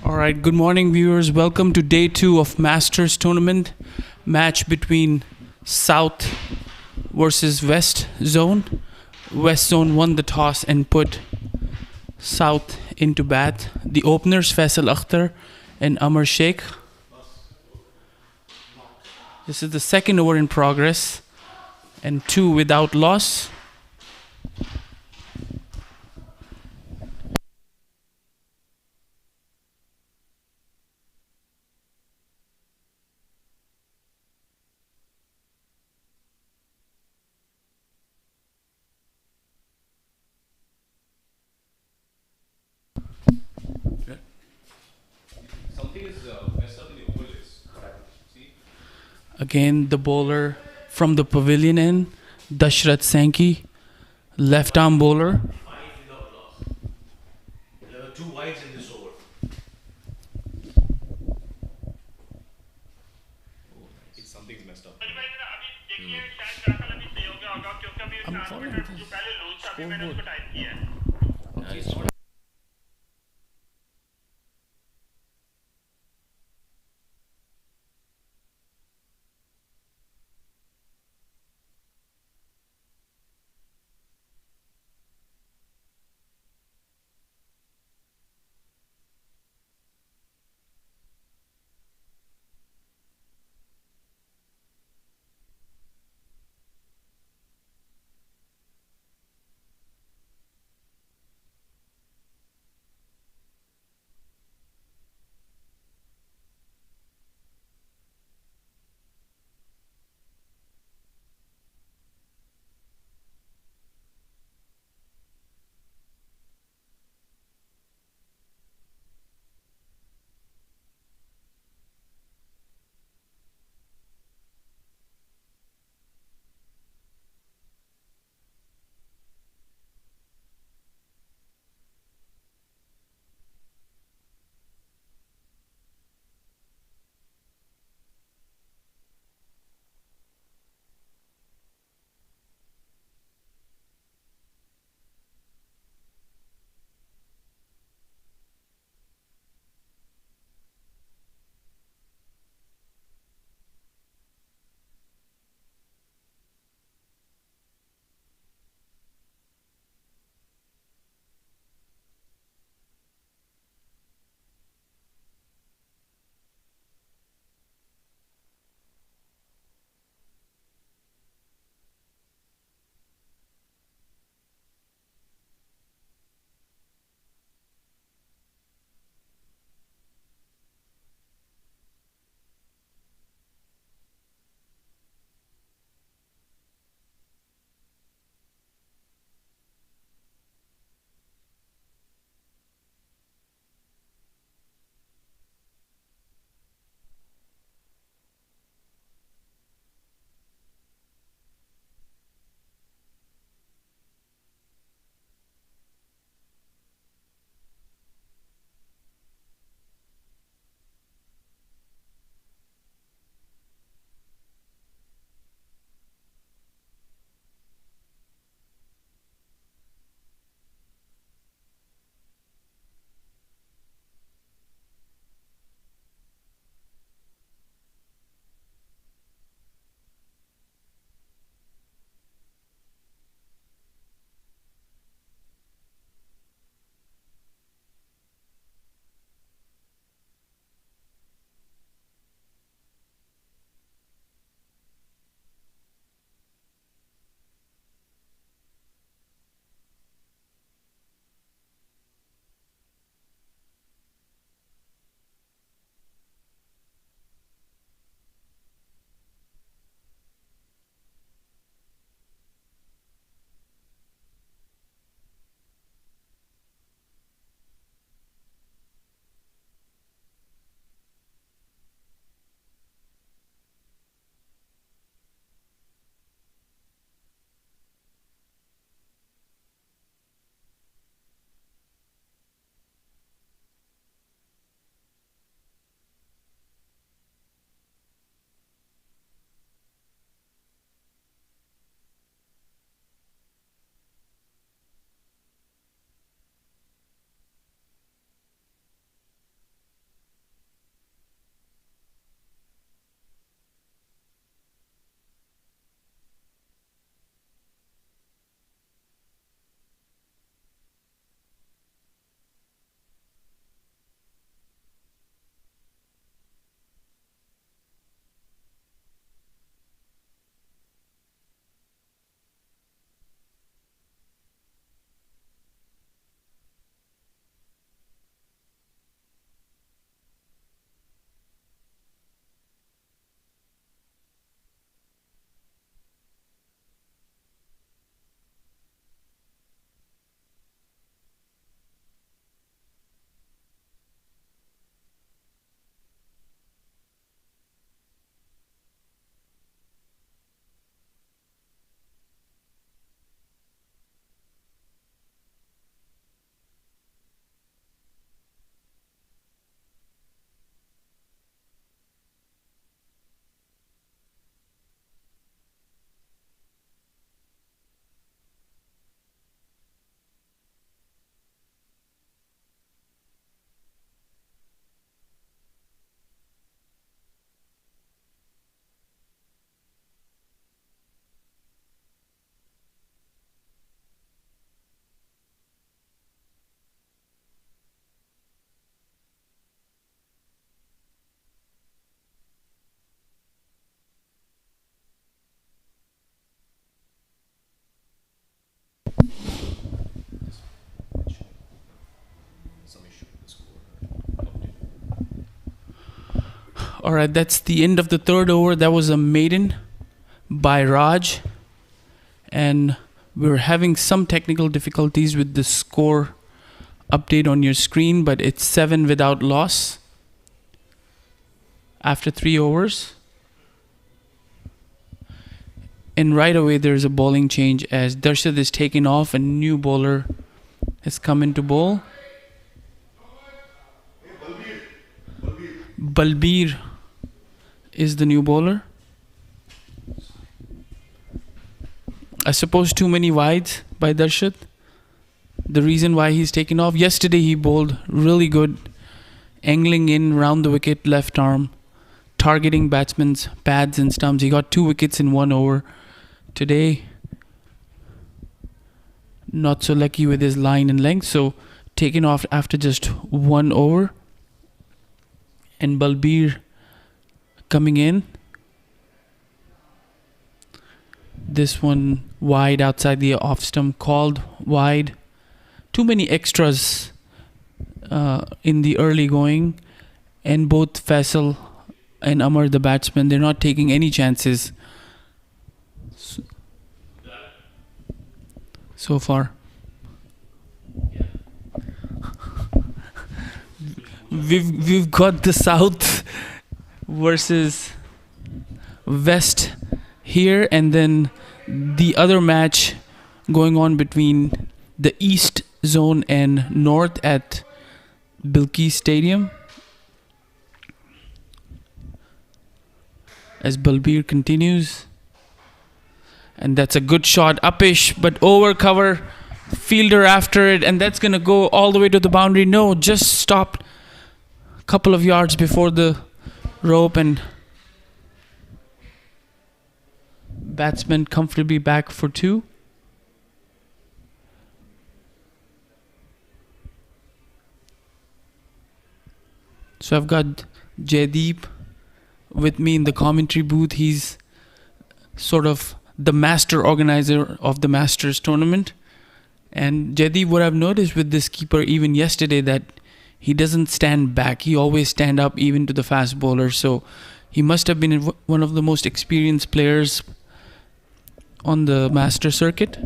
All right, good morning, viewers. Welcome to day 2 of Masters tournament match between South versus West Zone. West Zone won the toss and put South into bat. The openers Faisal Akhtar and Amar Sheikh. This is the second over in progress and 2 without loss. Again, the bowler from the pavilion end, Dashrath Sankey, left arm bowler. There were 2 wides in this over. Something's messed up. I'm following this scoreboard. All right, that's the end of the third over. That was a maiden by Raj. And we're having some technical difficulties with the score update on your screen, but it's 7 without loss after 3 overs. And right away there's a bowling change as Darshad is taking off. A new bowler has come into bowl. Balbir is the new bowler. I suppose too many wides by Darshad. The reason why he's taken off. Yesterday he bowled really good, angling in round the wicket, left arm, targeting batsmen's pads and stumps. He got 2 wickets in 1 over. Today, not so lucky with his line and length, so taken off after just 1 over. And Balbir coming in. This one wide outside the off stump, called wide. Too many extras in the early going, and both Faisal and Amar, the batsman, they're not taking any chances so far. We've got the South versus West here, and then the other match going on between the East Zone and North at Bilkis Stadium. As Balbir continues, and that's a good shot, upish, but over cover, fielder after it, and that's gonna go all the way to the boundary. No, just stopped a couple of yards before the rope, and batsman comfortably back for 2. So I've got Jaideep with me in the commentary booth. He's sort of the master organizer of the Masters tournament. And Jaideep, what I've noticed with this keeper even yesterday, that he doesn't stand back. He always stand up even to the fast bowler. So he must have been one of the most experienced players on the Master circuit.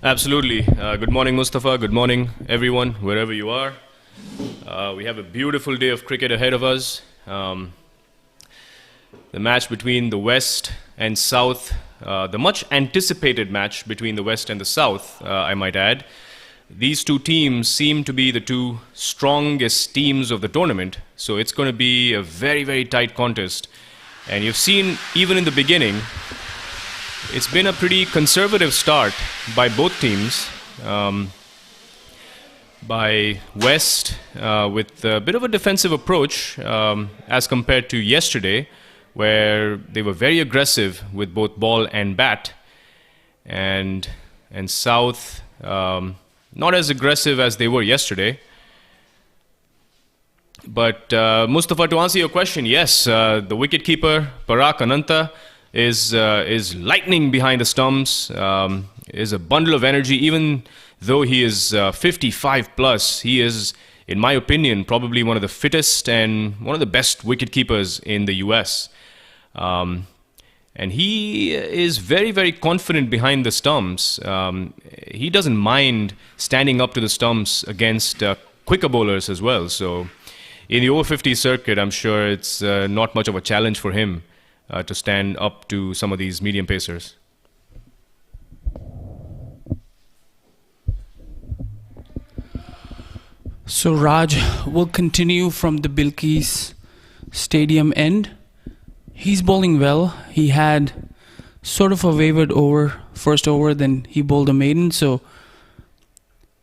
Absolutely. Good morning, Mustafa. Good morning, everyone, wherever you are. We have a beautiful day of cricket ahead of us. The match between the West and South, the much anticipated match between the West and the South, I might add. These two teams seem to be the two strongest teams of the tournament, so it's going to be a very, very tight contest. And you've seen, even in the beginning, it's been a pretty conservative start by both teams. By West with a bit of a defensive approach as compared to yesterday, where they were very aggressive with both ball and bat, and South not as aggressive as they were yesterday. But Mustafa, to answer your question, yes, the wicketkeeper Parak Ananta is lightning behind the stumps, is a bundle of energy. Even though he is 55 plus, he is, in my opinion, probably one of the fittest and one of the best wicketkeepers in the US. And he is very, very confident behind the stumps. He doesn't mind standing up to the stumps against quicker bowlers as well. So in the over 50 circuit, I'm sure it's not much of a challenge for him to stand up to some of these medium pacers. So Raj will continue from the Bilkis Stadium end. He's bowling well. He had sort of a wavered over, first over, then he bowled a maiden. So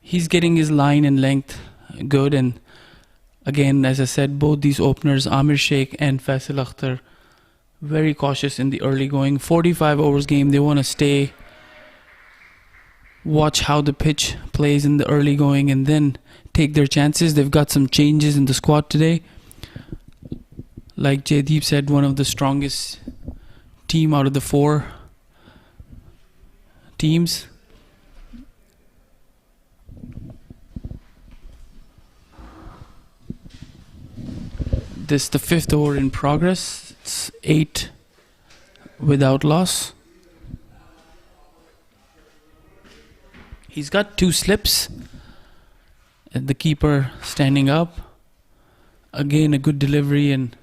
he's getting his line and length good. And again, as I said, both these openers, Amir Sheikh and Faisal Akhtar, very cautious in the early going. 45 overs game, they want to stay, watch how the pitch plays in the early going, and then take their chances. They've got some changes in the squad today. Like Jaideep said, one of the strongest team out of the 4 teams. This the fifth over in progress. It's 8 without loss. He's got 2 slips. And the keeper standing up. Again, a good delivery and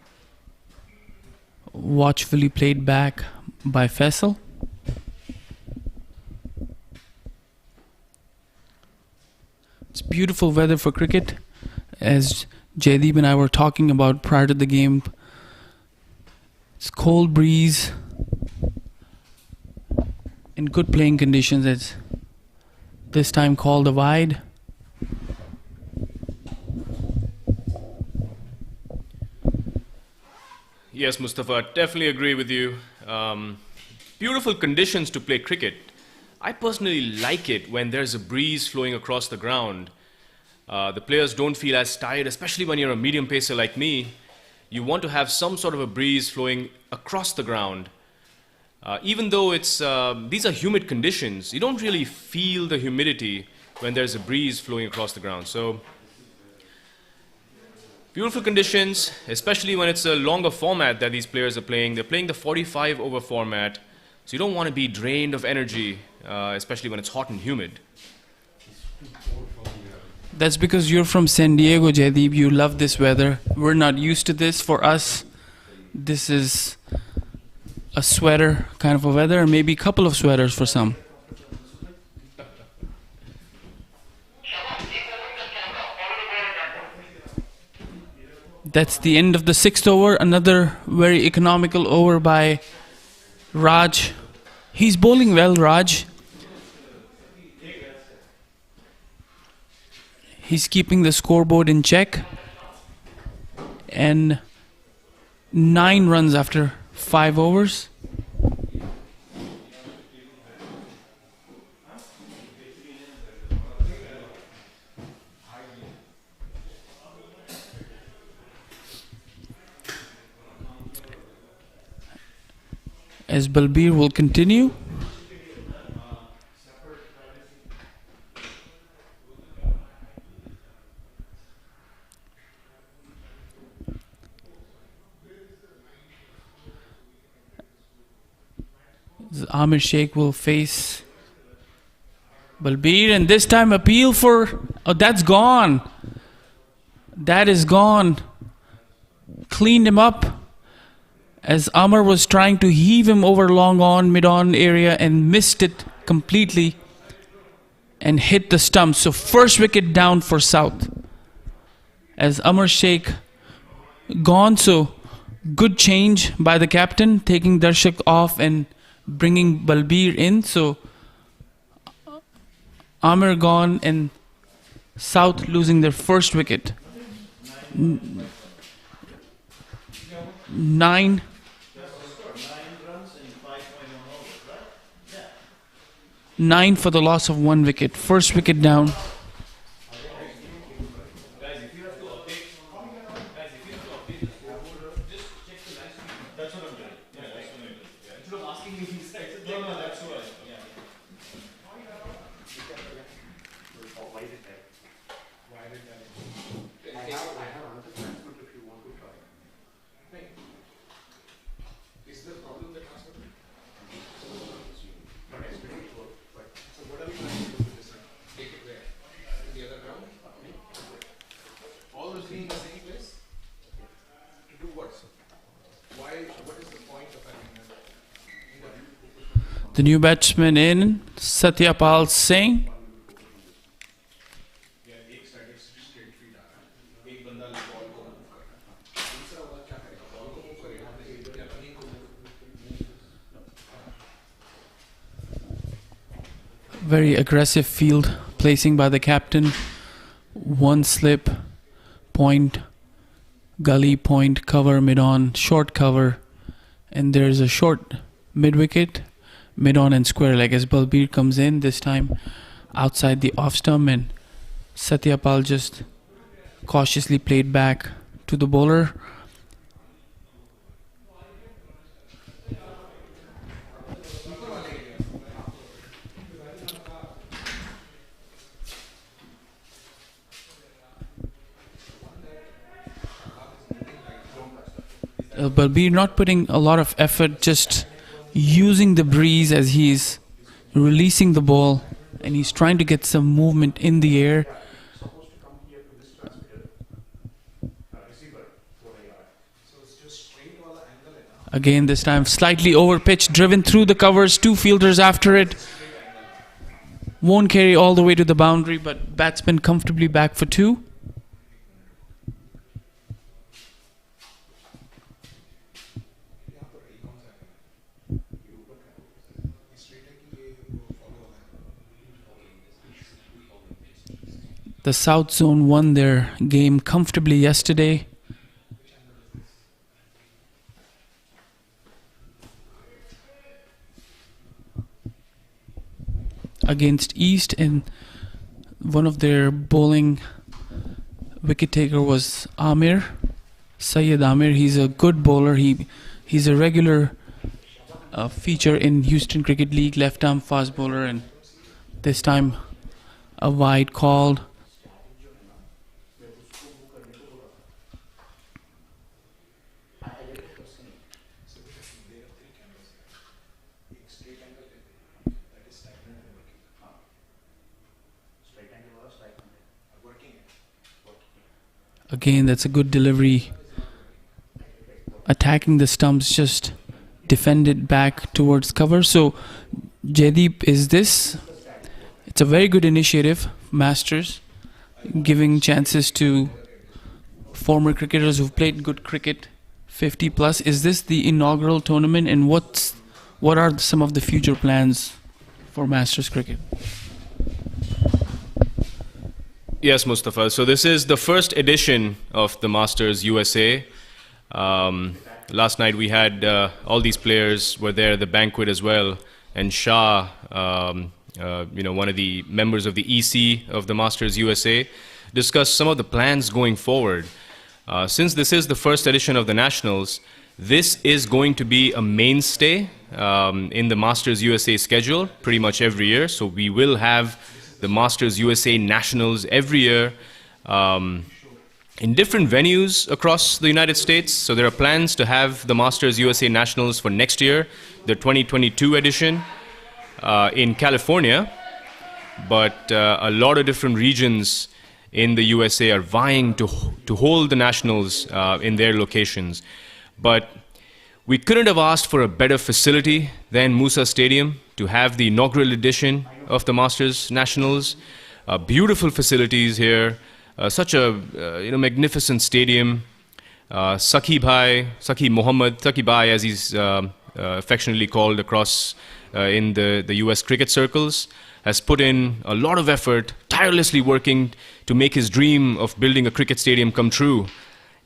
watchfully played back by Faisal. It's beautiful weather for cricket. As Jaideep and I were talking about prior to the game, it's cold breeze and good playing conditions. It's this time called a wide. Yes, Mustafa, definitely agree with you. Beautiful conditions to play cricket. I personally like it when there's a breeze flowing across the ground. The players don't feel as tired, especially when you're a medium pacer like me. You want to have some sort of a breeze flowing across the ground. Even though these are humid conditions, you don't really feel the humidity when there's a breeze flowing across the ground. So, beautiful conditions, especially when it's a longer format that these players are playing. They're playing the 45 over format, so you don't want to be drained of energy, especially when it's hot and humid. That's because you're from San Diego, Jaideep. You love this weather. We're not used to this. For us, this is a sweater kind of a weather, maybe a couple of sweaters for some. That's the end of the 6th over. Another very economical over by Raj. He's bowling well, Raj. He's keeping the scoreboard in check. And 9 runs after 5 overs. As Balbir will continue. Amir Sheikh will face Balbir, and this time appeal for... Oh, that's gone. That is gone. Cleaned him up as Amar was trying to heave him over long on, mid-on area and missed it completely and hit the stump. So first wicket down for South. As Amar Sheikh gone, so good change by the captain, taking Darshak off and bringing Balbir in. So Amir gone and South losing their first wicket. 9 for the loss of 1 wicket. First wicket down. The new batsman in, Satyapal Singh. Very aggressive field placing by the captain. 1 slip, point, gully, point, cover, mid-on, short cover. And there's a short mid-wicket. Mid-on and square leg as Balbir comes in, this time outside the off stump, and Satyapal just cautiously played back to the bowler. but we're not putting a lot of effort, just using the breeze as he's releasing the ball and he's trying to get some movement in the air. Again, this time slightly over pitch, driven through the covers, two fielders after it. Won't carry all the way to the boundary, but batsman comfortably back for two. The South Zone won their game comfortably yesterday. Against East, and one of their bowling wicket taker was Amir, Syed Amir. He's a good bowler. He's a regular feature in Houston Cricket League, left arm fast bowler, and this time a wide called. Again, that's a good delivery. Attacking the stumps, just defended back towards cover. So, Jaideep, it's a very good initiative, Masters, giving chances to former cricketers who've played good cricket, 50 plus. Is this the inaugural tournament, and what are some of the future plans for Masters cricket? Yes, Mustafa. So this is the first edition of the Masters USA. Last night we had all these players were there at the banquet as well, and Shah, one of the members of the EC of the Masters USA, discussed some of the plans going forward. Since this is the first edition of the Nationals, this is going to be a mainstay in the Masters USA schedule pretty much every year. So we will have the Masters USA Nationals every year in different venues across the United States. So there are plans to have the Masters USA Nationals for next year, the 2022 edition, in California. But a lot of different regions in the USA are vying to hold the Nationals in their locations. But we couldn't have asked for a better facility than MUSA Stadium to have the inaugural edition of the Masters Nationals. Beautiful facilities here, such a magnificent stadium. Saki Mohammed, Saki Bhai as he's affectionately called across in the US cricket circles, has put in a lot of effort, tirelessly working to make his dream of building a cricket stadium come true.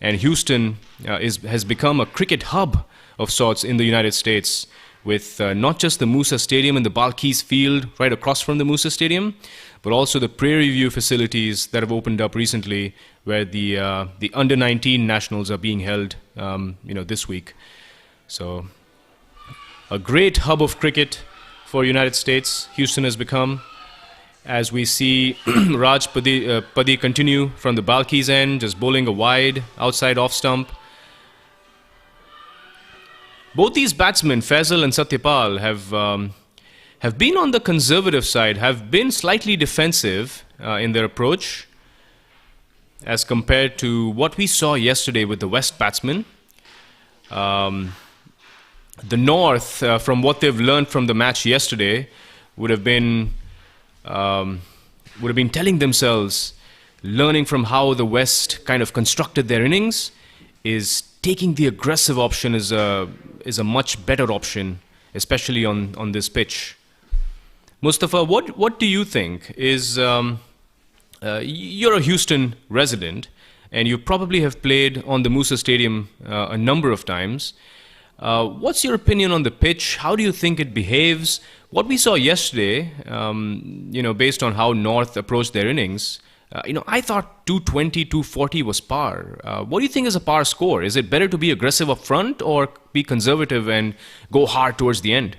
And Houston has become a cricket hub of sorts in the United States, with not just the MUSA Stadium and the Balkis Field right across from the MUSA Stadium, but also the Prairie View facilities that have opened up recently, where the under-19 nationals are being held, this week. So, a great hub of cricket for United States, Houston has become. As we see Raj Paddy continue from the Balkis end, just bowling a wide outside off stump. Both these batsmen, Faisal and Satyapal, have been on the conservative side, have been slightly defensive in their approach as compared to what we saw yesterday with the West batsmen. The North, from what they've learned from the match yesterday, would have been telling themselves, learning from how the West kind of constructed their innings, is taking the aggressive option is a much better option, especially on this pitch. Mustafa, what do you think is? You're a Houston resident, and you probably have played on the MUSA Stadium a number of times. What's your opinion on the pitch? How do you think it behaves? What we saw yesterday, based on how North approached their innings, I thought 220, 240 was par. What do you think is a par score? Is it better to be aggressive up front or be conservative and go hard towards the end?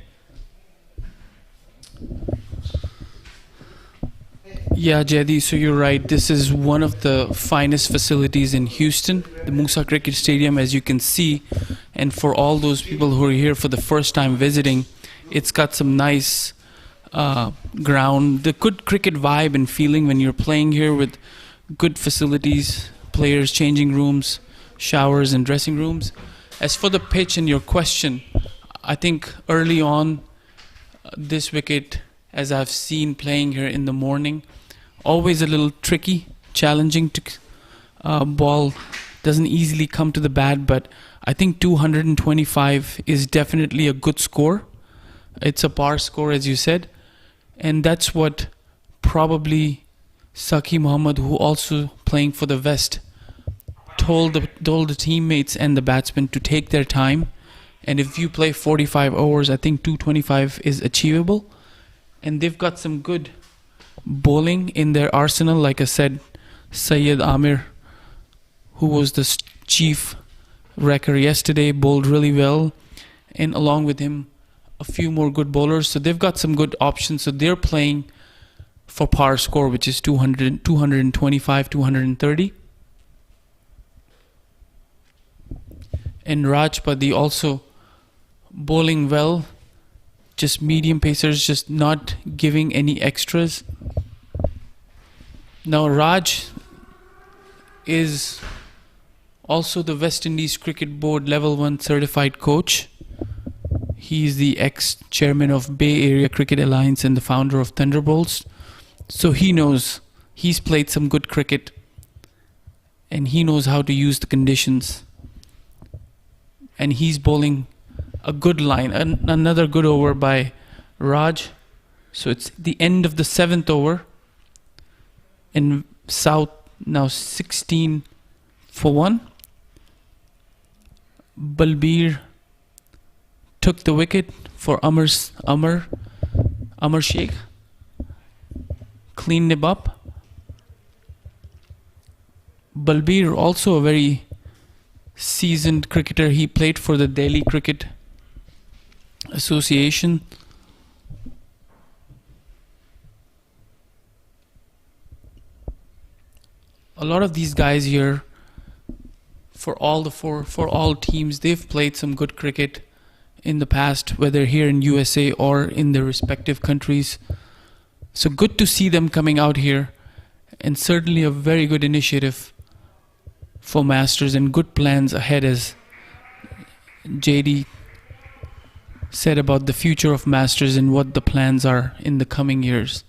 Yeah, Jaydeep, so you're right. This is one of the finest facilities in Houston. The MUSA Cricket Stadium, as you can see, And for all those people who are here for the first time visiting, it's got some nice ground, the good cricket vibe and feeling when you're playing here, with good facilities, players, changing rooms, showers and dressing rooms. As for the pitch and your question, I think early on, this wicket, as I've seen playing here in the morning, always a little tricky, challenging to ball, doesn't easily come to the bat, but I think 225 is definitely a good score. It's a par score, as you said, and that's what probably Saki Muhammad, who also playing for the West, told the teammates and the batsmen to take their time. And if you play 45 overs, I think 225 is achievable. And they've got some good bowling in their arsenal. Like I said, Syed Amir, who was the chief wrecker yesterday, bowled really well. And along with him, a few more good bowlers. So they've got some good options. So they're playing for par score, which is 225, 230. And Rajpati also bowling well, just medium pacers, just not giving any extras. Now Raj is also the West Indies Cricket Board Level 1 certified coach. He's the ex-chairman of Bay Area Cricket Alliance and the founder of Thunderbolts. So he knows, he's played some good cricket and he knows how to use the conditions. And he's bowling a good line, another good over by Raj. So it's the end of the 7th over. And South now 16 for 1. Balbir took the wicket for Amar Sheikh. Cleaned him up. Balbir also a very seasoned cricketer. He played for the Delhi Cricket Association. A lot of these guys here, for all teams, they've played some good cricket in the past, whether here in USA or in their respective countries. So good to see them coming out here, and certainly a very good initiative for Masters and good plans ahead, as JD said about the future of Masters and what the plans are in the coming years.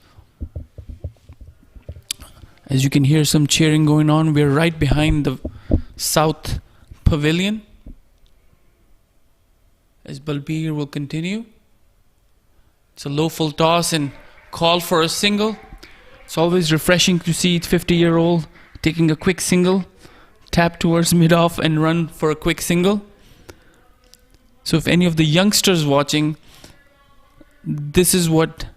As you can hear some cheering going on, we're right behind the South Pavilion as Balbir will continue. It's a low full toss and call for a single. It's always refreshing to see 50-year-old taking a quick single, tap towards mid-off and run for a quick single. So if any of the youngsters watching, this is what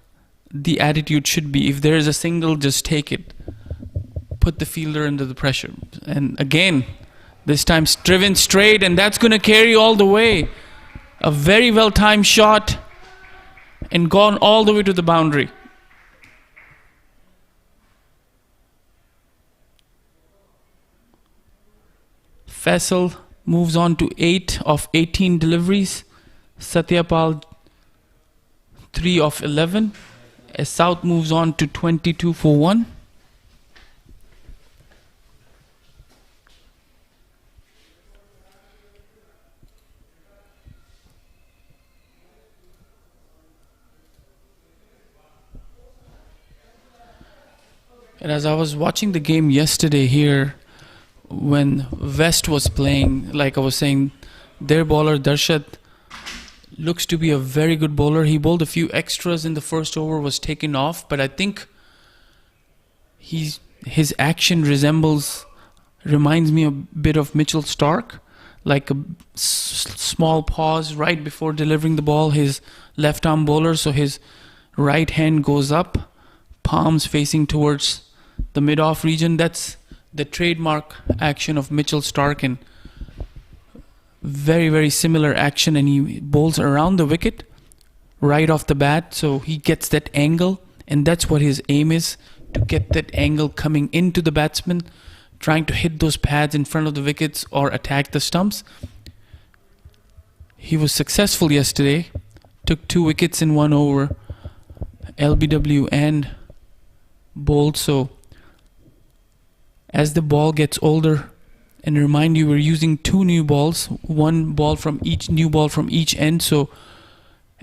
the attitude should be. If there is a single, just take it. Put the fielder under the pressure. And again, this time driven straight, and that's going to carry all the way. A very well-timed shot and gone all the way to the boundary. Faisal moves on to 8 of 18 deliveries. Satyapal 3 of 11. As South moves on to 22 for 1. And as I was watching the game yesterday here, when West was playing, like I was saying, their bowler Darshat looks to be a very good bowler. He bowled a few extras in the first over, was taken off, but I think his action reminds me a bit of Mitchell Starc, like a small pause right before delivering the ball. His left arm bowler, so his right hand goes up, palms facing towards the mid-off region. That's the trademark action of Mitchell Starc, and very, very similar action, and he bowls around the wicket right off the bat, so he gets that angle, and that's what his aim is, to get that angle coming into the batsman, trying to hit those pads in front of the wickets or attack the stumps. He was successful yesterday, took 2 wickets in 1 over, LBW and bowled. So as the ball gets older, and remind you, we're using 2 new balls, one ball from each new ball from each end. So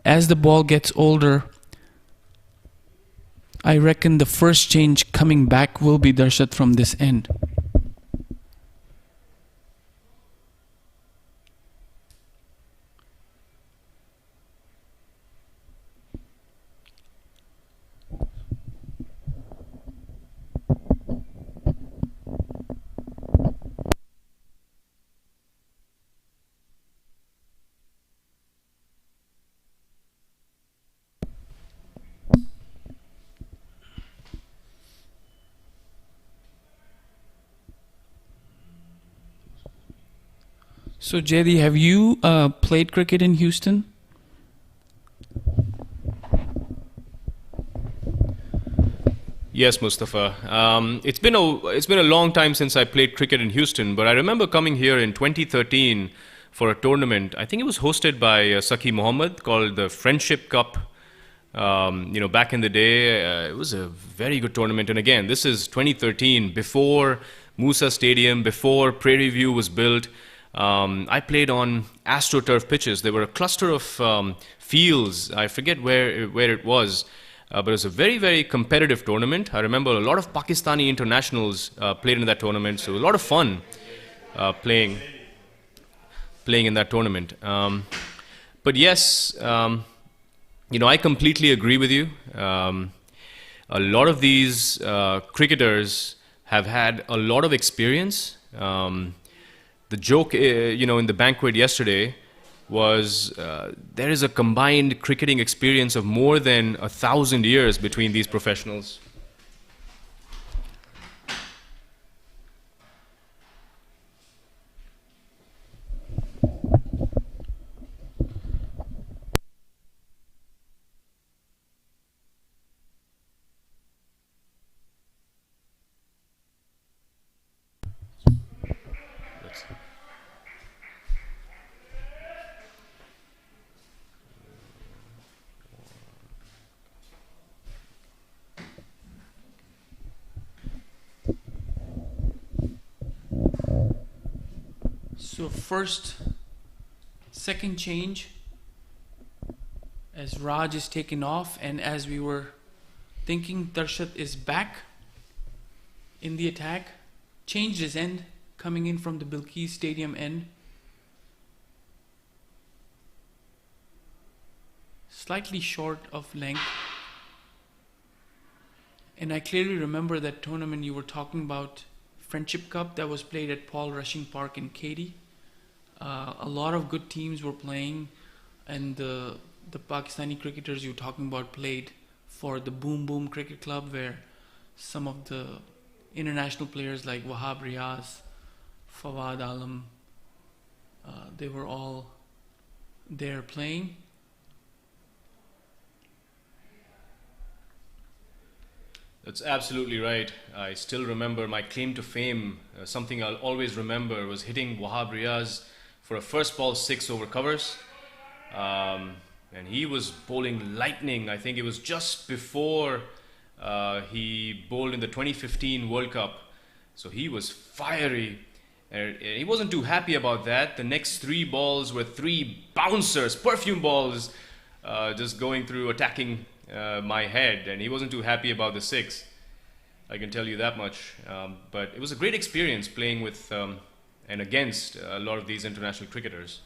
as the ball gets older, I reckon the first change coming back will be Darshat from this end. So Jaydi, have you played cricket in Houston? Yes, Mustafa. It's been a long time since I played cricket in Houston, but I remember coming here in 2013 for a tournament. I think it was hosted by Saki Mohammed, called the Friendship Cup. Back in the day, it was a very good tournament. And again, this is 2013, before MUSA Stadium, before Prairie View was built. I played on AstroTurf pitches. There were a cluster of fields. I forget where it was. But it was a very, very competitive tournament. I remember a lot of Pakistani internationals played in that tournament. So a lot of fun playing in that tournament. But yes, I completely agree with you. A lot of these cricketers have had a lot of experience. The joke, in the banquet yesterday was there is a combined cricketing experience of more than 1,000 years between these professionals. So second change, as Raj is taken off, and as we were thinking, Darshat is back in the attack, changed his end, coming in from the Bilkis Stadium end. Slightly short of length. And I clearly remember that tournament you were talking about, Friendship Cup, that was played at Paul Rushing Park in Katy. A lot of good teams were playing, and the Pakistani cricketers you were talking about played for the Boom Boom Cricket Club, where some of the international players like Wahab Riaz, Fawad Alam, they were all there playing. That's absolutely right. I still remember my claim to fame. Something I'll always remember was hitting Wahab Riaz for a first ball 6 over covers. And he was bowling lightning. I think it was just before he bowled in the 2015 World Cup. So he was fiery. And he wasn't too happy about that. The next 3 balls were 3 bouncers, perfume balls, just going through, attacking my head, and he wasn't too happy about the 6. I can tell you that much. But it was a great experience playing with and against a lot of these international cricketers.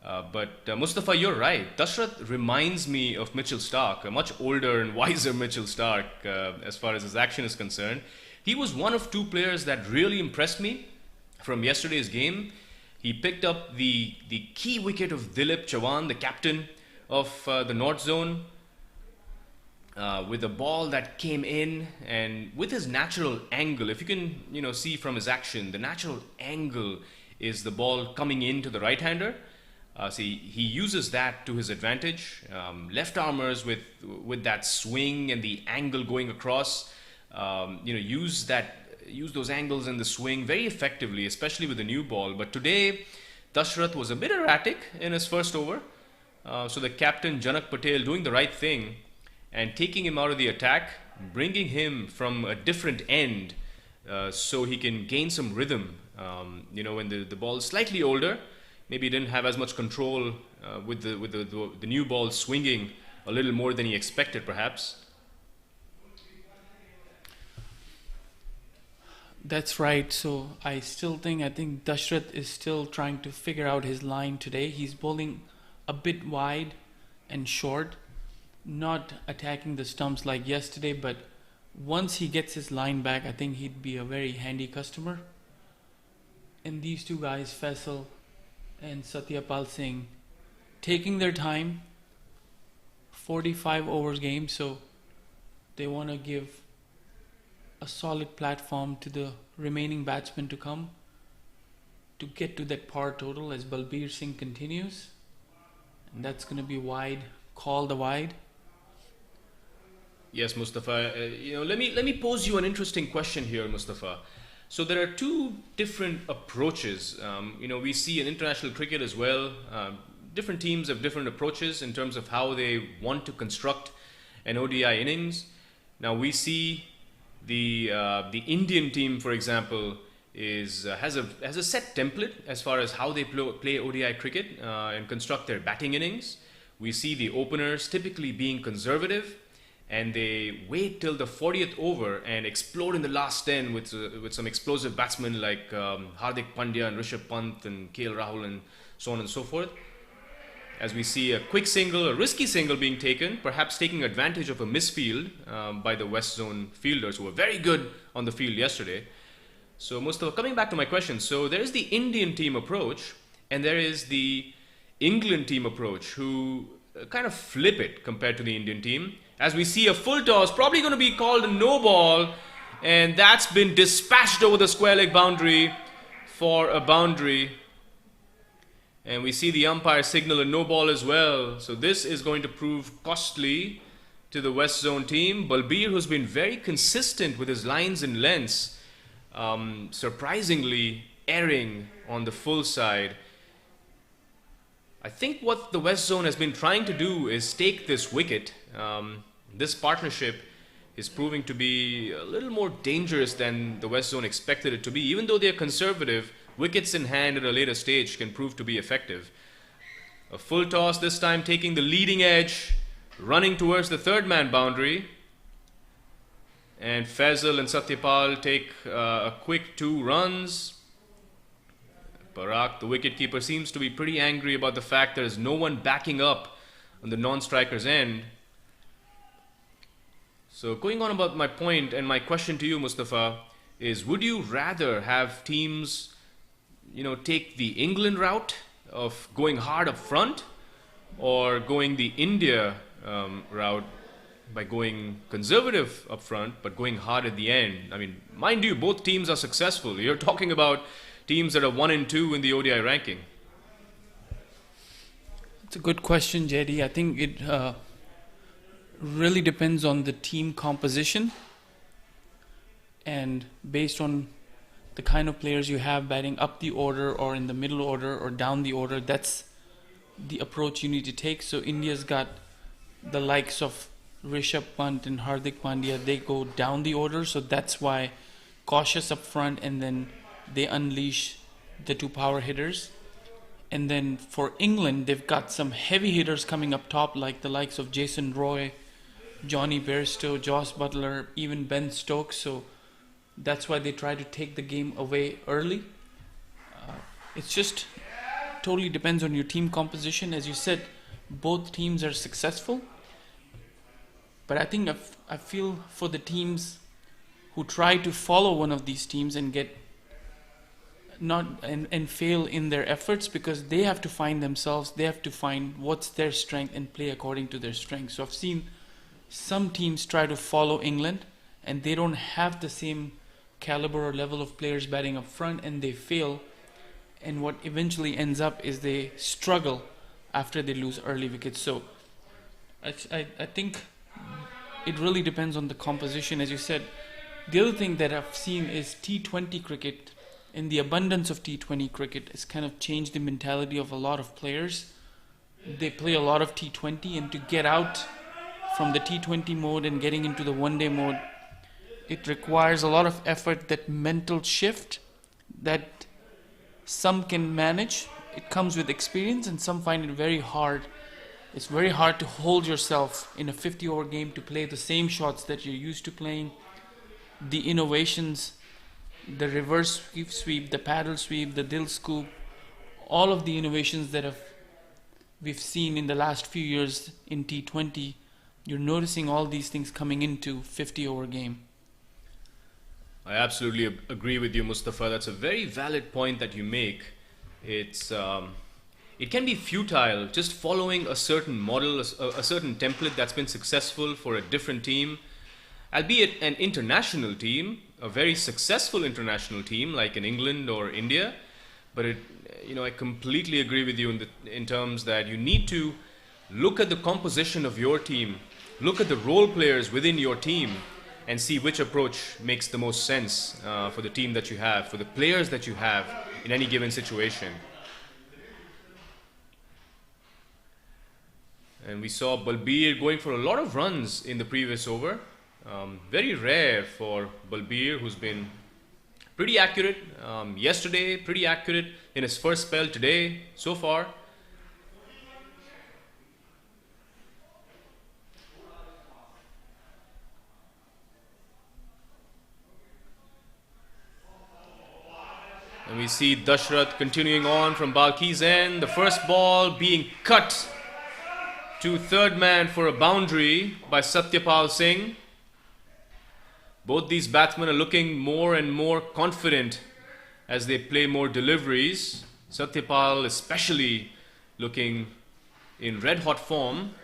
But Mustafa, you're right. Dashrath reminds me of Mitchell Starc, a much older and wiser Mitchell Starc as far as his action is concerned. He was one of 2 players that really impressed me from yesterday's game. He picked up the key wicket of Dilip Chavan, the captain of the North Zone, with a ball that came in, and with his natural angle. If you can see from his action, the natural angle is the ball coming into the right-hander. See, he uses that to his advantage. Left armers with that swing and the angle going across, use those angles and the swing very effectively, especially with the new ball. But today, Dashrath was a bit erratic in his first over. So the captain Janak Patel doing the right thing and taking him out of the attack, bringing him from a different end so he can gain some rhythm. When the ball is slightly older, maybe he didn't have as much control with the new ball swinging a little more than he expected, perhaps. That's right. So I think Dashrath is still trying to figure out his line today. He's bowling a bit wide and short, not attacking the stumps like yesterday, but once he gets his line back, I think he'd be a very handy customer. And these two guys, Faisal and Satyapal Singh, taking their time, 45 overs game, so they want to give a solid platform to the remaining batsmen to come to get to that par total as Balbir Singh continues. And that's going to be wide, call the wide. Yes, Mustafa. Let me pose you an interesting question here, Mustafa. So there are two different approaches. We see in international cricket as well. Different teams have different approaches in terms of how they want to construct an ODI innings. Now we see the Indian team, for example, has a set template as far as how they play ODI cricket and construct their batting innings. We see the openers typically being conservative, and they wait till the 40th over and explode in the last 10 with some explosive batsmen like Hardik Pandya and Rishabh Pant and KL Rahul and so on and so forth. As we see a quick single, a risky single being taken, perhaps taking advantage of a misfield by the West Zone fielders who were very good on the field yesterday. So Mustafa, coming back to my question, so there is the Indian team approach and there is the England team approach who kind of flip it compared to the Indian team. As we see a full toss, probably going to be called a no ball, and that's been dispatched over the square leg boundary for a boundary. And we see the umpire signal a no ball as well. So this is going to prove costly to the West Zone team. Balbir, who's been very consistent with his lines and lengths, surprisingly erring on the full side. I think what the West Zone has been trying to do is take this wicket. This partnership is proving to be a little more dangerous than the West Zone expected it to be. Even though they're conservative, wickets in hand at a later stage can prove to be effective. A full toss this time taking the leading edge, running towards the third man boundary. And Faisal and Satyapal take a quick 2 runs. Parak, the wicketkeeper, seems to be pretty angry about the fact there is no one backing up on the non-striker's end. So going on about my point, and my question to you, Mustafa, is would you rather have teams take the England route of going hard up front, or going the India route by going conservative up front but going hard at the end? I mean, mind you, both teams are successful. You're talking about teams that are 1 and 2 in the ODI ranking. It's a good question, JD. I think it really depends on the team composition, and based on the kind of players you have batting up the order or in the middle order or down the order, that's the approach you need to take. So India's got the likes of Rishabh Pant and Hardik Pandya. They go down the order, so that's why cautious up front, and then they unleash the 2 power hitters. And then for England, they've got some heavy hitters coming up top, like the likes of Jason Roy, Johnny Bairstow, Joss Butler, even Ben Stokes. So that's why they try to take the game away early. It's just totally depends on your team composition. As you said, both teams are successful. But I think I feel for the teams who try to follow one of these teams and get and fail in their efforts, because they have to find themselves, they have to find what's their strength and play according to their strength. So I've seen some teams try to follow England and they don't have the same caliber or level of players batting up front, and they fail, and what eventually ends up is they struggle after they lose early wickets. So I think it really depends on the composition. As you said, the other thing that I've seen is T20 cricket And the abundance of T20 cricket has kind of changed the mentality of a lot of players. They play a lot of T20, and to get out from the T20 mode and getting into the one day mode, it requires a lot of effort, that mental shift that some can manage. It comes with experience, and some find it very hard. It's very hard to hold yourself in a 50 over game to play the same shots that you're used to playing. The innovations, the reverse sweep, the paddle sweep, the dill scoop, all of the innovations that we've seen in the last few years in T20, you're noticing all these things coming into 50 over game. I absolutely agree with you, Mustafa. That's a very valid point that you make. It can be futile just following a certain model, a certain template that's been successful for a different team, albeit an international team, a very successful international team like in England or India. But I completely agree with you in terms that you need to look at the composition of your team, look at the role players within your team, and see which approach makes the most sense for the team that you have, for the players that you have in any given situation. And we saw Balbir going for a lot of runs in the previous over. Very rare for Balbir, who's been pretty accurate yesterday, pretty accurate in his first spell today so far. And we see Dashrath continuing on from Balki's end. The first ball being cut to third man for a boundary by Satyapal Singh. Both these batsmen are looking more and more confident as they play more deliveries. Satyapal especially looking in red hot form.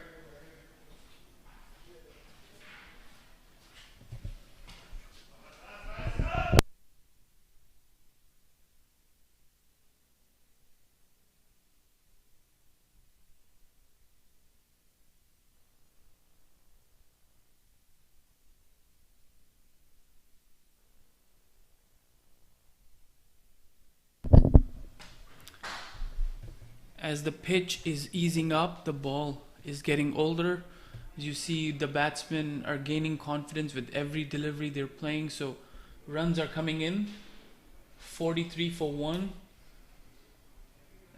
As the pitch is easing up, the ball is getting older. As you see, the batsmen are gaining confidence with every delivery they're playing, so runs are coming in. 43 for 1.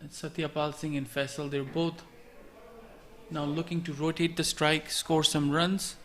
And Satyapal Singh and Faisal, they're both now looking to rotate the strike, score some runs.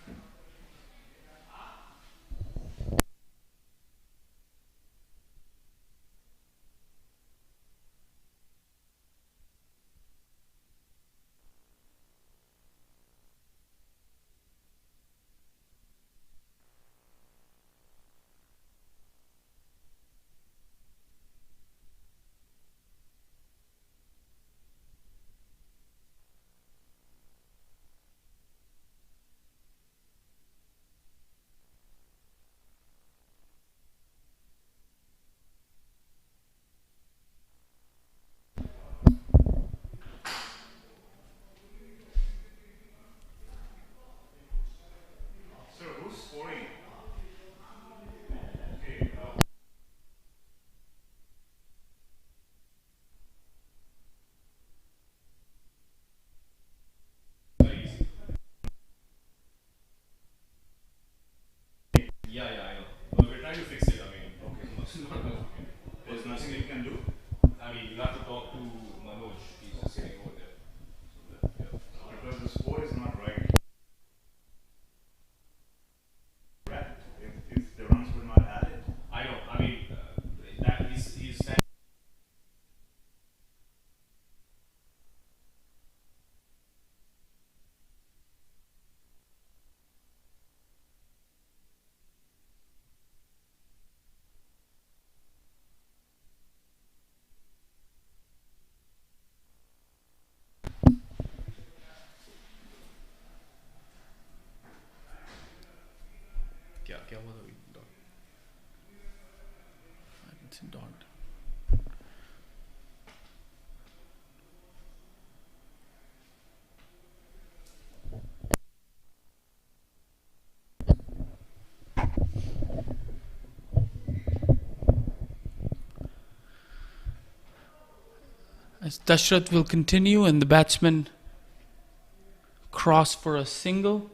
As Dashrath will continue and the batsman cross for a single.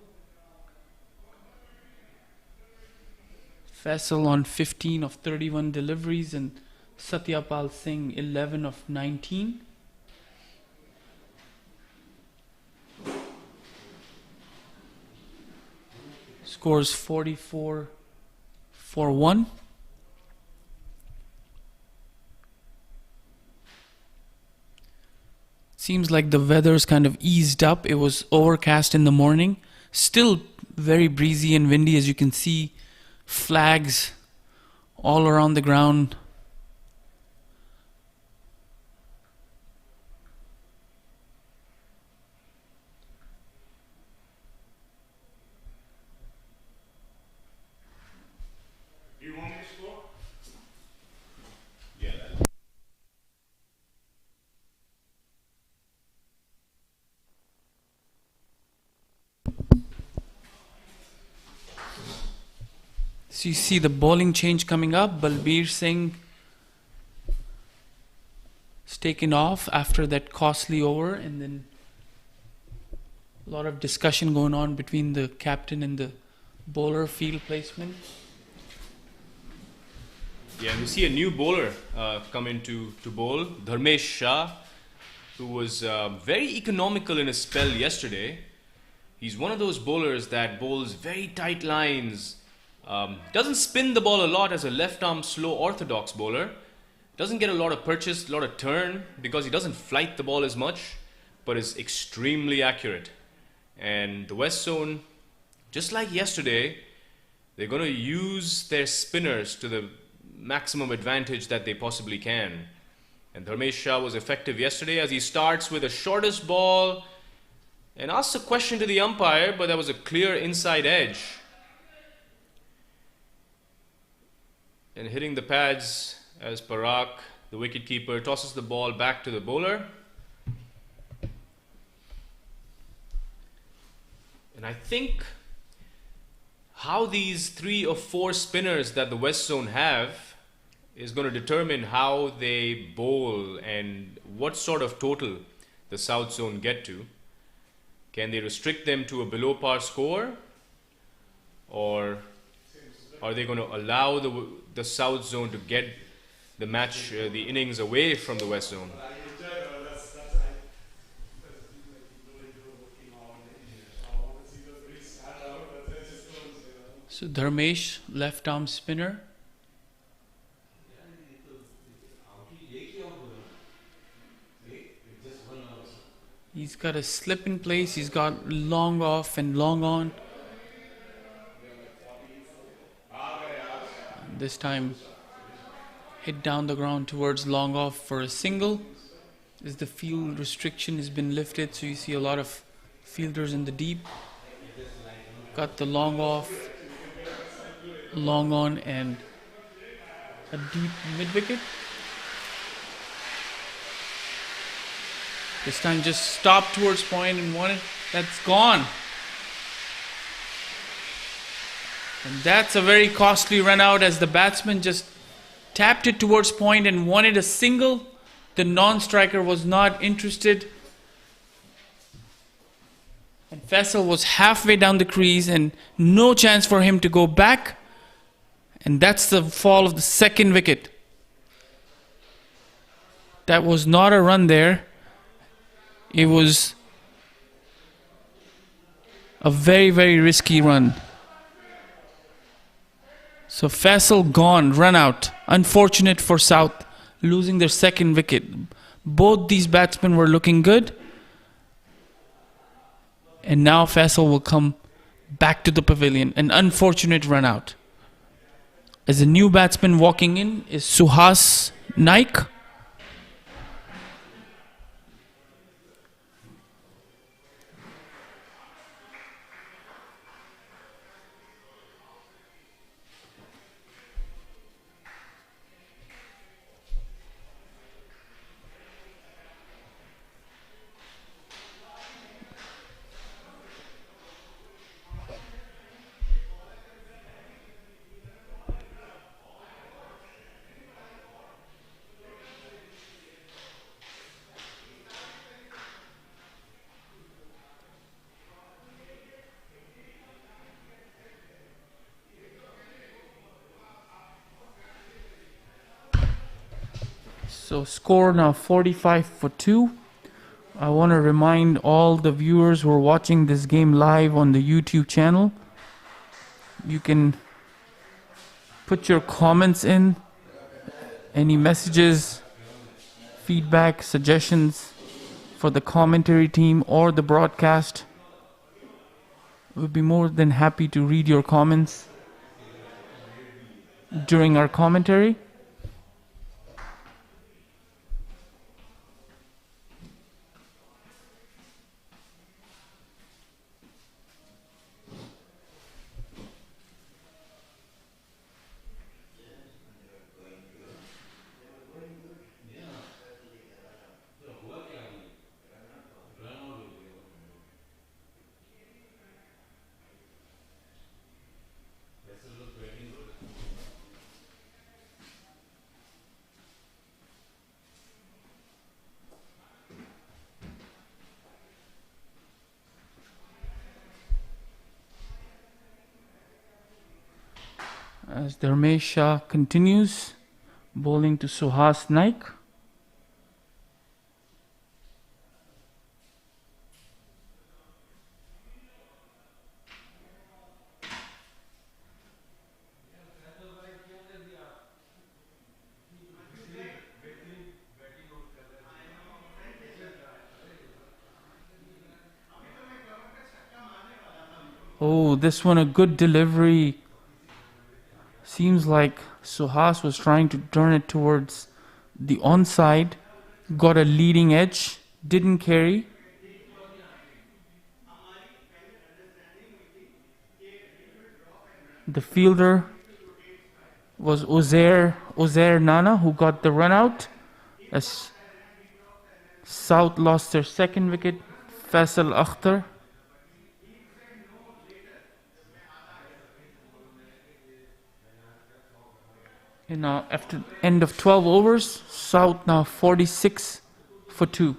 Faisal on 15 of 31 deliveries and Satyapal Singh 11 of 19. Scores 44 for 1. Seems like the weather's kind of eased up. It was overcast in the morning. Still very breezy and windy, as you can see. Flags all around the ground. Do you want me to score? So you see the bowling change coming up. Balbir Singh is taken off after that costly over, and then a lot of discussion going on between the captain and the bowler field placement. Yeah, we see a new bowler come in to bowl, Dharmesh Shah, who was very economical in a spell yesterday. He's one of those bowlers that bowls very tight lines, doesn't spin the ball a lot as a left-arm slow orthodox bowler, doesn't get a lot of purchase, a lot of turn because he doesn't flight the ball as much, but is extremely accurate. And the West Zone, just like yesterday, they're going to use their spinners to the maximum advantage that they possibly can. And Dharmesh Shah was effective yesterday as he starts with the shortest ball and asks a question to the umpire, but that was a clear inside edge. And hitting the pads as Parag, the wicketkeeper, tosses the ball back to the bowler. And I think how these 3 or 4 spinners that the West Zone have is going to determine how they bowl and what sort of total the South Zone get to. Can they restrict them to a below par score, or are they going to allow the South Zone to get the match, the innings away from the West Zone? So Dharmesh, left arm spinner. He's got a slip in place. He's got long off and long on. This time hit down the ground towards long off for a single, as the field restriction has been lifted, so you see a lot of fielders in the deep. Got the long off, long on, and a deep mid wicket. This time just stopped towards point and won it. That's gone. And that's a very costly run out as the batsman just tapped it towards point and wanted a single. The non-striker was not interested. And Faisal was halfway down the crease and no chance for him to go back. And that's the fall of the second wicket. That was not a run there. It was a very, very risky run. So Faisal gone, run out. Unfortunate for South, losing their second wicket. Both these batsmen were looking good. And now Faisal will come back to the pavilion. An unfortunate run out. As a new batsman walking in is Suhas Naik. So score now 45 for 2. I want to remind all the viewers who are watching this game live on the YouTube channel, you can put your comments in, any messages, feedback, suggestions for the commentary team or the broadcast. We'll be more than happy to read your comments during our commentary. As Dharmesh Shah continues, bowling to Suhas Naik. Oh, this one a good delivery. Seems like Suhas was trying to turn it towards the onside. Got a leading edge. Didn't carry. The fielder was Uzair Nana, who got the run out. As South lost their second wicket, Faisal Akhtar. And now after end of 12 overs, South now 46 for 2.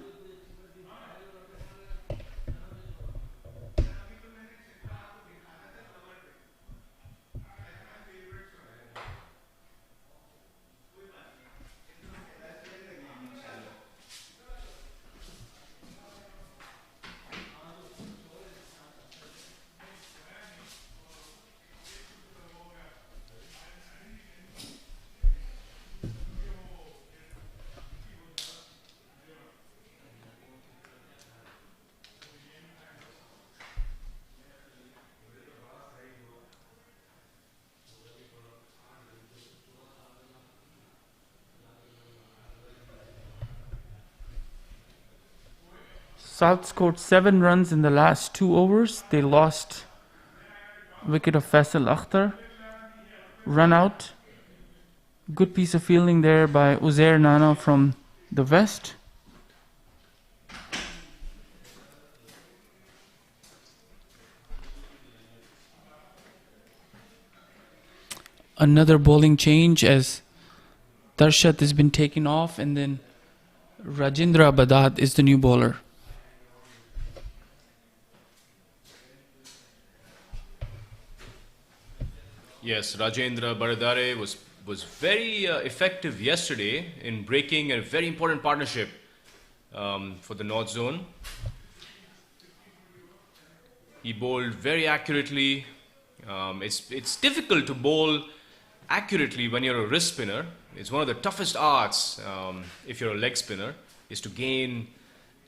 South scored 7 runs in the last 2 overs. They lost wicket of Faisal Akhtar. Run out. Good piece of fielding there by Uzair Nana from the west. Another bowling change as Darshat has been taken off, and then Rajendra Badad is the new bowler. Yes, Rajendra Baradare was very effective yesterday in breaking a very important partnership for the North Zone. He bowled very accurately. It's difficult to bowl accurately when you're a wrist spinner. It's one of the toughest arts if you're a leg spinner, is to gain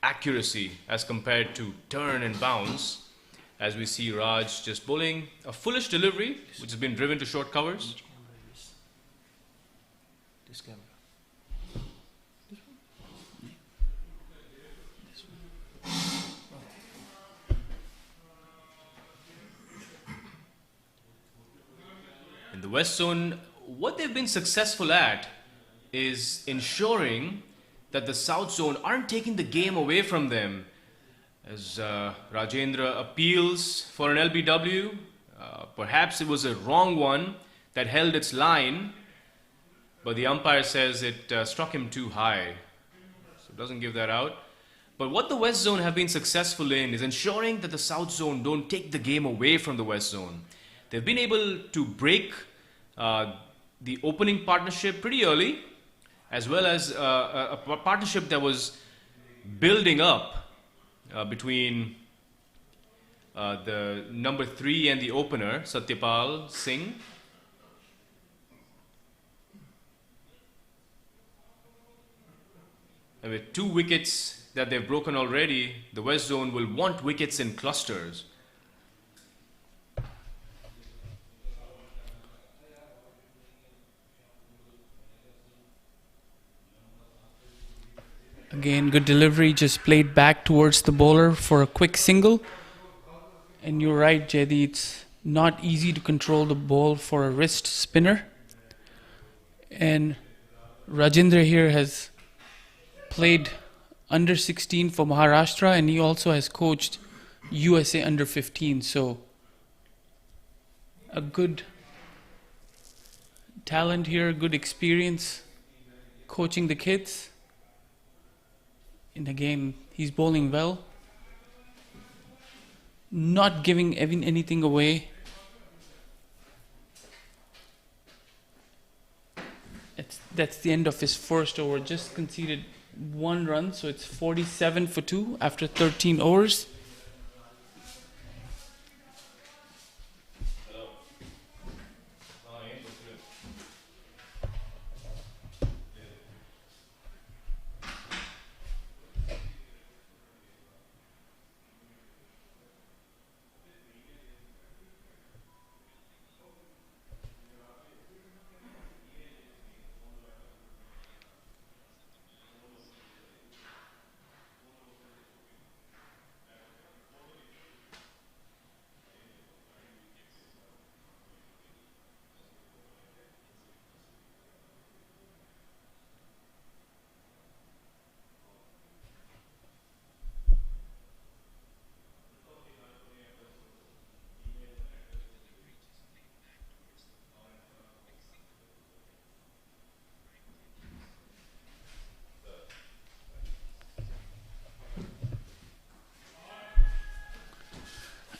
accuracy as compared to turn and bounce. As we see Raj just bowling a foolish delivery, which has been driven to short covers. This camera. In the West Zone, what they've been successful at is ensuring that the South Zone aren't taking the game away from them. As Rajendra appeals for an LBW, perhaps it was a wrong one that held its line, but the umpire says it struck him too high, so it doesn't give that out. But what the West Zone have been successful in is ensuring that the South Zone don't take the game away from the West Zone. They've been able to break the opening partnership pretty early, as well as a partnership that was building up between the number 3 and the opener, Satyapal Singh. And with 2 wickets that they've broken already, the West Zone will want wickets in clusters. Again, good delivery, just played back towards the bowler for a quick single. And you're right, Jaydeep, it's not easy to control the ball for a wrist spinner. And Rajendra here has played under 16 for Maharashtra, and he also has coached USA under 15. So a good talent here, good experience coaching the kids. In the game, he's bowling well, not giving anything away. That's the end of his first over. Just conceded 1 run, so it's 47 for 2 after 13 overs.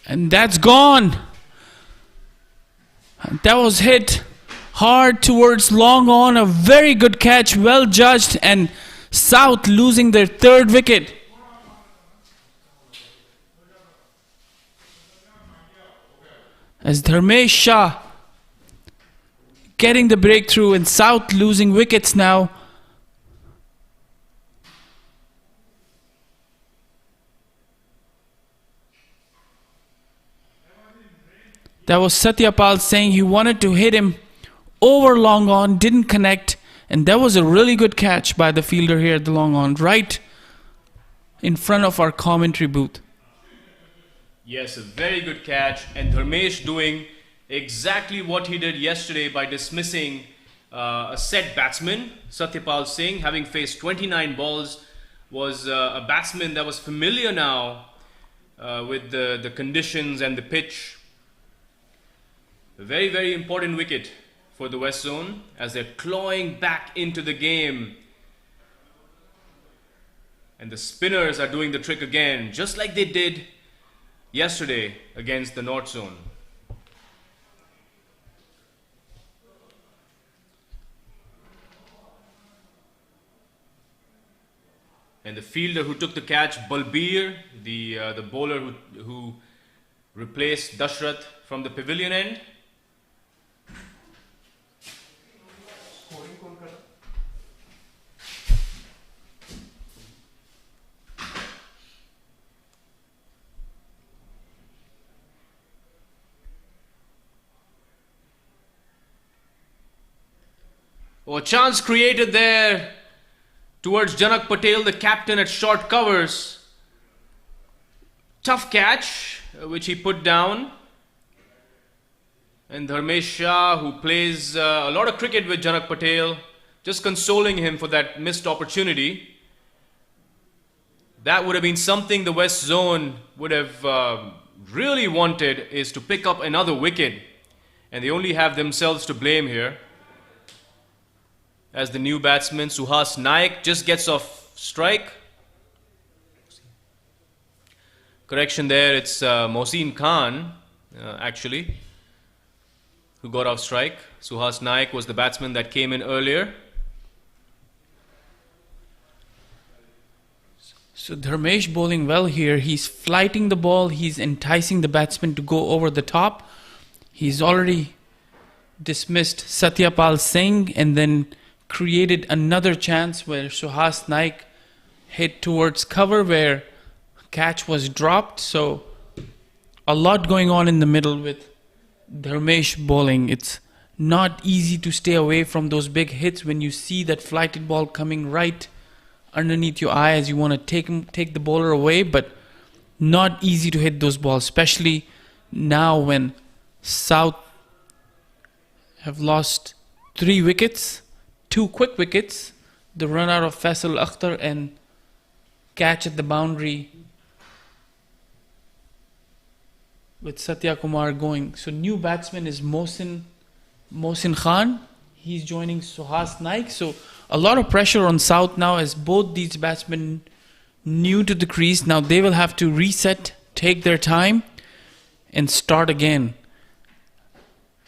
And that's gone. That was hit hard towards long on. A very good catch, well judged, and South losing their 3rd wicket. As Dharmesh Shah getting the breakthrough, and South losing wickets now. That was Satyapal saying he wanted to hit him over long on, didn't connect, and that was a really good catch by the fielder here at the long on, right in front of our commentary booth. Yes, a very good catch, and Dharmesh doing exactly what he did yesterday by dismissing a set batsman. Satyapal Singh, having faced 29 balls, was a batsman that was familiar now with the conditions and the pitch. A very, very important wicket for the West Zone as they're clawing back into the game. And the spinners are doing the trick again, just like they did yesterday against the North Zone. And the fielder who took the catch, Balbir, the bowler who replaced Dashrath from the pavilion end. Oh, a chance created there towards Janak Patel, the captain at short covers. Tough catch, which he put down. And Dharmesh Shah, who plays a lot of cricket with Janak Patel, just consoling him for that missed opportunity. That would have been something the West Zone would have really wanted, is to pick up another wicket. And they only have themselves to blame here, as the new batsman Suhas Naik just gets off strike. Correction there, it's Mohsin Khan actually who got off strike. Suhas Naik was the batsman that came in earlier. So Dharmesh bowling well here. He's flighting the ball. He's enticing the batsman to go over the top. He's already dismissed Satyapal Singh and then created another chance where Suhas Naik hit towards cover where catch was dropped. So a lot going on in the middle with Dharmesh bowling. It's not easy to stay away from those big hits when you see that flighted ball coming right underneath your eye as you want to take the bowler away, but not easy to hit those balls, especially now when South have lost 3 wickets, 2 quick wickets, the run out of Faisal Akhtar and catch at the boundary with Satya Kumar going. So new batsman is Mohsin Khan. He's joining Suhas Naik. So a lot of pressure on South now as both these batsmen new to the crease. Now they will have to reset, take their time and start again.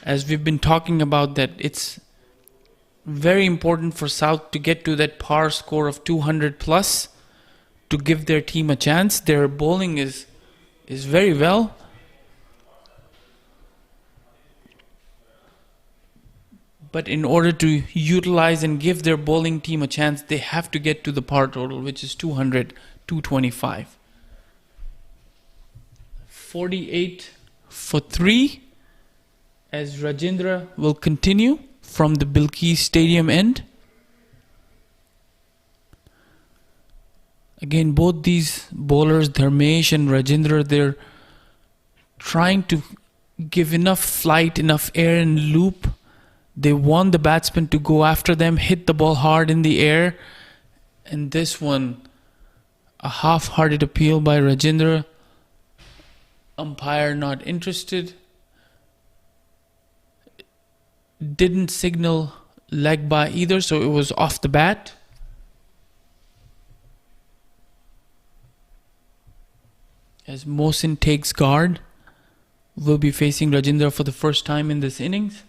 As we've been talking about that, it's very important for South to get to that par score of 200 plus to give their team a chance. Their bowling is very well. But in order to utilize and give their bowling team a chance, they have to get to the par total, which is 200, 225. 48 for 3 as Rajendra will continue from the Bilkis Stadium end. Again, both these bowlers, Dharmesh and Rajendra, they're trying to give enough flight, enough air and loop. They want the batsman to go after them, hit the ball hard in the air. And this one, a half-hearted appeal by Rajendra. Umpire not interested. Didn't signal leg by either, so it was off the bat. As Mohsin takes guard, will be facing Rajendra for the first time in this innings.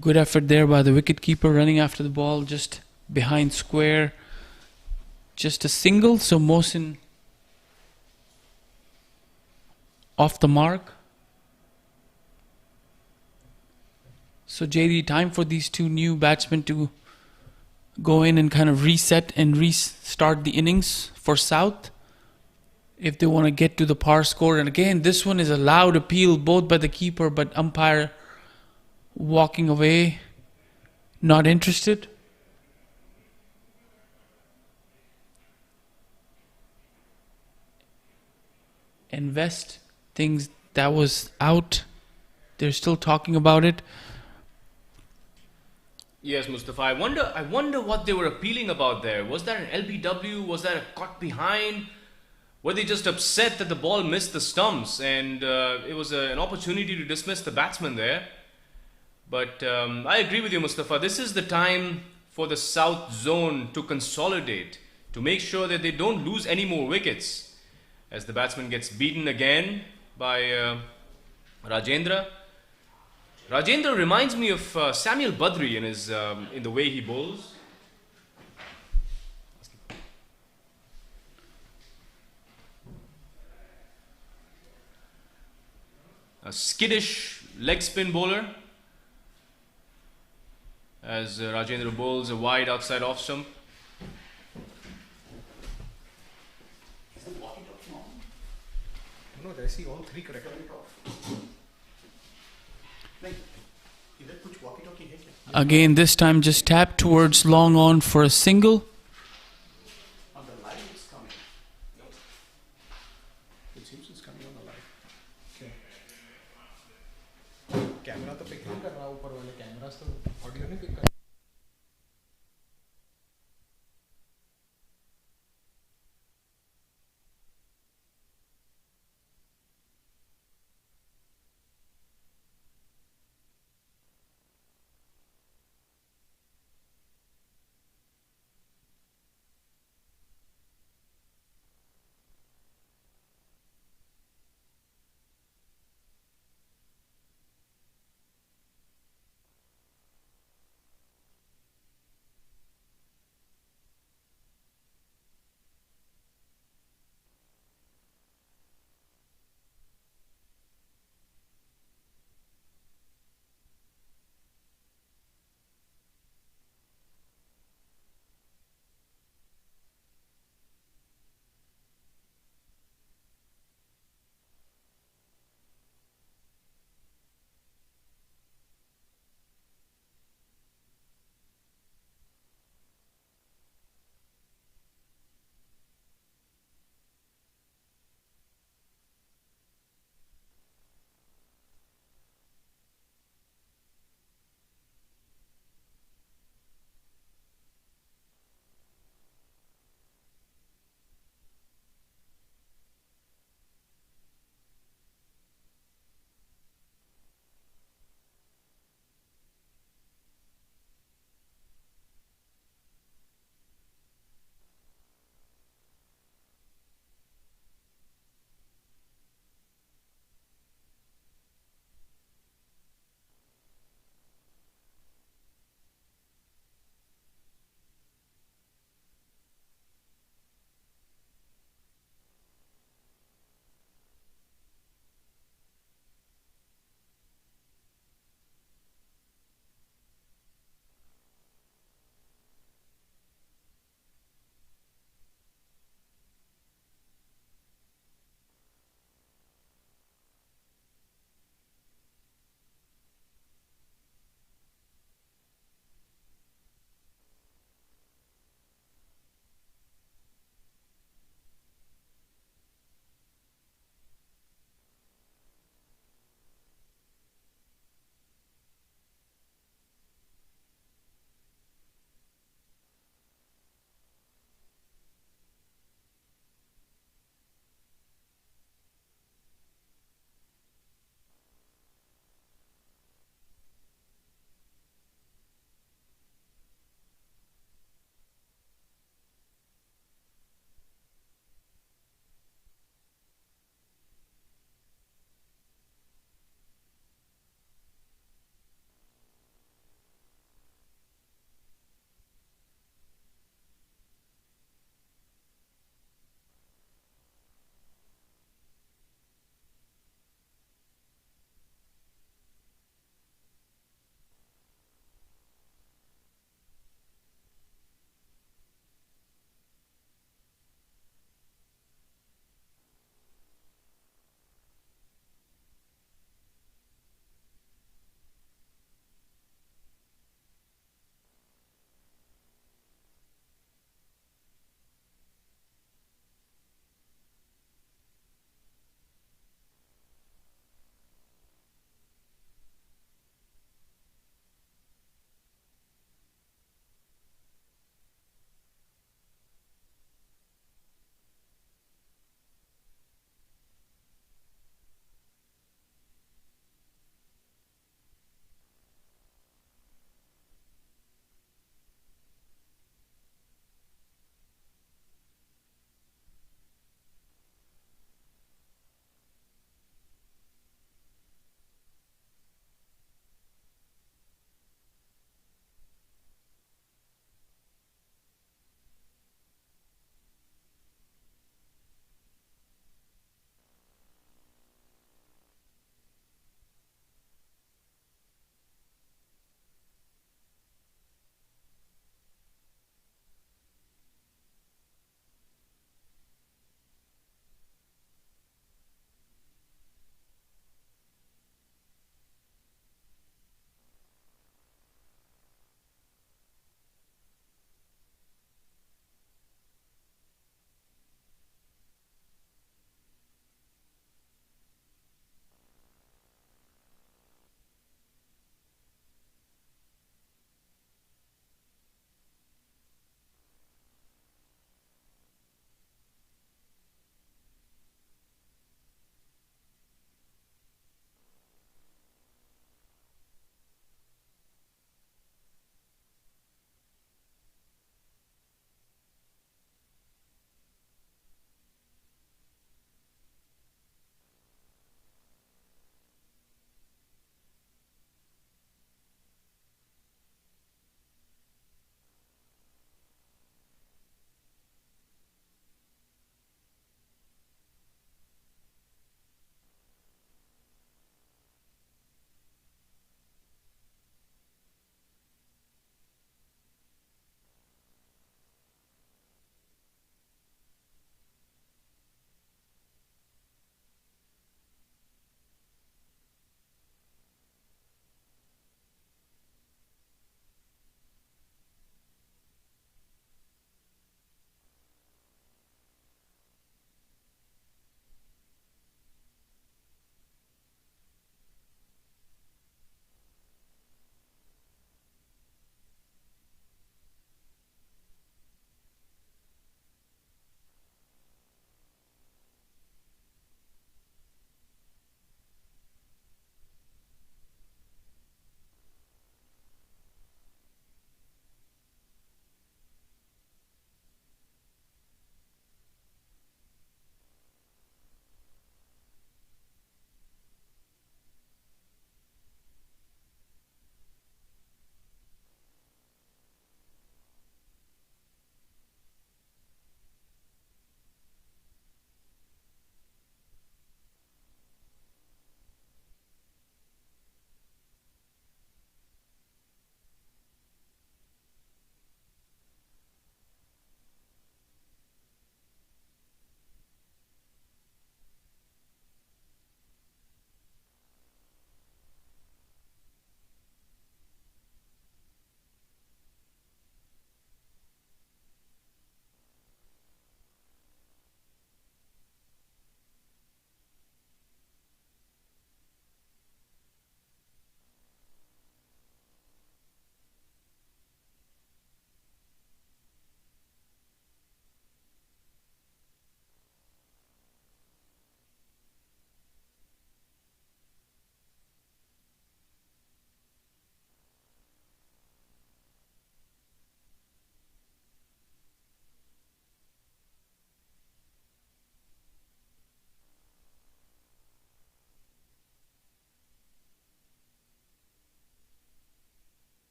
Good effort there by the wicketkeeper running after the ball just behind square. Just a single, so Mohsin off the mark. So JD, time for these two new batsmen to go in and kind of reset and restart the innings for South if they want to get to the par score. And again, this one is a loud appeal both by the keeper but umpire walking away, not interested. And West thinks that was out. They're still talking about it. Yes, Mustafa. I wonder what they were appealing about there. Was that an LBW? Was that a caught behind? Were they just upset that the ball missed the stumps and it was an opportunity to dismiss the batsman there? But I agree with you, Mustafa. This is the time for the South zone to consolidate, to make sure that they don't lose any more wickets. As the batsman gets beaten again by Rajendra. Rajendra reminds me of Samuel Badri in the way he bowls. A skittish leg spin bowler. As Rajendra bowls a wide outside off stump. Is the walkie-talkie on? No, I see all three correct. Again, this time just tap towards long on for a single. On the live it's coming. It seems it's coming on the live. Okay. Camera तो pick नहीं कर रहा, ऊपर वाले camera तो audio नहीं pick कर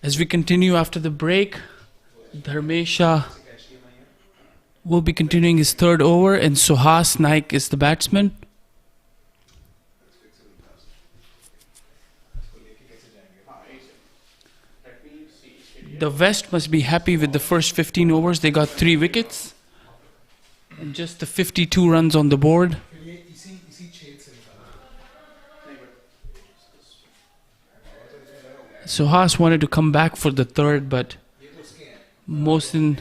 As we continue after the break, Dharmesha will be continuing his third over, and Suhas Naik is the batsman. The West must be happy with the first 15 overs. They got 3 wickets and just the 52 runs on the board. Suhas wanted to come back for the third, but Mohsin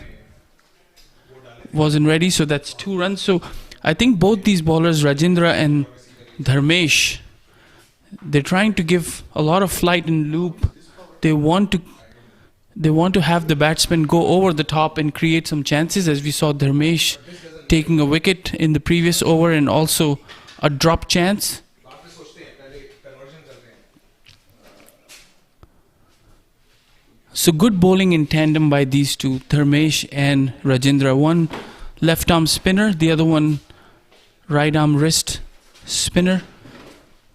wasn't ready, so that's 2 runs. So I think both these bowlers, Rajendra and Dharmesh, they're trying to give a lot of flight and loop. They want to have the batsman go over the top and create some chances, as we saw Dharmesh taking a wicket in the previous over and also a drop chance. So good bowling in tandem by these two, Dharmesh and Rajendra. One left arm spinner, the other one right arm wrist spinner.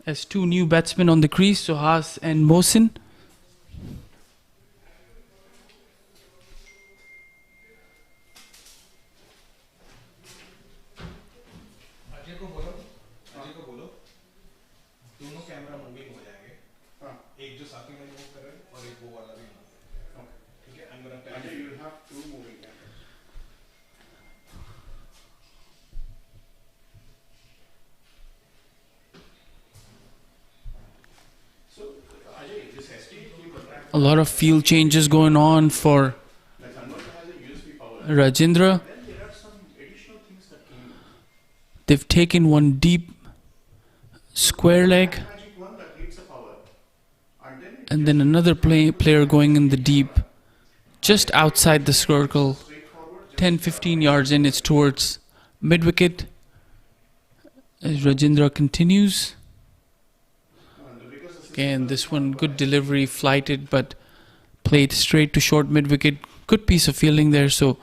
As 2 new batsmen on the crease, Suhas and Mohsin. A lot of field changes going on for Rajendra. They've taken one deep square leg and then another player going in the deep just outside the circle, 10-15 yards in. It's towards mid-wicket as Rajendra continues. Again, this one, good delivery, flighted, but played straight to short mid-wicket. Good piece of fielding there. So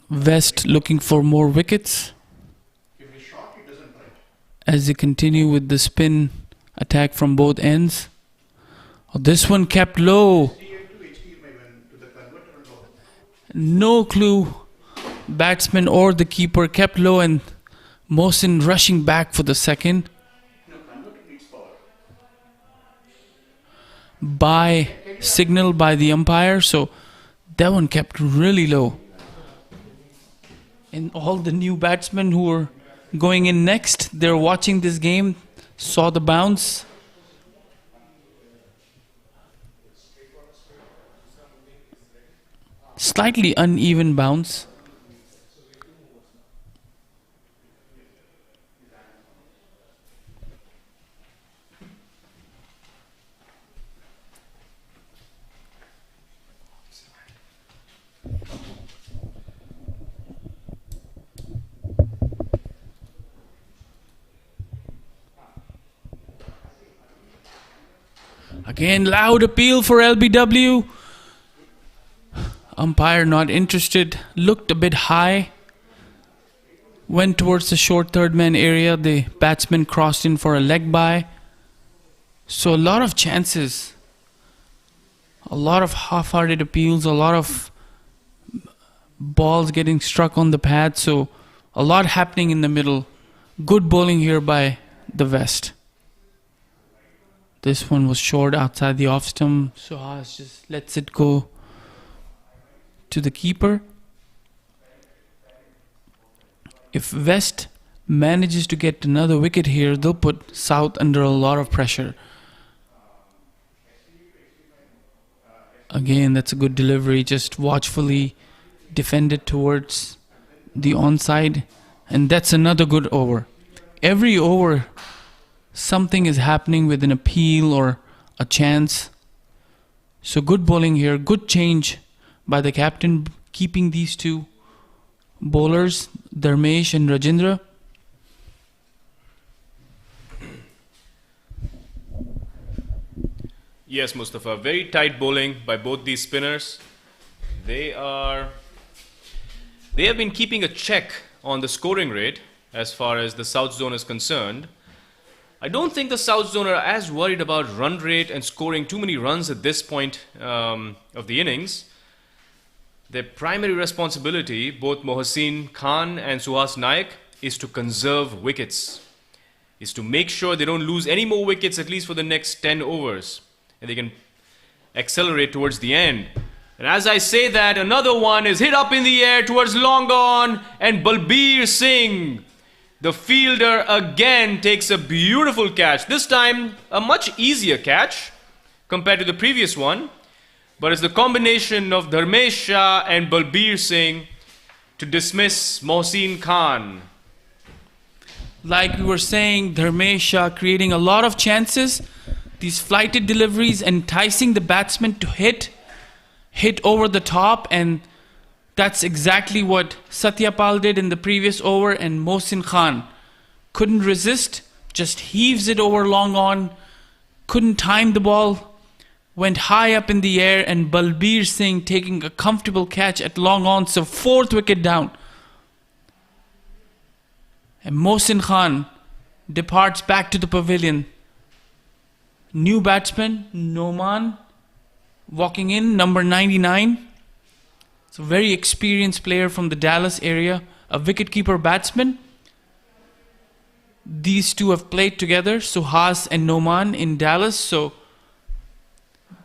West looking for more wickets as they continue with the spin attack from both ends. Oh, this one kept low. No clue. Batsman or the keeper kept low, and Mohsin rushing back for the second. By signal by the umpire, so that one kept really low. And all the new batsmen who were going in next, they're watching this game, saw the bounce. Slightly uneven bounce. Again, loud appeal for LBW. Umpire not interested. Looked a bit high. Went towards the short third man area. The batsman crossed in for a leg by. So a lot of chances. A lot of half-hearted appeals. A lot of balls getting struck on the pad. So a lot happening in the middle. Good bowling here by the West. This one was short outside the off stump. Suhas just lets it go to the keeper. If West manages to get another wicket here, they'll put South under a lot of pressure. Again, that's a good delivery. Just watchfully defended towards the onside. And that's another good over. Every over, something is happening with an appeal or a chance. So good bowling here. Good change by the captain, keeping these two bowlers, Dharmesh and Rajendra. Yes, Mustafa. Very tight bowling by both these spinners. They have been keeping a check on the scoring rate, as far as the South Zone is concerned. I don't think the South Zone are as worried about run rate and scoring too many runs at this point of the innings. Their primary responsibility, both Mohsin Khan and Suhas Naik, is to conserve wickets, is to make sure they don't lose any more wickets at least for the next 10 overs. And they can accelerate towards the end. And as I say that, another one is hit up in the air towards long on, and Balbir Singh, the fielder, again takes a beautiful catch. This time, a much easier catch compared to the previous one. But it's the combination of Dharmesh Shah and Balbir Singh to dismiss Mohsin Khan. Like we were saying, Dharmesh Shah creating a lot of chances. These flighted deliveries enticing the batsman to hit over the top, and that's exactly what Satyapal did in the previous over, and Mohsin Khan couldn't resist, just heaves it over long on, couldn't time the ball, went high up in the air, and Balbir Singh taking a comfortable catch at long on, so 4th wicket down. And Mohsin Khan departs back to the pavilion. New batsman, Noman, walking in, number 99. It's a very experienced player from the Dallas area, a wicketkeeper batsman. These two have played together, Suhas and Noman, in Dallas, so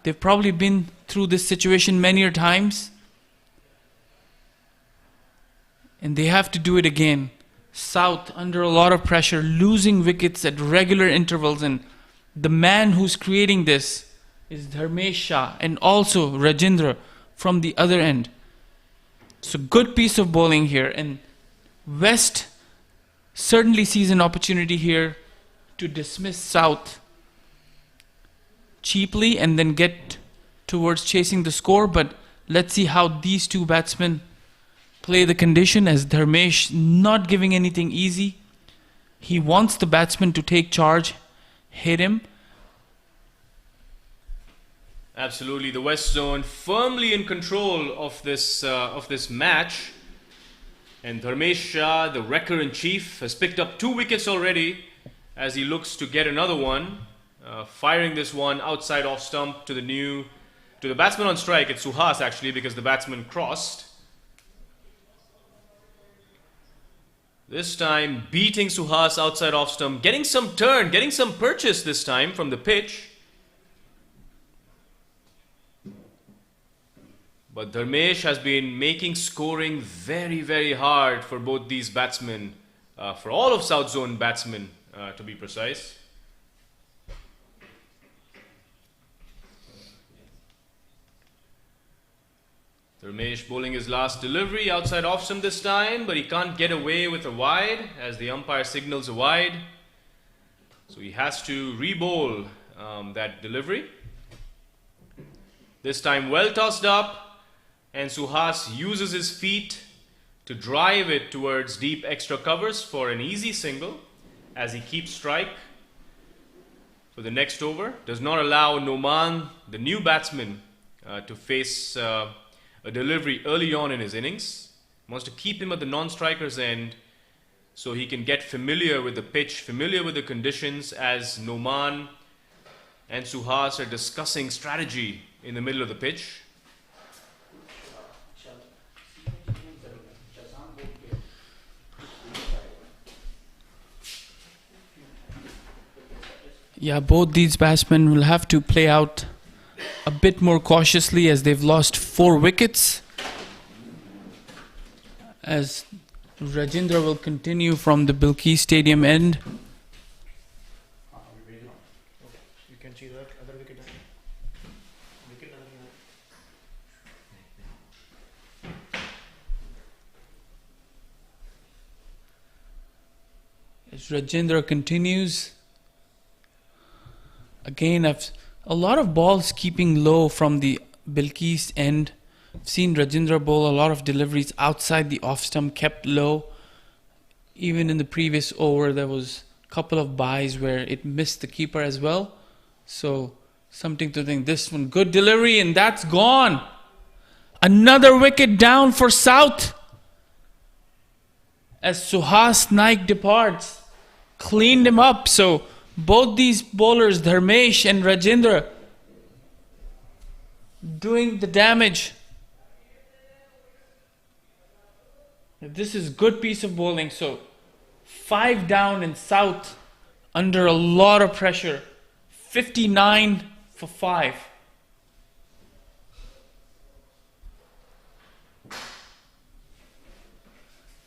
they've probably been through this situation many times. And they have to do it again. South under a lot of pressure, losing wickets at regular intervals, and the man who's creating this is Dharmesh Shah and also Rajendra from the other end. So good piece of bowling here, and West certainly sees an opportunity here to dismiss South cheaply and then get towards chasing the score. But let's see how these two batsmen play the condition, as Dharmesh not giving anything easy. He wants the batsman to take charge, hit him. Absolutely, the West Zone firmly in control of this match. And Dharmesh Shah, the wrecker-in-chief, has picked up 2 wickets already as he looks to get another one. Firing this one outside off stump to the batsman on strike. It's Suhas actually, because the batsman crossed. This time beating Suhas outside off stump, getting some turn, getting some purchase this time from the pitch. But Dharmesh has been making scoring very, very hard for both these batsmen, for all of South Zone batsmen to be precise. Dharmesh bowling his last delivery outside off stump this time, but he can't get away with a wide as the umpire signals a wide. So he has to re-bowl that delivery. This time well tossed up, and Suhas uses his feet to drive it towards deep extra covers for an easy single as he keeps strike for the next over. Does not allow Noman, the new batsman, to face a delivery early on in his innings. Wants to keep him at the non-striker's end so he can get familiar with the pitch, familiar with the conditions, as Noman and Suhas are discussing strategy in the middle of the pitch. Yeah, both these batsmen will have to play out a bit more cautiously as they've lost 4 wickets. As Rajendra will continue from the Bilkis Stadium end. You can see that other wicket. As Rajendra continues. Again, a lot of balls keeping low from the Bilkis end. I've seen Rajendra bowl a lot of deliveries outside the off stump, kept low. Even in the previous over, there was a couple of byes where it missed the keeper as well. So, something to think. This one, good delivery, and that's gone. Another wicket down for South. as Suhas Naik departs. Cleaned him up. So both these bowlers, Dharmesh and Rajendra, doing the damage. This is good piece of bowling. So 5 down in South under a lot of pressure. 59 for 5.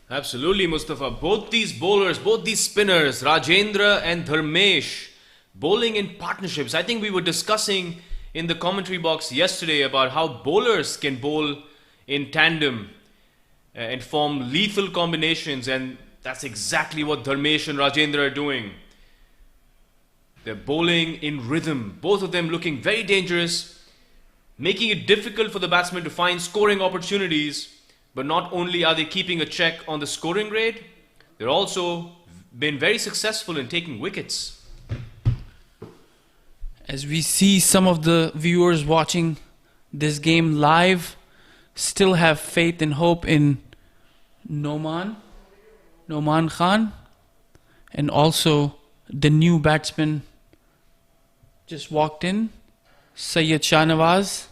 Absolutely, Mustafa. Both these bowlers, both these spinners, Rajendra and Dharmesh, bowling in partnerships. I think we were discussing in the commentary box yesterday about how bowlers can bowl in tandem and form lethal combinations, and that's exactly what Dharmesh and Rajendra are doing. They're bowling in rhythm, both of them looking very dangerous, making it difficult for the batsman to find scoring opportunities. But not only are they keeping a check on the scoring rate, they're also been very successful in taking wickets. As we see some of the viewers watching this game live still have faith and hope in Noman Khan, and also the new batsman just walked in, Syed Shahnawaz,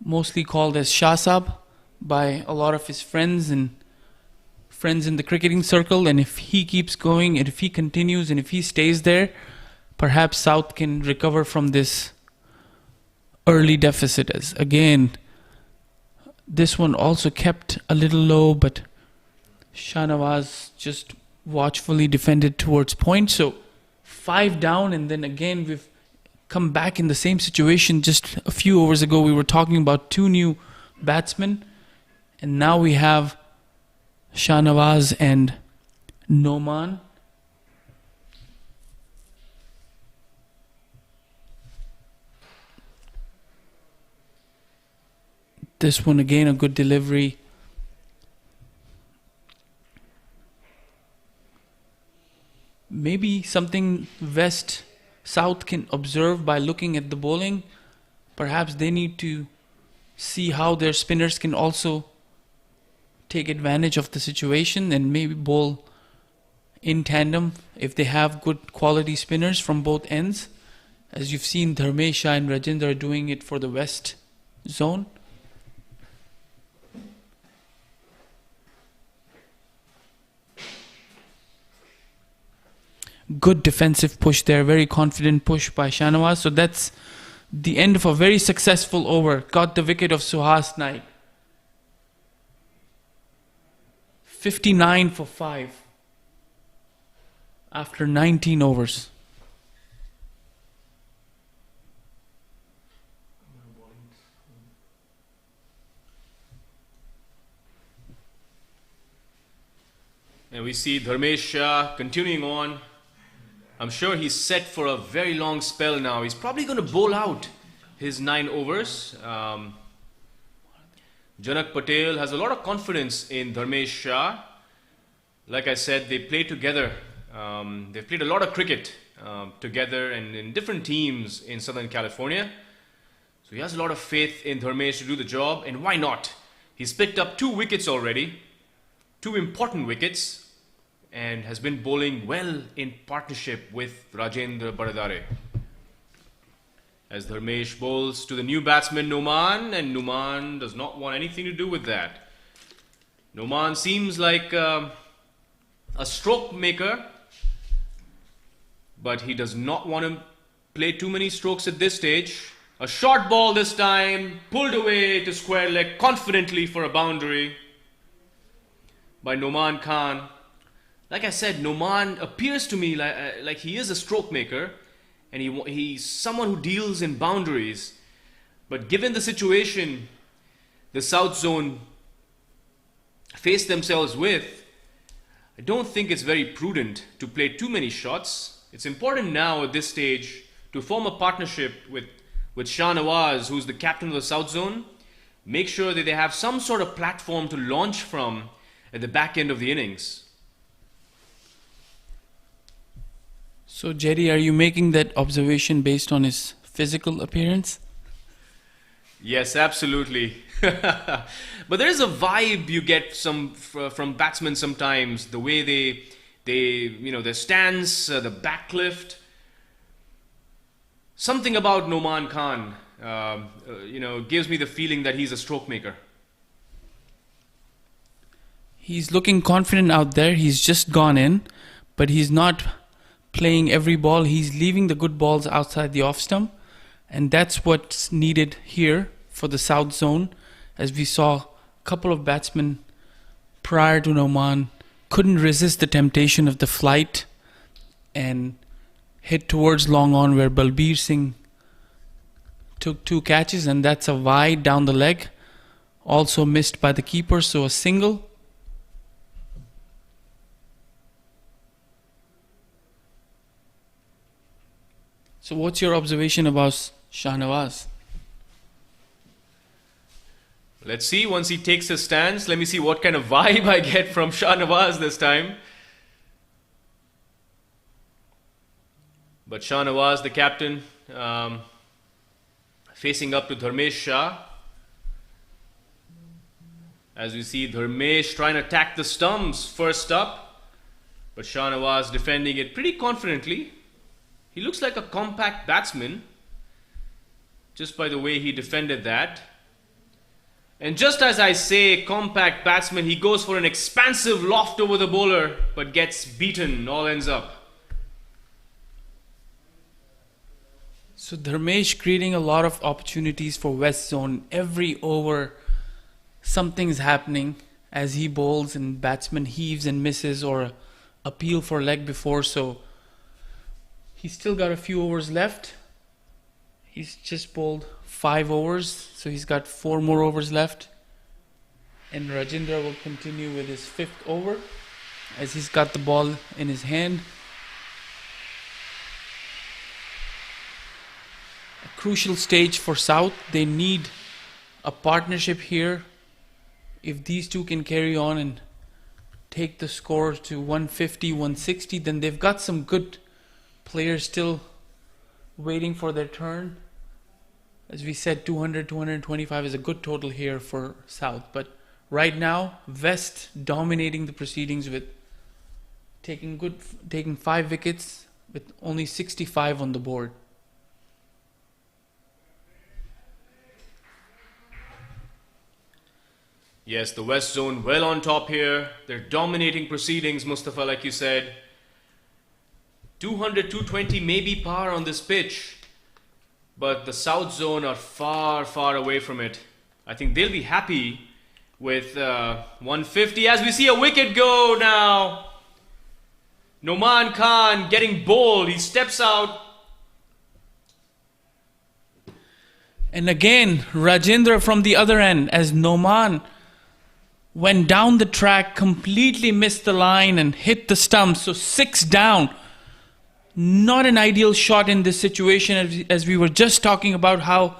mostly called as Shah Sahab by a lot of his friends in the cricketing circle. And if he keeps going, and if he continues, and if he stays there, perhaps South can recover from this early deficit. As again, this one also kept a little low, but Shahnawaz just watchfully defended towards point. So 5 down, and then again we've come back in the same situation. Just a few overs ago we were talking about 2 new batsmen, and now we have Shahnawaz and Noman. This one again, a good delivery. Maybe something South can observe by looking at the bowling. Perhaps they need to see how their spinners can also take advantage of the situation and maybe bowl in tandem if they have good quality spinners from both ends. As you've seen, Dharmesh and Rajendra are doing it for the West zone. Good defensive push there, very confident push by Shahnawaz. So that's the end of a very successful over. Got the wicket of Suhas Naik. 59 for 5 after 19 overs. And we see Dharmesh Shah continuing on. I'm sure he's set for a very long spell now. He's probably going to bowl out his 9 overs. Janak Patel has a lot of confidence in Dharmesh Shah. Like I said, they play together. They've played a lot of cricket together and in different teams in Southern California. So he has a lot of faith in Dharmesh to do the job. And why not? He's picked up 2 wickets already. 2 important wickets. And has been bowling well in partnership with Rajendra Baradare. As Dharmesh bowls to the new batsman Noman, and Noman does not want anything to do with that. Noman seems like a stroke maker, but he does not want to play too many strokes at this stage. A short ball this time, pulled away to square leg confidently for a boundary by Noman Khan. Like I said, Noman appears to me like he is a stroke maker, and he's someone who deals in boundaries. But given the situation the South Zone face themselves with, I don't think it's very prudent to play too many shots. It's important now at this stage to form a partnership with Shahnawaz, who's the captain of the South Zone. Make sure that they have some sort of platform to launch from at the back end of the innings. So, Jerry, are you making that observation based on his physical appearance? Yes, absolutely. But there is a vibe you get from batsmen sometimes. The way their stance, the backlift. Something about Noman Khan, gives me the feeling that he's a stroke maker. He's looking confident out there. He's just gone in, but he's not playing every ball. He's leaving the good balls outside the off stump, and that's what's needed here for the south zone. As we saw, a couple of batsmen prior to Noman couldn't resist the temptation of the flight and hit towards long on, where Balbir Singh took 2 catches, and that's a wide down the leg, also missed by the keeper, so a single. So what's your observation about Shahnawaz? Let's see, once he takes his stance, let me see what kind of vibe I get from Shahnawaz this time. But Shahnawaz, the captain, facing up to Dharmesh Shah. As we see Dharmesh trying to attack the stumps first up, but Shahnawaz defending it pretty confidently. He looks like a compact batsman, just by the way he defended that. And just as I say compact batsman, he goes for an expansive loft over the bowler, but gets beaten, all ends up. So Dharmesh creating a lot of opportunities for West Zone. Every over, something's happening as he bowls and batsman heaves and misses or appeal for leg before. So he's still got a few overs left. He's just bowled 5 overs, so he's got 4 more overs left. And Rajendra will continue with his 5th over as he's got the ball in his hand. A crucial stage for South. They need a partnership here. If these two can carry on and take the score to 150, 160, then they've got some good players still waiting for their turn. As we said, 200, 225 is a good total here for South. But right now, West dominating the proceedings with taking 5 wickets with only 65 on the board. Yes, the West Zone well on top here. They're dominating proceedings, Mustafa, like you said. 200, 220 may be par on this pitch, but the South Zone are far, far away from it. I think they'll be happy with 150 as we see a wicket go now. Noman Khan getting bowled. He steps out. And again, Rajendra from the other end as Noman went down the track, completely missed the line and hit the stump. So 6 down. Not an ideal shot in this situation, as we were just talking about how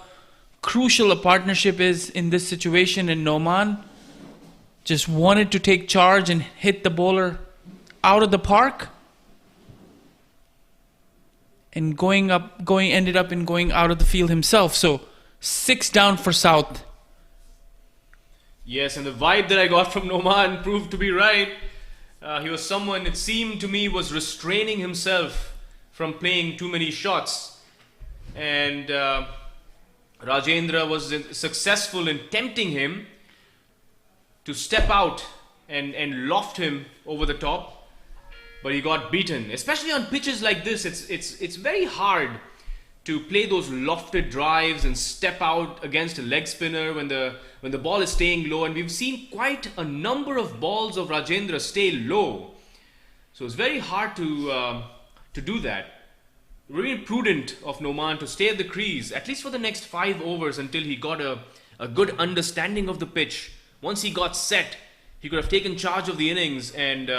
crucial a partnership is in this situation. And Noman just wanted to take charge and hit the bowler out of the park. And ended up going out of the field himself. So 6 down for South. Yes, and the vibe that I got from Noman proved to be right. He was someone, it seemed to me, was restraining himself from playing too many shots. And Rajendra was successful in tempting him to step out and loft him over the top. But he got beaten. Especially on pitches like this, it's very hard to play those lofted drives and step out against a leg spinner when the ball is staying low. And we've seen quite a number of balls of Rajendra stay low. So it's very hard to do that. Really prudent of Noman to stay at the crease, at least for the next 5 overs until he got a good understanding of the pitch. Once he got set, he could have taken charge of the innings and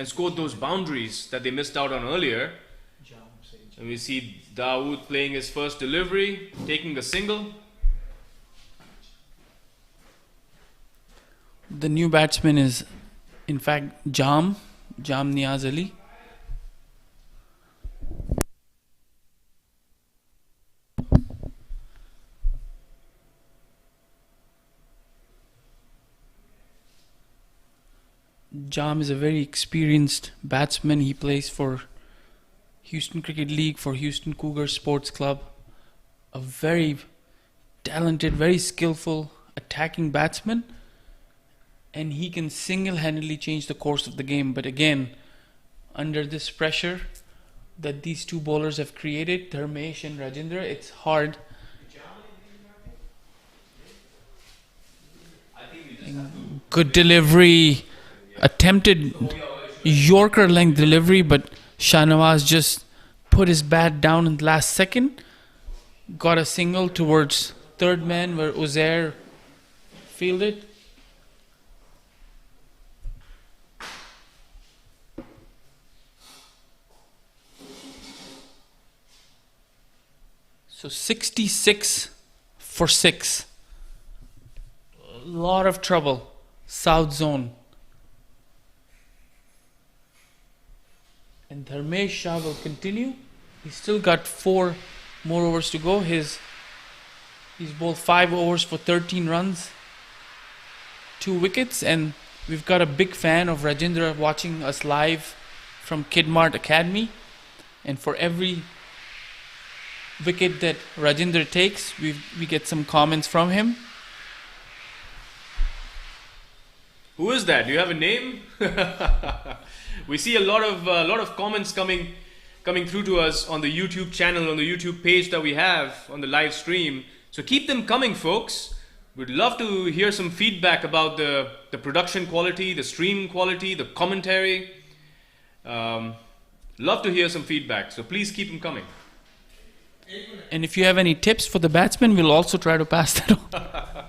scored those boundaries that they missed out on earlier. And we see Dawood playing his first delivery, taking a single. The new batsman is, in fact, Jam Niaz Ali. Jam is a very experienced batsman. He plays for Houston Cricket League, for Houston Cougar Sports Club. A very talented, very skillful attacking batsman. And he can single-handedly change the course of the game. But again, under this pressure that these two bowlers have created, Dharmesh and Rajendra, it's hard. Good delivery, attempted Yorker length delivery, but Shahnawaz just put his bat down in the last second. Got a single towards third man where Uzair fielded. So 66 for 6. A lot of trouble. South zone. And Dharmesh Shah will continue. He's still got 4 more overs to go. He's bowled 5 overs for 13 runs, 2 wickets, and we've got a big fan of Rajendra watching us live from Kidmart Academy. And for every wicket that Rajendra takes, we get some comments from him. Who is that? Do you have a name? We see a lot of comments coming through to us on the YouTube channel, on the YouTube page that we have on the live stream. So keep them coming, folks. We'd love to hear some feedback about the production quality, the stream quality, the commentary. Love to hear some feedback. So please keep them coming. And if you have any tips for the batsman, we'll also try to pass that on.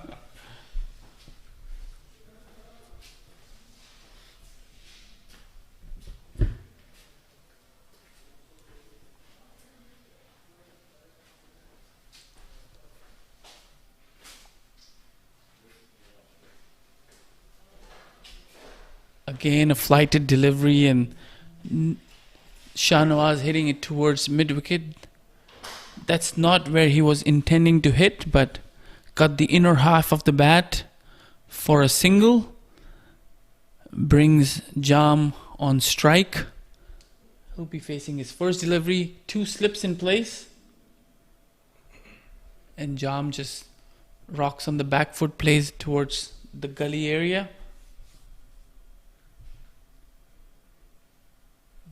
Again, a flighted delivery and Shahnawaz hitting it towards mid-wicket. That's not where he was intending to hit, but got the inner half of the bat for a single. Brings Jam on strike. He'll be facing his first delivery. 2 slips in place. And Jam just rocks on the back foot, plays towards the gully area.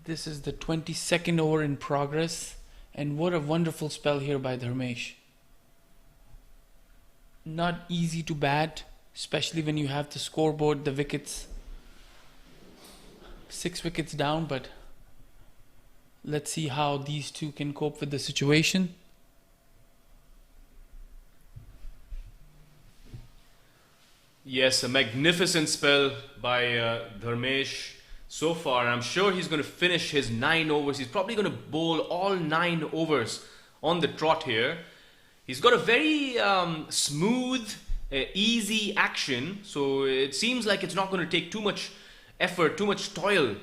This is the 22nd over in progress. And what a wonderful spell here by Dharmesh. Not easy to bat, especially when you have the scoreboard, the wickets. 6 wickets down, but let's see how these two can cope with the situation. Yes, a magnificent spell by Dharmesh. So far, I'm sure he's going to finish his 9 overs. He's probably going to bowl all 9 overs on the trot here. He's got a very smooth, easy action. So it seems like it's not going to take too much effort, too much toil,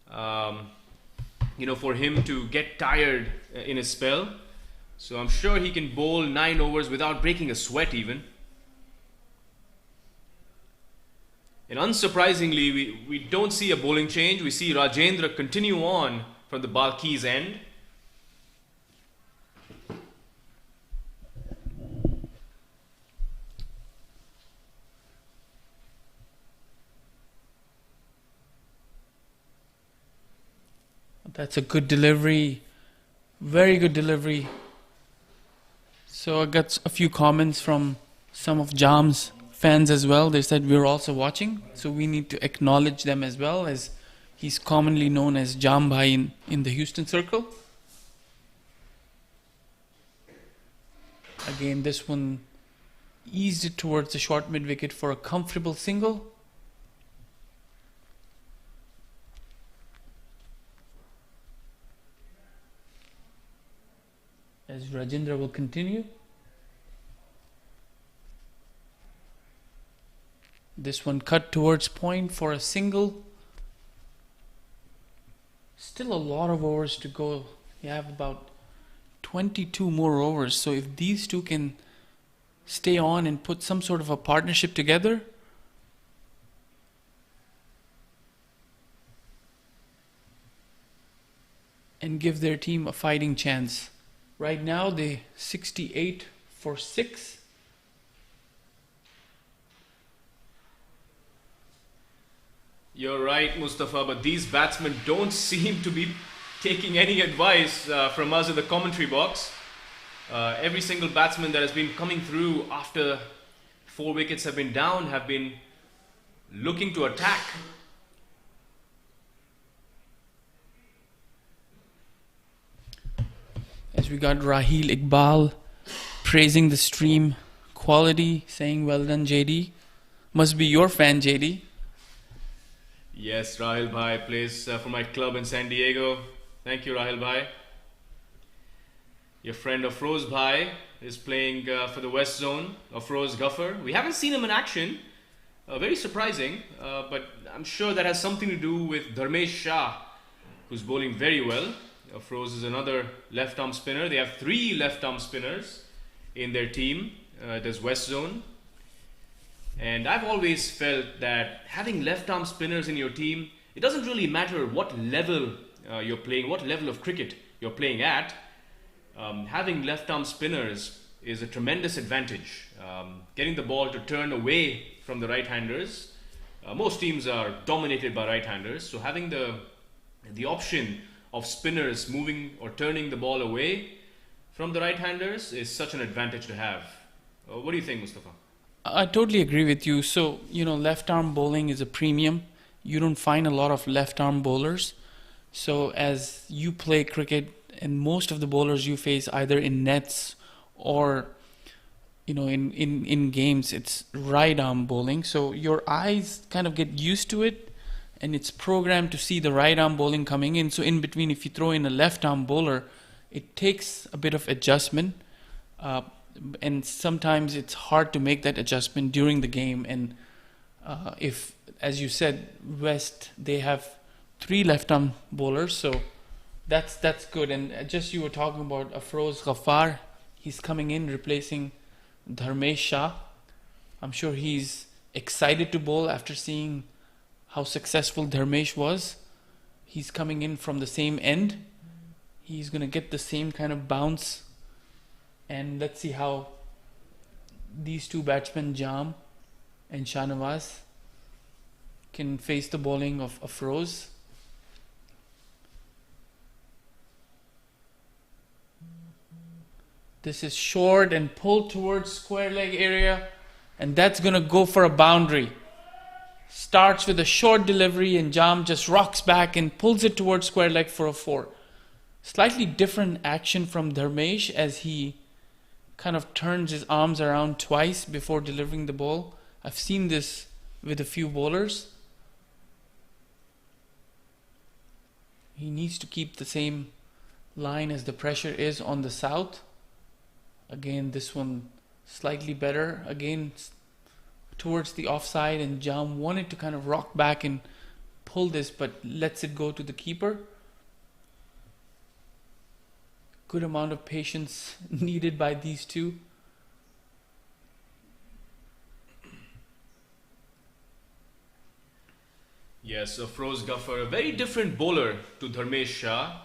for him to get tired in his spell. So I'm sure he can bowl 9 overs without breaking a sweat even. And unsurprisingly, we don't see a bowling change. We see Rajendra continue on from the Balki's end. That's a good delivery. Very good delivery. So I got a few comments from some of Jam's fans as well. They said we're also watching, so we need to acknowledge them as well, as he's commonly known as Jam Bhai in the Houston circle. Again, this one eased it towards the short mid wicket for a comfortable single. As Rajendra will continue. This one cut towards point for a single. Still a lot of overs to go. You have about 22 more overs. So if these two can stay on and put some sort of a partnership together. and give their team a fighting chance. Right now, they 68 for 6. You're right, Mustafa, but these batsmen don't seem to be taking any advice from us in the commentary box. Every single batsman that has been coming through after 4 wickets have been down have been looking to attack. As we got Raheel Iqbal praising the stream quality, saying, "Well done, JD." Must be your fan, JD. Yes, Rahil Bhai plays for my club in San Diego. Thank you, Rahil Bhai. Your friend Afroz Bhai is playing for the West Zone, Afroz Ghaffar. We haven't seen him in action. Very surprising, but I'm sure that has something to do with Dharmesh Shah, who's bowling very well. Afroz is another left-arm spinner. They have 3 left-arm spinners in their team. There's West Zone. And I've always felt that having left-arm spinners in your team, it doesn't really matter what level you're playing, what level of cricket you're playing at. Having left-arm spinners is a tremendous advantage. Getting the ball to turn away from the right-handers. Most teams are dominated by right-handers, so having the option of spinners moving or turning the ball away from the right-handers is such an advantage to have. What do you think, Mustafa? I totally agree with you. So, left arm bowling is a premium. You don't find a lot of left arm bowlers. So, as you play cricket, and most of the bowlers you face either in nets or in games, it's right arm bowling. So, your eyes kind of get used to it, and it's programmed to see the right arm bowling coming in. So, in between, if you throw in a left arm bowler, it takes a bit of adjustment. And sometimes it's hard to make that adjustment during the game. And if, as you said, West, they have 3 left-arm bowlers, so that's good. And just you were talking about Afroz Ghaffar, he's coming in replacing Dharmesh Shah. I'm sure he's excited to bowl after seeing how successful Dharmesh was. He's coming in from the same end. He's going to get the same kind of bounce. And let's see how these 2 batsmen, Jam and Shahnawaz, can face the bowling of Afroz. This is short and pulled towards square leg area, and that's going to go for a boundary. Starts with a short delivery, and Jam just rocks back and pulls it towards square leg for a 4. Slightly different action from Dharmesh, as he kind of turns his arms around twice before delivering the ball. I've seen this with a few bowlers. He needs to keep the same line as the pressure is on the south. Again, this one slightly better. Again, towards the offside, and Jam wanted to kind of rock back and pull this, but lets it go to the keeper. Good amount of patience needed by these 2. Yes, Afroz Ghaffar, a very different bowler to Dharmesh Shah.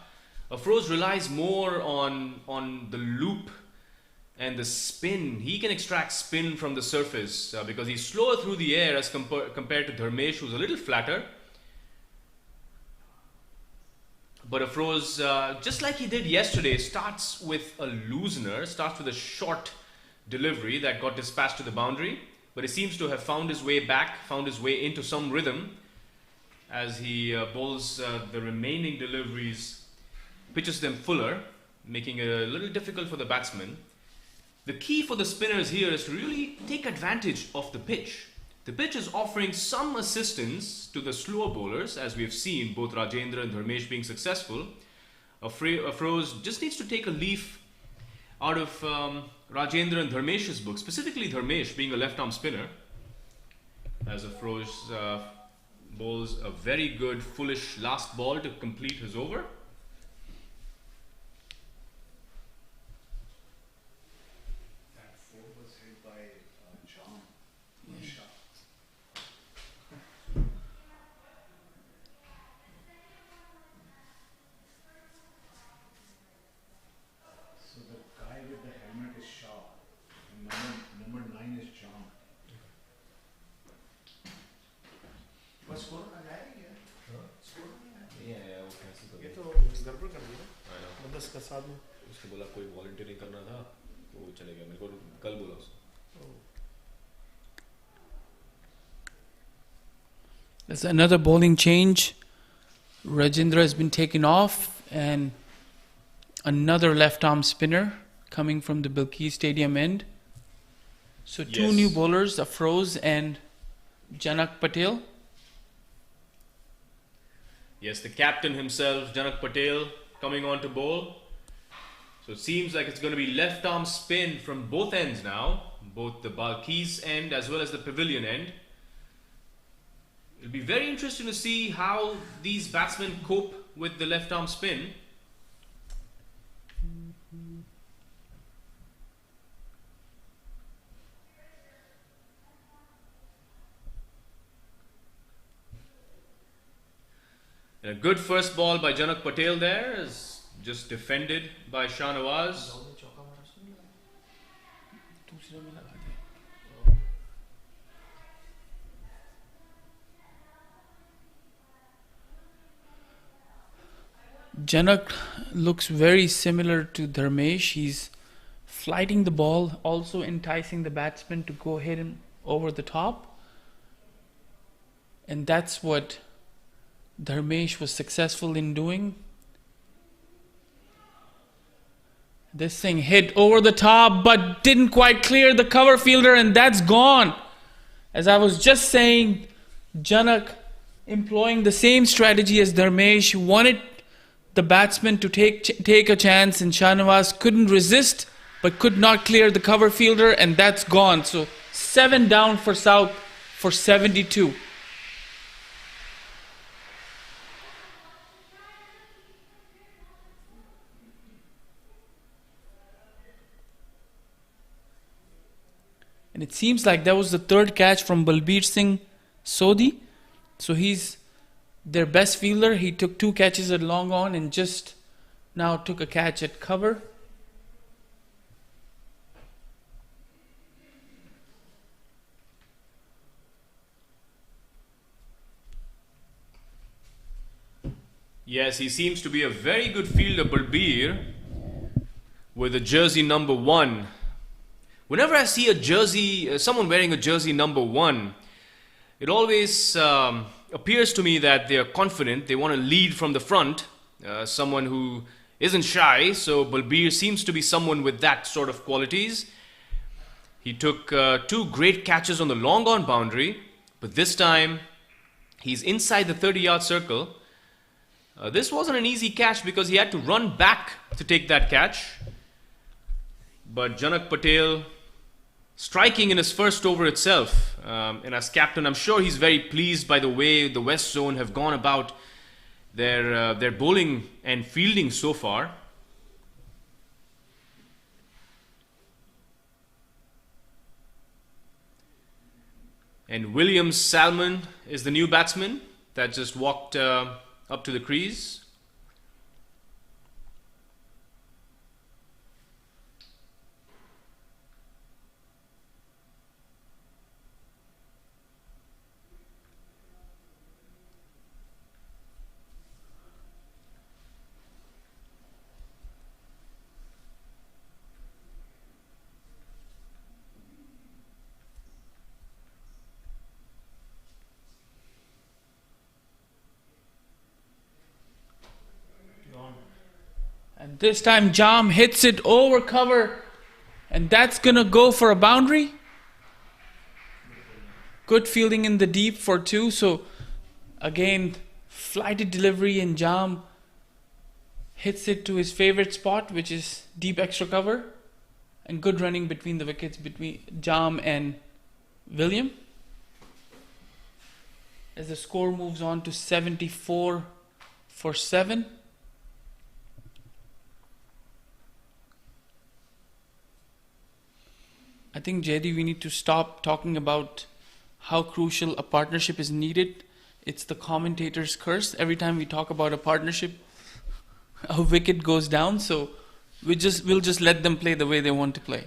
Afroz relies more on the loop and the spin. He can extract spin from the surface because he's slower through the air as compared to Dharmesh, who's a little flatter. But Afroz, just like he did yesterday, starts with a loosener, starts with a short delivery that got dispatched to the boundary. But he seems to have found his way back, found his way into some rhythm as he bowls the remaining deliveries, pitches them fuller, making it a little difficult for the batsman. The key for the spinners here is to really take advantage of the pitch. The pitch is offering some assistance to the slower bowlers, as we have seen both Rajendra and Dharmesh being successful. Afroz just needs to take a leaf out of Rajendra and Dharmesh's book, specifically Dharmesh being a left-arm spinner, as Afroz bowls a very good foolish last ball to complete his over. That 4 was hit by Jam. Shah. गड़बड़ कर दी ना मतलब इसका साथ में उसने बोला कोई वॉलंटियरिंग करना था वो चले गया मेरे को कल बोला उसने. There's another bowling change. Rajendra has been taken off, and another left arm spinner coming from the Bilkis Stadium end. So two Yes. new bowlers, Afroz and Janak Patel. Yes, the captain himself, Janak Patel, coming on to bowl. So it seems like it's going to be left arm spin from both ends now, both the Balkis end as well as the Pavilion end. It'll be very interesting to see how these batsmen cope with the left arm spin. And a good first ball by Janak Patel there is just defended by Shahnawaz. Janak looks very similar to Dharmesh. He's flighting the ball, also enticing the batsman to go hit him over the top. And that's what Dharmesh was successful in doing. This thing hit over the top but didn't quite clear the cover fielder, and that's gone. As I was just saying, Janak employing the same strategy as Dharmesh wanted the batsman to take a chance, and Shahnawaz couldn't resist but could not clear the cover fielder, and that's gone. So 7 down for South for 72. And it seems like that was the third catch from Balbir Singh Sodhi. So he's their best fielder. He took 2 catches at long on and just now took a catch at cover. Yes, he seems to be a very good fielder, Balbir, with a jersey number 1. Whenever I see a jersey, someone wearing a jersey number 1, it always appears to me that they are confident, they want to lead from the front, someone who isn't shy. So Balbir seems to be someone with that sort of qualities. He took 2 great catches on the long on boundary, but this time he's inside the 30-yard circle. This wasn't an easy catch because he had to run back to take that catch. But Janak Patel striking in his first over itself, and as captain, I'm sure he's very pleased by the way the West Zone have gone about their bowling and fielding so far. And William Salmon is the new batsman that just walked up to the crease. And this time Jam hits it over cover, and that's gonna go for a boundary. Good fielding in the deep for 2. So again, flighted delivery, and Jam hits it to his favorite spot, which is deep extra cover, and good running between the wickets between Jam and William. As the score moves on to 74 for 7. I think, JD, we need to stop talking about how crucial a partnership is needed. It's the commentator's curse. Every time we talk about a partnership, a wicket goes down. So we'll just let them play the way they want to play.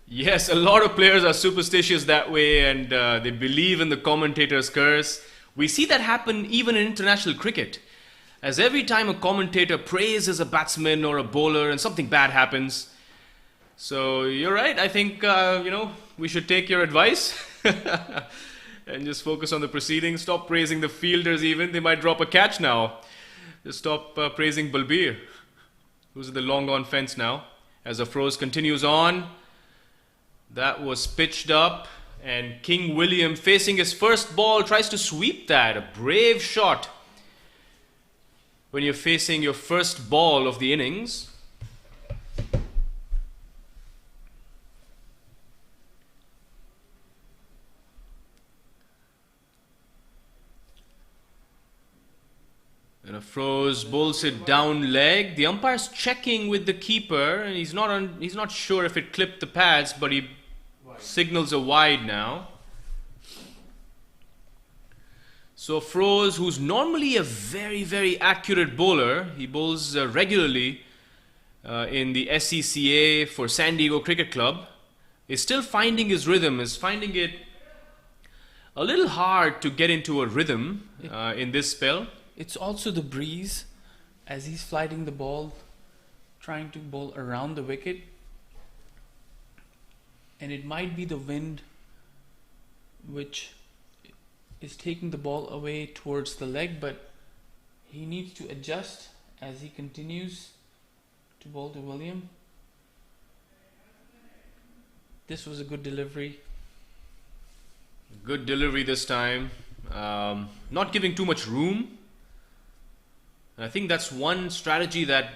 Yes, a lot of players are superstitious that way, and they believe in the commentator's curse. We see that happen even in international cricket. as every time a commentator praises a batsman or a bowler and something bad happens. So you're right. I think, we should take your advice and just focus on the proceedings. Stop praising the fielders even. They might drop a catch now. Just stop praising Balbir, who's at the long on fence now. As Afroz continues on, that was pitched up, and King William, facing his first ball, tries to sweep that. A brave shot when you're facing your first ball of the innings. And Afroz bowls it down leg. The umpire's checking with the keeper, and he's not sure if it clipped the pads, but he signals a wide now. So Afroz, who's normally a very, very accurate bowler, he bowls regularly in the SCCA for San Diego Cricket Club, is still finding his rhythm, is finding it a little hard to get into a rhythm in this spell. It's also the breeze as he's flighting the ball, trying to bowl around the wicket. And it might be the wind which is taking the ball away towards the leg, but he needs to adjust as he continues to bowl to William. This was a good delivery. Good delivery this time. Not giving too much room. And I think that's one strategy that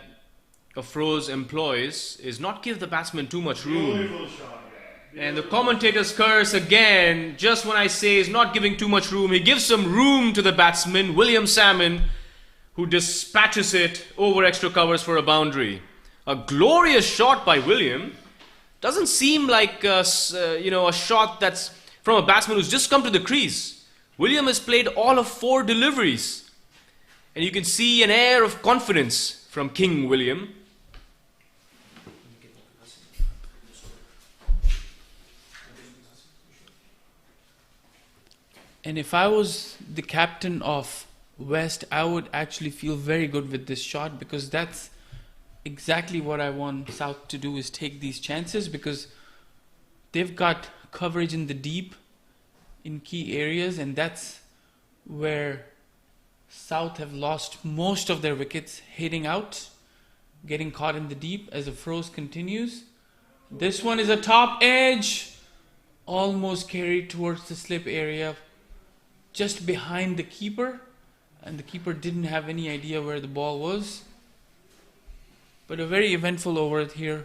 Afroz employs, is not give the batsman too much room. Beautiful shot. And the commentators curse again, just when I say he's not giving too much room. He gives some room to the batsman, William Salmon, who dispatches it over extra covers for a boundary. A glorious shot by William. Doesn't seem like a shot that's from a batsman who's just come to the crease. William has played all of 4 deliveries. And you can see an air of confidence from King William. And if I was the captain of West, I would actually feel very good with this shot, because that's exactly what I want South to do, is take these chances, because they've got coverage in the deep in key areas, and that's where South have lost most of their wickets, hitting out, getting caught in the deep. As the Afroz continues, this one is a top edge, almost carried towards the slip area, just behind the keeper, and the keeper didn't have any idea where the ball was. But a very eventful over here.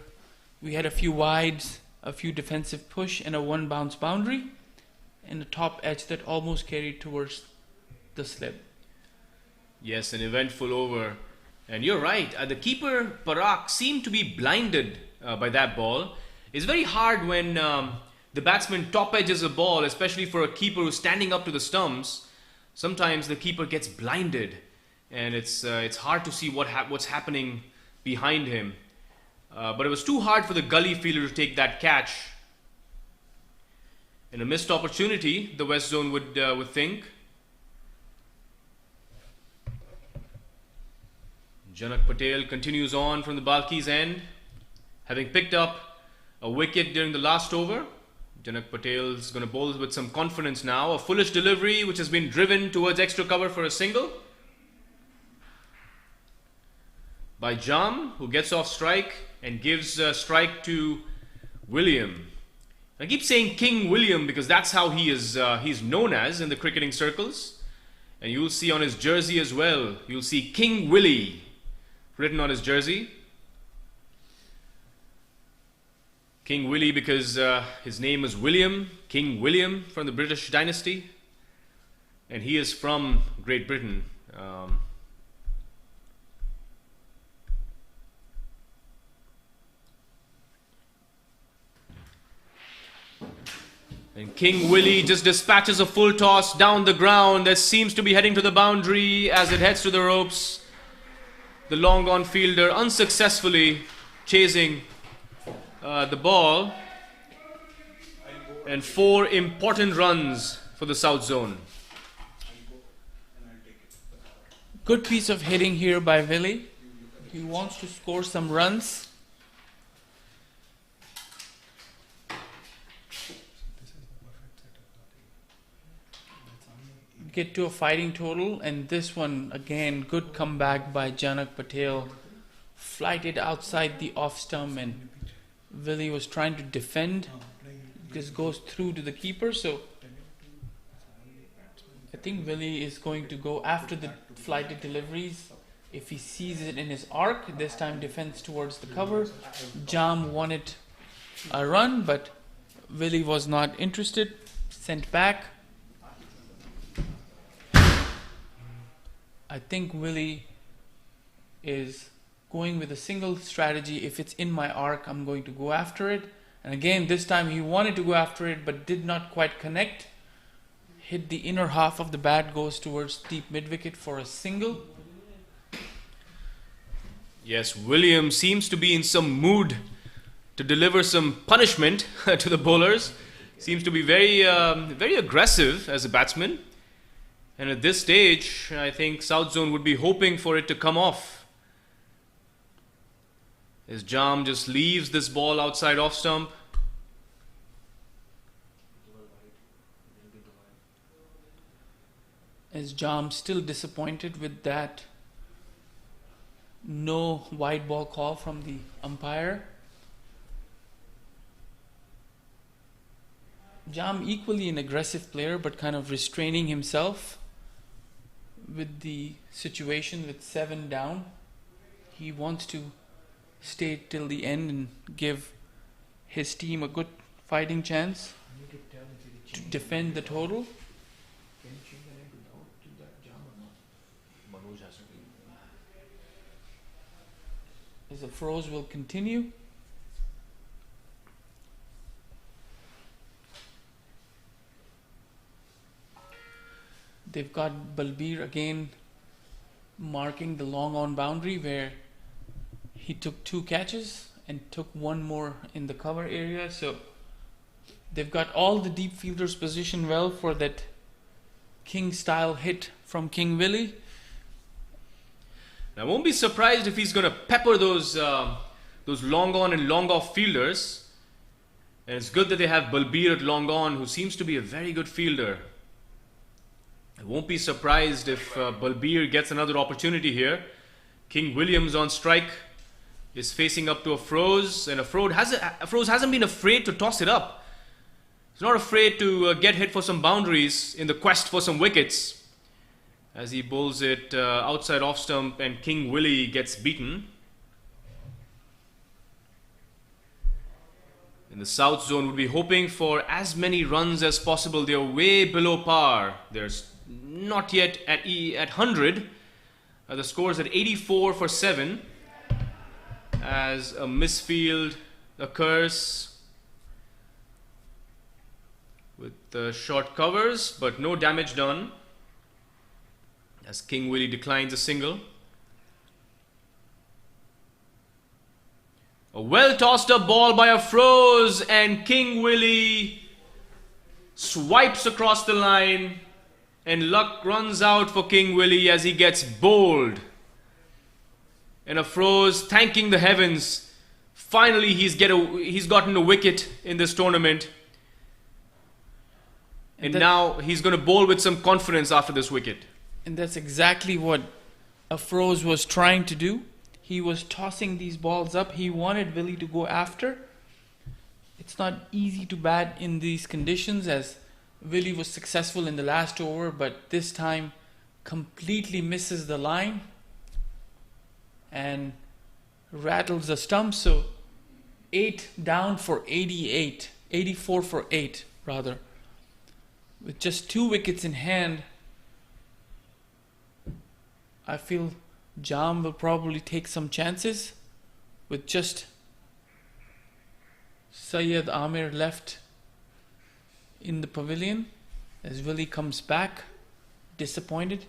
We had a few wides, a few defensive push, and a 1 bounce boundary, and a top edge that almost carried towards the slip. Yes, an eventful over. And you're right, the keeper, Parak, seemed to be blinded by that ball. It's very hard when the batsman top edges a ball, especially for a keeper who's standing up to the stumps. Sometimes the keeper gets blinded, and it's hard to see what's happening behind him. But it was too hard for the gully fielder to take that catch. And a missed opportunity, the West Zone would think. Janak Patel continues on from the Balki's end, having picked up a wicket during the last over. Janak Patel's going to bowl with some confidence now. A foolish delivery which has been driven towards extra cover for a single by Jam, who gets off strike and gives strike to William. I keep saying King William because that's how he's known as in the cricketing circles. And you'll see on his jersey as well, you'll see King Willie written on his jersey. King Willie because his name is William, King William from the British dynasty. And he is from Great Britain. And King Willie just dispatches a full toss down the ground that seems to be heading to the boundary as it heads to the ropes. The long on fielder unsuccessfully chasing the ball. And 4 important runs for the South Zone. Good piece of hitting here by Willie. He wants to score some runs. Get to a fighting total, and this one again, good comeback by Janak Patel. Flighted outside the off stump, and Willie was trying to defend. This goes through to the keeper, so I think Willie is going to go after the flighted deliveries. If he sees it in his arc, this time defense towards the cover. Jam wanted a run, but Willie was not interested. Sent back. I think Willie is going with a single strategy. If it's in my arc, I'm going to go after it. And again, this time he wanted to go after it, but did not quite connect. Hit the inner half of the bat, goes towards deep mid-wicket for a single. Yes, William seems to be in some mood to deliver some punishment to the bowlers. Seems to be very aggressive as a batsman. And at this stage, I think South Zone would be hoping for it to come off. As Jam just leaves this ball outside off stump. As Jam still disappointed with that no wide ball call from the umpire. Jam equally an aggressive player, but kind of restraining himself with the situation with 7 down. He wants to stay till the end and give his team a good fighting chance to defend the total. As the froze will continue. They've got Balbir again marking the long on boundary where he took 2 catches and took 1 more in the cover area. So they've got all the deep fielders positioned well for that King style hit from King Willie. I won't be surprised if he's going to pepper those long on and long off fielders. And it's good that they have Balbir at long on, who seems to be a very good fielder. I won't be surprised if Balbir gets another opportunity here. King Williams on strike is facing up to a froze, and a froze hasn't been afraid to toss it up. He's not afraid to get hit for some boundaries in the quest for some wickets. As he bowls it outside off stump, and King Willie gets beaten. In the South Zone would be hoping for as many runs as possible. They're way below par. There's not yet at 100. The score is at 84 for 7. As a misfield occurs with short covers, but no damage done. As King Willie declines a single. A well tossed up ball by a froze, and King Willie swipes across the line, and luck runs out for King Willie as he gets bowled. And a froze thanking the heavens. Finally he's gotten a wicket in this tournament. And now he's going to bowl with some confidence after this wicket. And that's exactly what a froze was trying to do. He was tossing these balls up. He wanted Willie to go after. It's not easy to bat in these conditions, as Willie was successful in the last over, but this time completely misses the line and rattles the stump. So 8 down for 84 for 8 rather. With just 2 wickets in hand, I feel Jam will probably take some chances with just Syed Amir left in the pavilion as Willie comes back disappointed,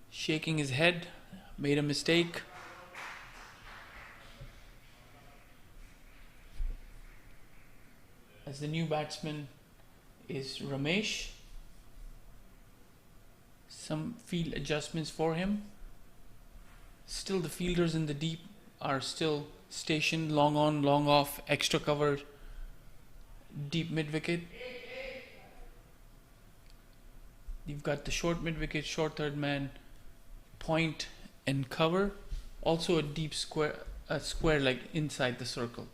shaking his head, made a mistake. As the new batsman is Ramesh. some field adjustments for him. Still, the fielders in the deep are still stationed, long on, long off, extra cover, deep mid wicket. You've got the short mid wicket, short third man, point and cover. Also a deep square, a square like inside the circle.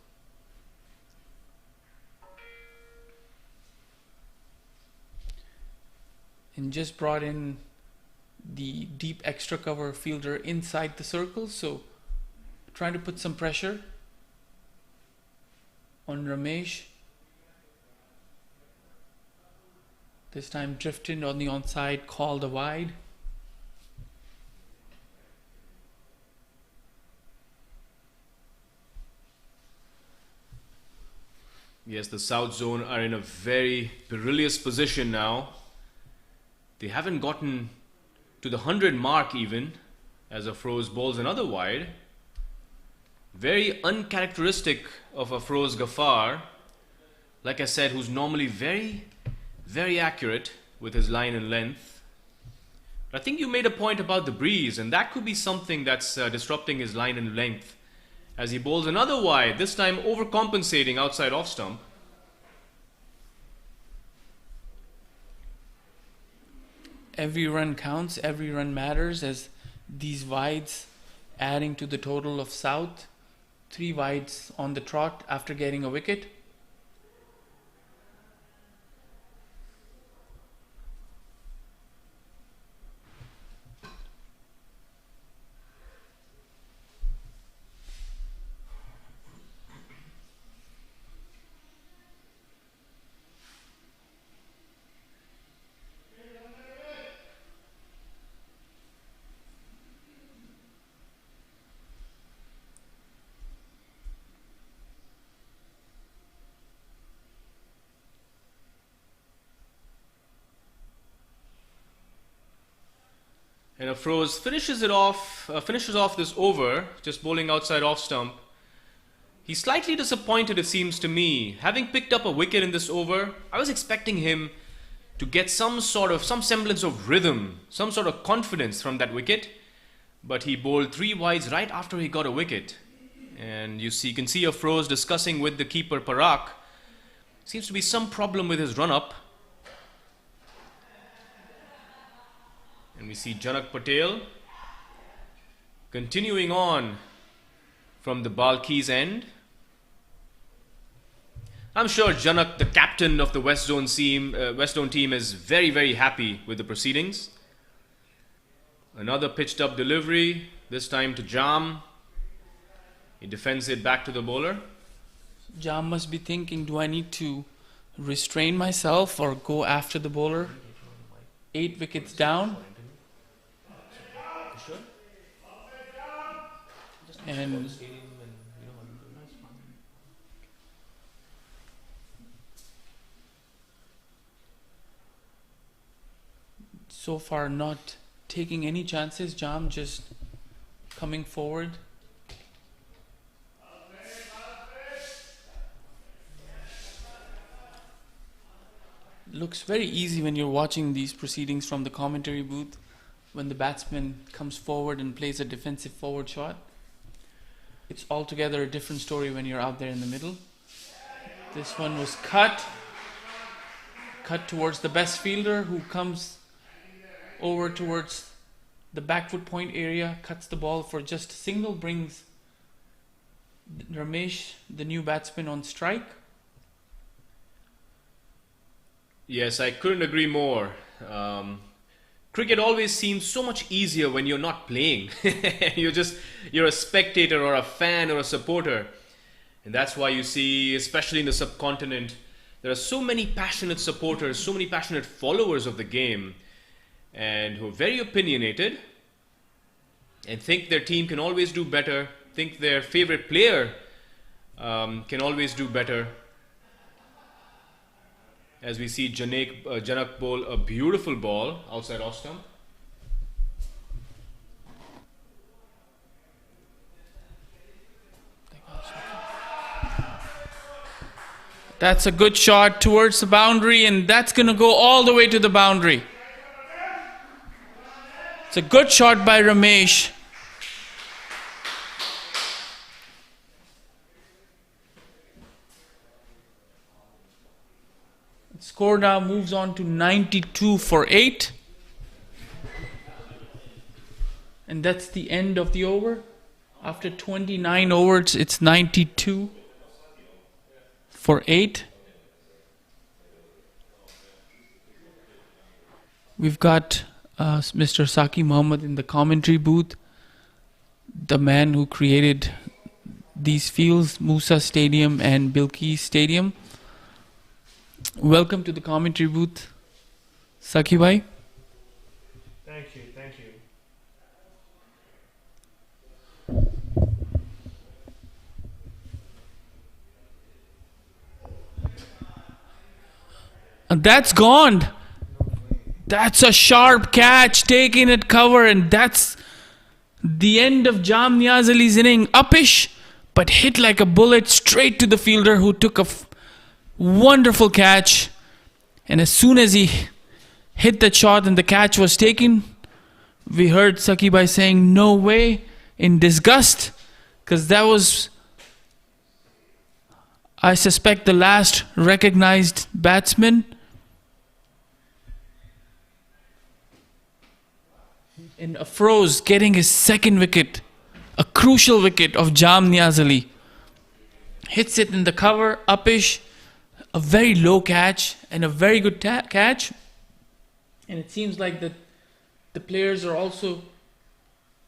And just brought in the deep extra cover fielder inside the circle, so trying to put some pressure on Ramesh. This time drifted on the onside, called a wide. Yes, the South Zone are in a very perilous position now. They haven't gotten to the 100 mark even, as Afroz bowls another wide. Very uncharacteristic of Afroz Ghaffar. Like I said, who's normally very, very accurate with his line and length. But I think you made a point about the breeze, and that could be something that's disrupting his line and length. As he bowls another wide, this time overcompensating outside off stump. Every run counts, every run matters, as these wides adding to the total of South. 3 wides on the trot after getting a wicket. And Afroz finishes off this over, just bowling outside off stump. He's slightly disappointed, it seems to me. Having picked up a wicket in this over, I was expecting him to get some semblance of rhythm, some sort of confidence from that wicket. But he bowled 3 wides right after he got a wicket. And you can see Afroz discussing with the keeper Parak. Seems to be some problem with his run-up. And we see Janak Patel continuing on from the Balki's end. I'm sure Janak, the captain of the West Zone team, is very, very happy with the proceedings. Another pitched up delivery, this time to Jam. He defends it back to the bowler. Jam must be thinking, do I need to restrain myself or go after the bowler? 8 wickets down. And so far not taking any chances. Jam just coming forward. Looks very easy when you're watching these proceedings from the commentary booth, when the batsman comes forward and plays a defensive forward shot. It's altogether a different story when you're out there in the middle. This one was cut towards the best fielder, who comes over towards the back foot point area, cuts the ball for just a single, brings Ramesh, the new batsman, on strike. Yes, I couldn't agree more. Cricket always seems so much easier when you're not playing. You're a spectator or a fan or a supporter. And that's why you see, especially in the subcontinent, there are so many passionate supporters, so many passionate followers of the game, and who are very opinionated and think their team can always do better, think their favorite player can always do better. As we see Janak bowl a beautiful ball outside off stump. That's a good shot towards the boundary, and that's going to go all the way to the boundary. It's a good shot by Ramesh. Score now moves on to 92 for 8. And that's the end of the over. After 29 overs, it's 92 for 8. We've got Mr. Saki Muhammad in the commentary booth, the man who created these fields, MUSA Stadium and Bilkis Stadium. Welcome to the commentary booth, Saki bhai. Thank you, thank you. And that's gone. That's a sharp catch, taking it cover, and that's the end of Jam Niaz Ali's inning. Upish, but hit like a bullet straight to the fielder, who took a wonderful catch. And as soon as he hit the shot and the catch was taken, we heard Saki bhai saying no way in disgust, because that was, I suspect, the last recognized batsman. In Afroz getting his second wicket, a crucial wicket of Jam Niaz Ali. Hits it in the cover, Upish, a very low catch and a very good catch. And it seems like the players are also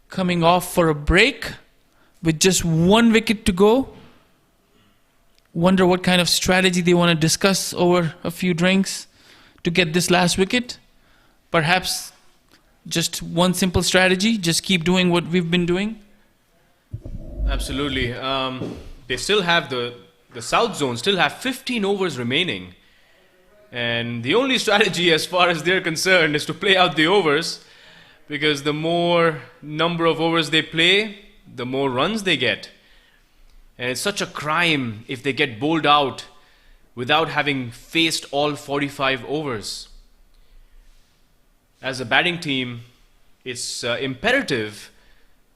coming off for a break with just one wicket to go. Wonder what kind of strategy they want to discuss over a few drinks to get this last wicket. Perhaps just one simple strategy, just keep doing what we've been doing. Absolutely. They still have the South Zone still have 15 overs remaining. And the only strategy as far as they're concerned is to play out the overs, because the more number of overs they play, the more runs they get. And it's such a crime if they get bowled out without having faced all 45 overs. As a batting team, it's imperative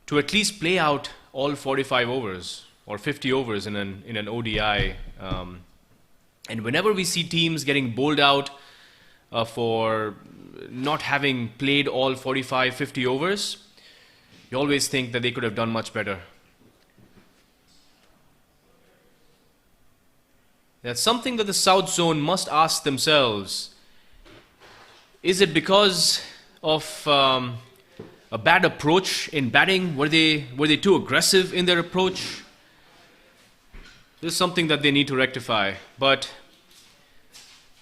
to at least play out all 45 overs or 50 overs in an ODI. And whenever we see teams getting bowled out for not having played all 45, 50 overs, you always think that they could have done much better. That's something that the South Zone must ask themselves. Is it because of a bad approach in batting? Were they too aggressive in their approach? This is something that they need to rectify. But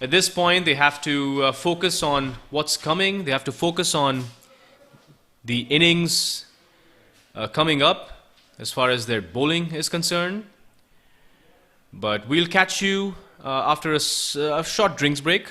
at this point, they have to focus on what's coming. They have to focus on the innings coming up as far as their bowling is concerned. But we'll catch you after a short drinks break.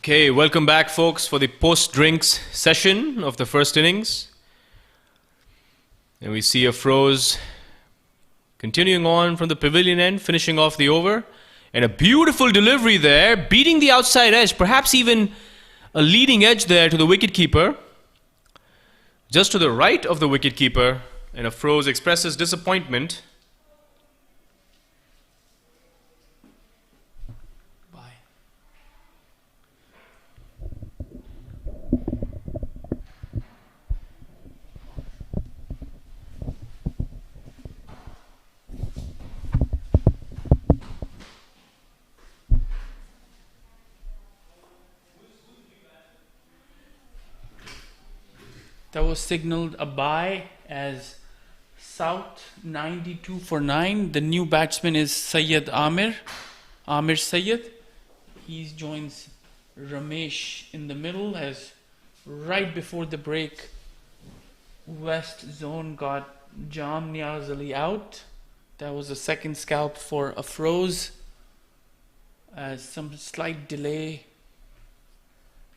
Okay, welcome back, folks, for the post-drinks session of the first innings. And we see a Froze continuing on from the pavilion end, finishing off the over. And a beautiful delivery there, beating the outside edge, perhaps even a leading edge there to the wicketkeeper. Just to the right of the wicketkeeper, and a Froze expresses disappointment. That was signaled a bye as South 92 for 9. The new batsman is Syed Amir Syed. He joins Ramesh in the middle as right before the break, West Zone got Jam Niaz Ali out. That was a second scalp for a Froze. Some slight delay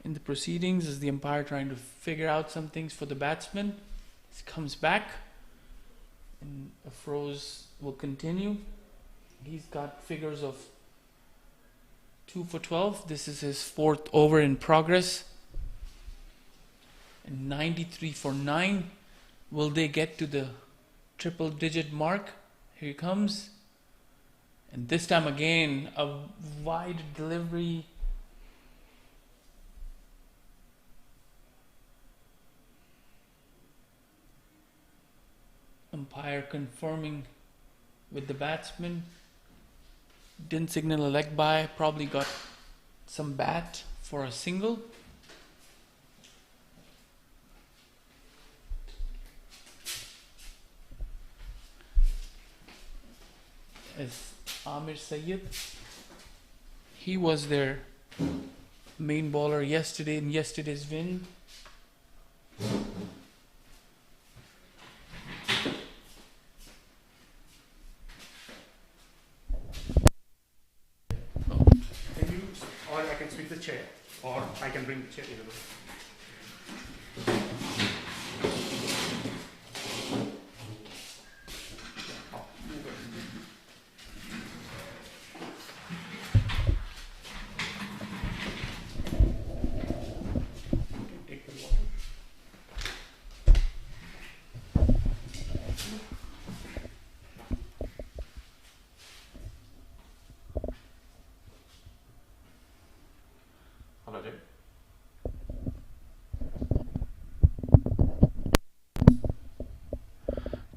in the proceedings as the umpire trying to figure out some things for the batsman. He comes back and a Froze will continue. He's got figures of 2 for 12. This is his fourth over in progress. And 93 for 9. Will they get to the triple digit mark? Here he comes. And this time again, a wide delivery. Umpire confirming with the batsman. Didn't signal a leg bye. Probably got some bat for a single. As Amir Syed, he was their main bowler yesterday in yesterday's win. Can you, or I can switch the chair, or I can bring the chair in.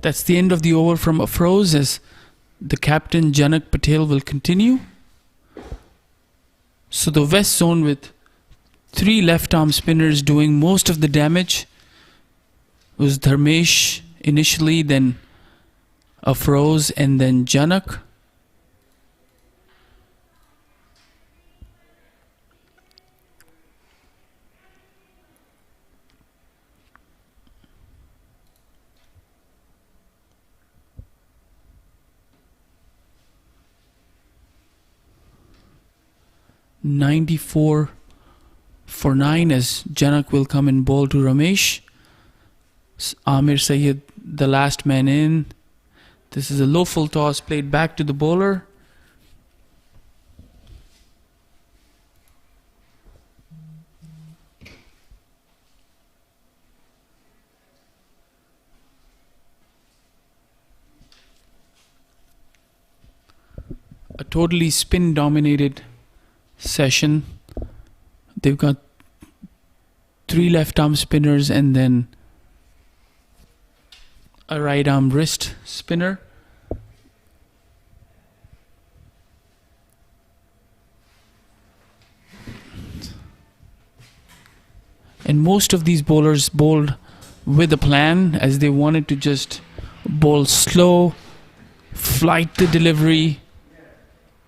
That's the end of the over from a Froze as the captain Janak Patel will continue. So the West Zone with 3 left arm spinners doing most of the damage was Dharmesh initially, then a Froze, and then Janak. .94 for 9 as Janak will come and bowl to Ramesh. Amir Syed, the last man in. This is a low full toss played back to the bowler. A totally spin dominated session. They've got 3 left arm spinners and then a right arm wrist spinner. And most of these bowlers bowled with a plan, as they wanted to just bowl slow, flight the delivery,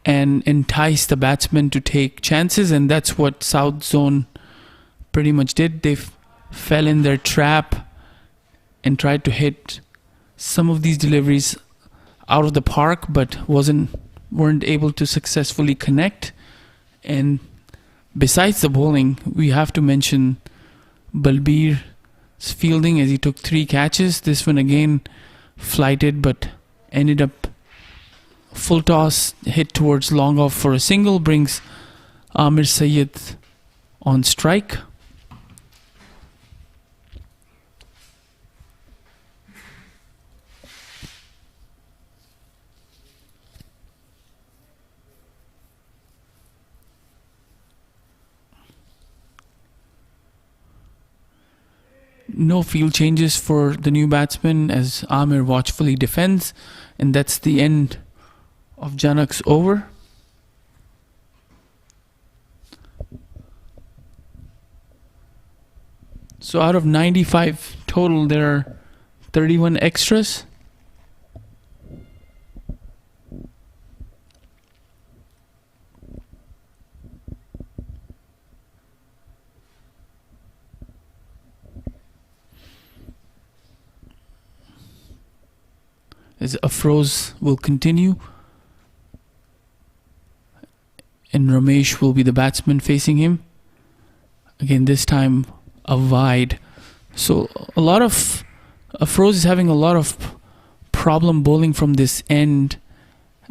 and entice the batsman to take chances, and that's what South Zone pretty much did. They fell in their trap and tried to hit some of these deliveries out of the park, but weren't able to successfully connect. And Besides the bowling, we have to mention Balbir's fielding as he took 3 catches. This one again flighted but ended up full toss, hit towards long off for a single, brings Amir Syed on strike. No field changes for the new batsman as Amir watchfully defends, and that's the end of Janak's over. So out of 95 total, there are 31 extras. As Afroz will continue, and Ramesh will be the batsman facing him. Again, this time a wide. So a lot of Afroz is having a lot of problem bowling from this end,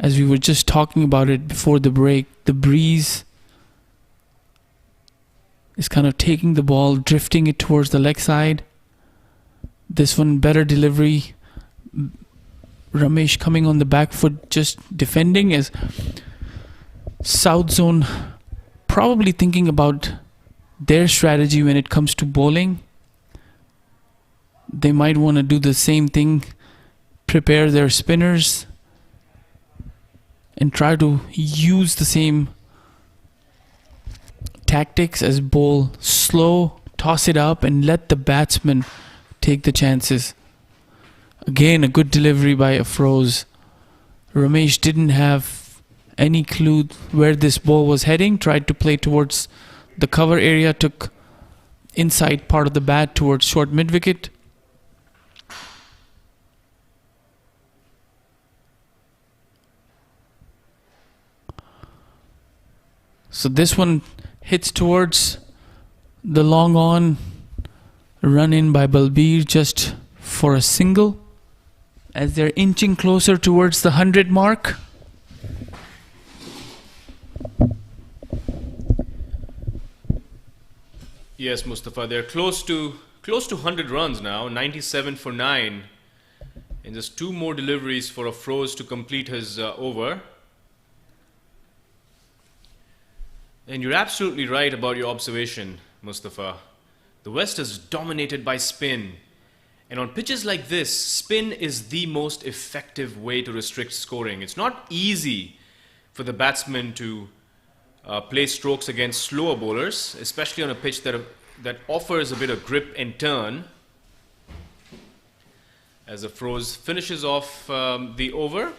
as we were just talking about it before the break. The breeze is kind of taking the ball, drifting it towards the leg side. This one, better delivery. Ramesh coming on the back foot, just defending, as South Zone probably thinking about their strategy when it comes to bowling. They might want to do the same thing, prepare their spinners and try to use the same tactics as bowl slow, toss it up and let the batsman take the chances. Again, a good delivery by Afroz. Ramesh didn't have any clue where this ball was heading, tried to play towards the cover area, took inside part of the bat towards short mid-wicket. So this one hits towards the long on, run in by Balbir just for a single, as they're inching closer towards the 100 mark. Yes, Mustafa, they're close to 100 runs now, 97 for 9. And just 2 more deliveries for Afroz to complete his over. And you're absolutely right about your observation, Mustafa. The West is dominated by spin. And on pitches like this, spin is the most effective way to restrict scoring. It's not easy for the batsman to play strokes against slower bowlers, especially on a pitch that offers a bit of grip and turn. As Afroz finishes off the over,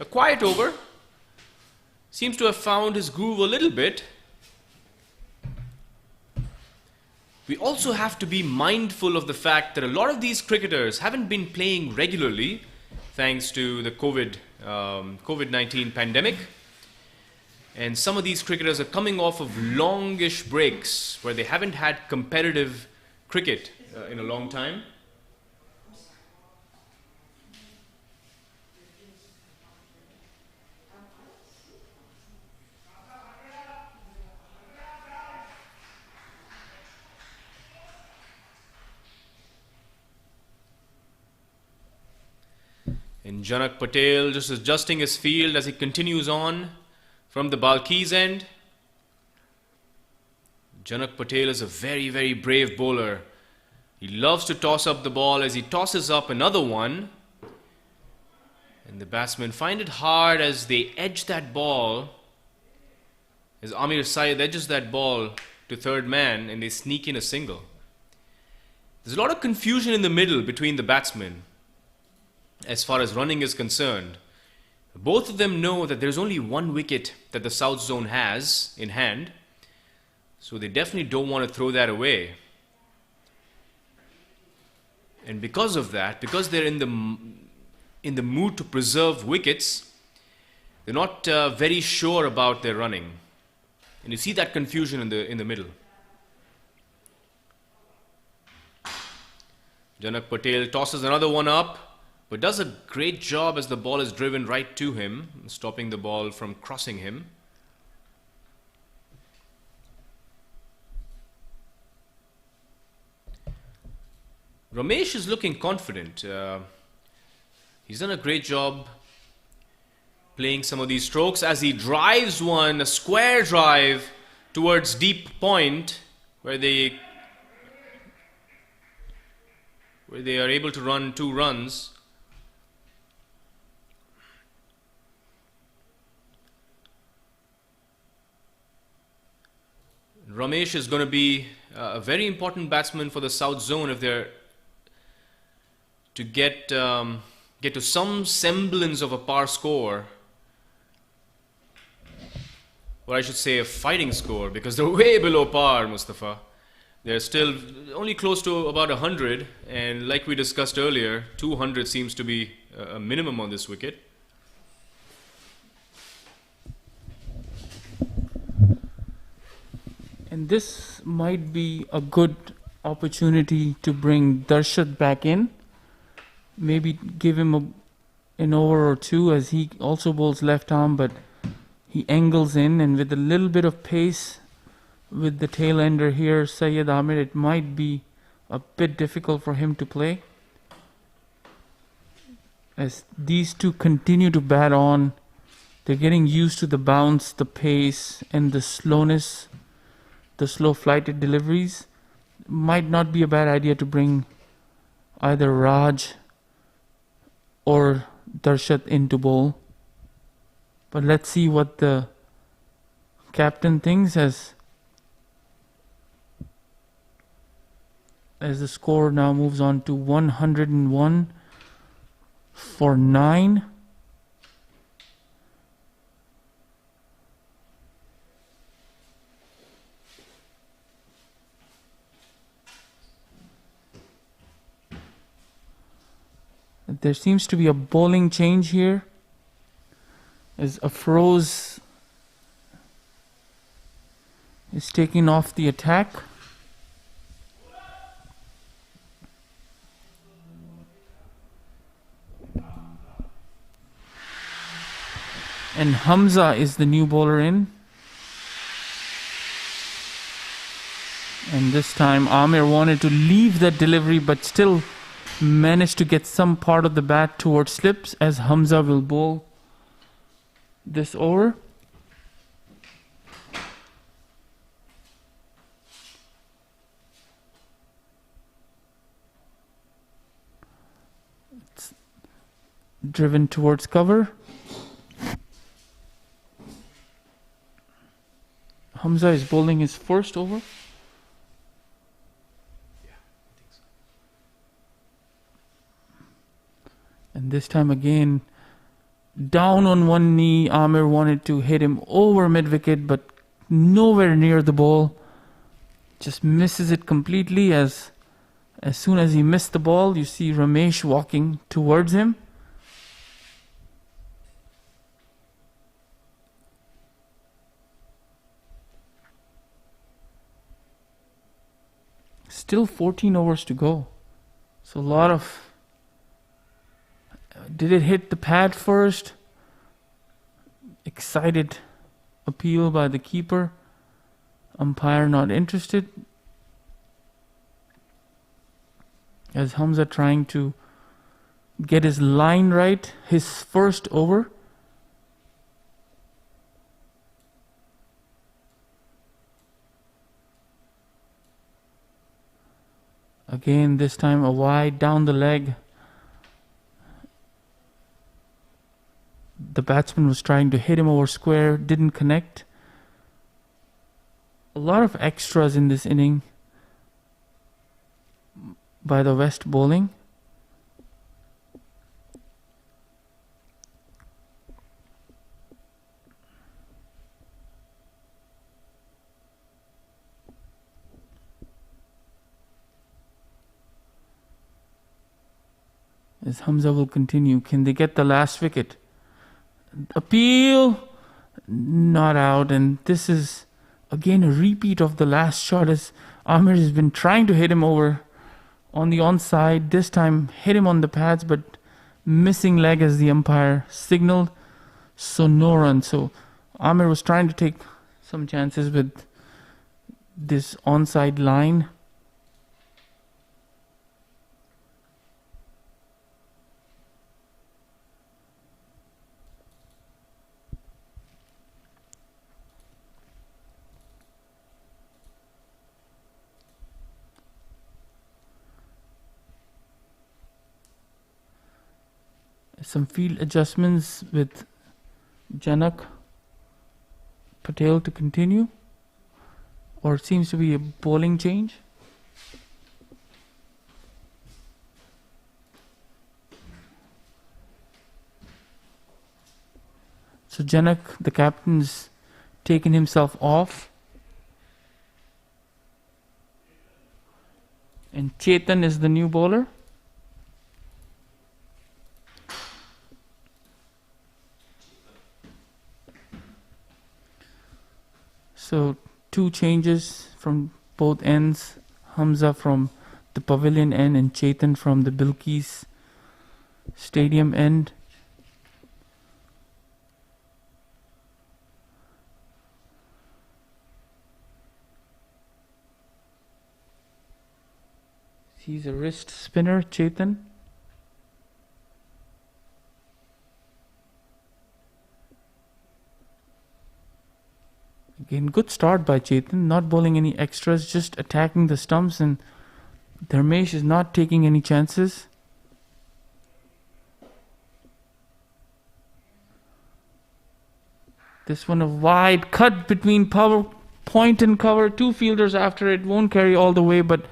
a quiet over, seems to have found his groove a little bit. We also have to be mindful of the fact that a lot of these cricketers haven't been playing regularly thanks to the COVID-19 pandemic. And some of these cricketers are coming off of longish breaks where they haven't had competitive cricket in a long time. And Janak Patel just adjusting his field as he continues on from the Balkis end. Janak Patel is a very, very brave bowler. He loves to toss up the ball as he tosses up another one. And the batsmen find it hard as they edge that ball, as Amir Syed edges that ball to third man and they sneak in a single. There's a lot of confusion in the middle between the batsmen as far as running is concerned. Both of them know that there's only 1 wicket that the South Zone has in hand, so they definitely don't want to throw that away. And because of that, because they're in the mood to preserve wickets, they're not very sure about their running. And you see that confusion in the middle. Janak Patel tosses another one up, but does a great job as the ball is driven right to him, stopping the ball from crossing him. Ramesh is looking confident. He's done a great job playing some of these strokes as he drives one, a square drive towards deep point where they are able to run 2 runs. Ramesh is going to be a very important batsman for the South Zone if they're to get to some semblance of a par score, or I should say a fighting score, because they're way below par, Mustafa. They're still only close to about 100, and like we discussed earlier, 200 seems to be a minimum on this wicket. And this might be a good opportunity to bring Darshat back in. Maybe give him an over or two, as he also bowls left arm, but he angles in, and with a little bit of pace with the tail ender here, Syed Ahmed, it might be a bit difficult for him to play. As these two continue to bat on, they're getting used to the bounce, the pace, and the slowness, the slow flighted deliveries. Might not be a bad idea to bring either Raj or Darshat into bowl. But let's see what the captain thinks as the score now moves on to 101 for 9. There seems to be a bowling change here, as Afroz is taking off the attack. And Hamza is the new bowler in. And this time Amir wanted to leave that delivery, but still managed to get some part of the bat towards slips, as Hamza will bowl this over. It's driven towards cover. Hamza is bowling his first over. And this time again, down on one knee, Amir wanted to hit him over mid-wicket, but nowhere near the ball. Just misses it completely. As soon as he missed the ball, you see Ramesh walking towards him. Still 14 overs to go. So a lot of... Did it hit the pad first? Excited appeal by the keeper. Umpire not interested. As Hamza trying to get his line right. His first over. Again, this time a wide down the leg. The batsman was trying to hit him over square, didn't connect. A lot of extras in this inning by the West bowling. As Hamza will continue, can they get the last wicket? Appeal, not out, and this is Again, a repeat of the last shot as Amir has been trying to hit him over on the onside. This time hit him on the pads, but missing leg as the umpire signaled. So no run. So Amir was trying to take some chances with this onside line. Some field adjustments with Janak Patel to continue, or it seems to be a bowling change. So Janak, the captain's taken himself off, and Chetan is the new bowler. So 2 changes from both ends. Hamza from the pavilion end and Chetan from the Bilkis stadium end. He's a wrist spinner, Chetan. Again, good start by Chetan, not bowling any extras, just attacking the stumps, and Dharmesh is not taking any chances. This one a wide cut between power point and cover, 2 fielders after it, won't carry all the way, but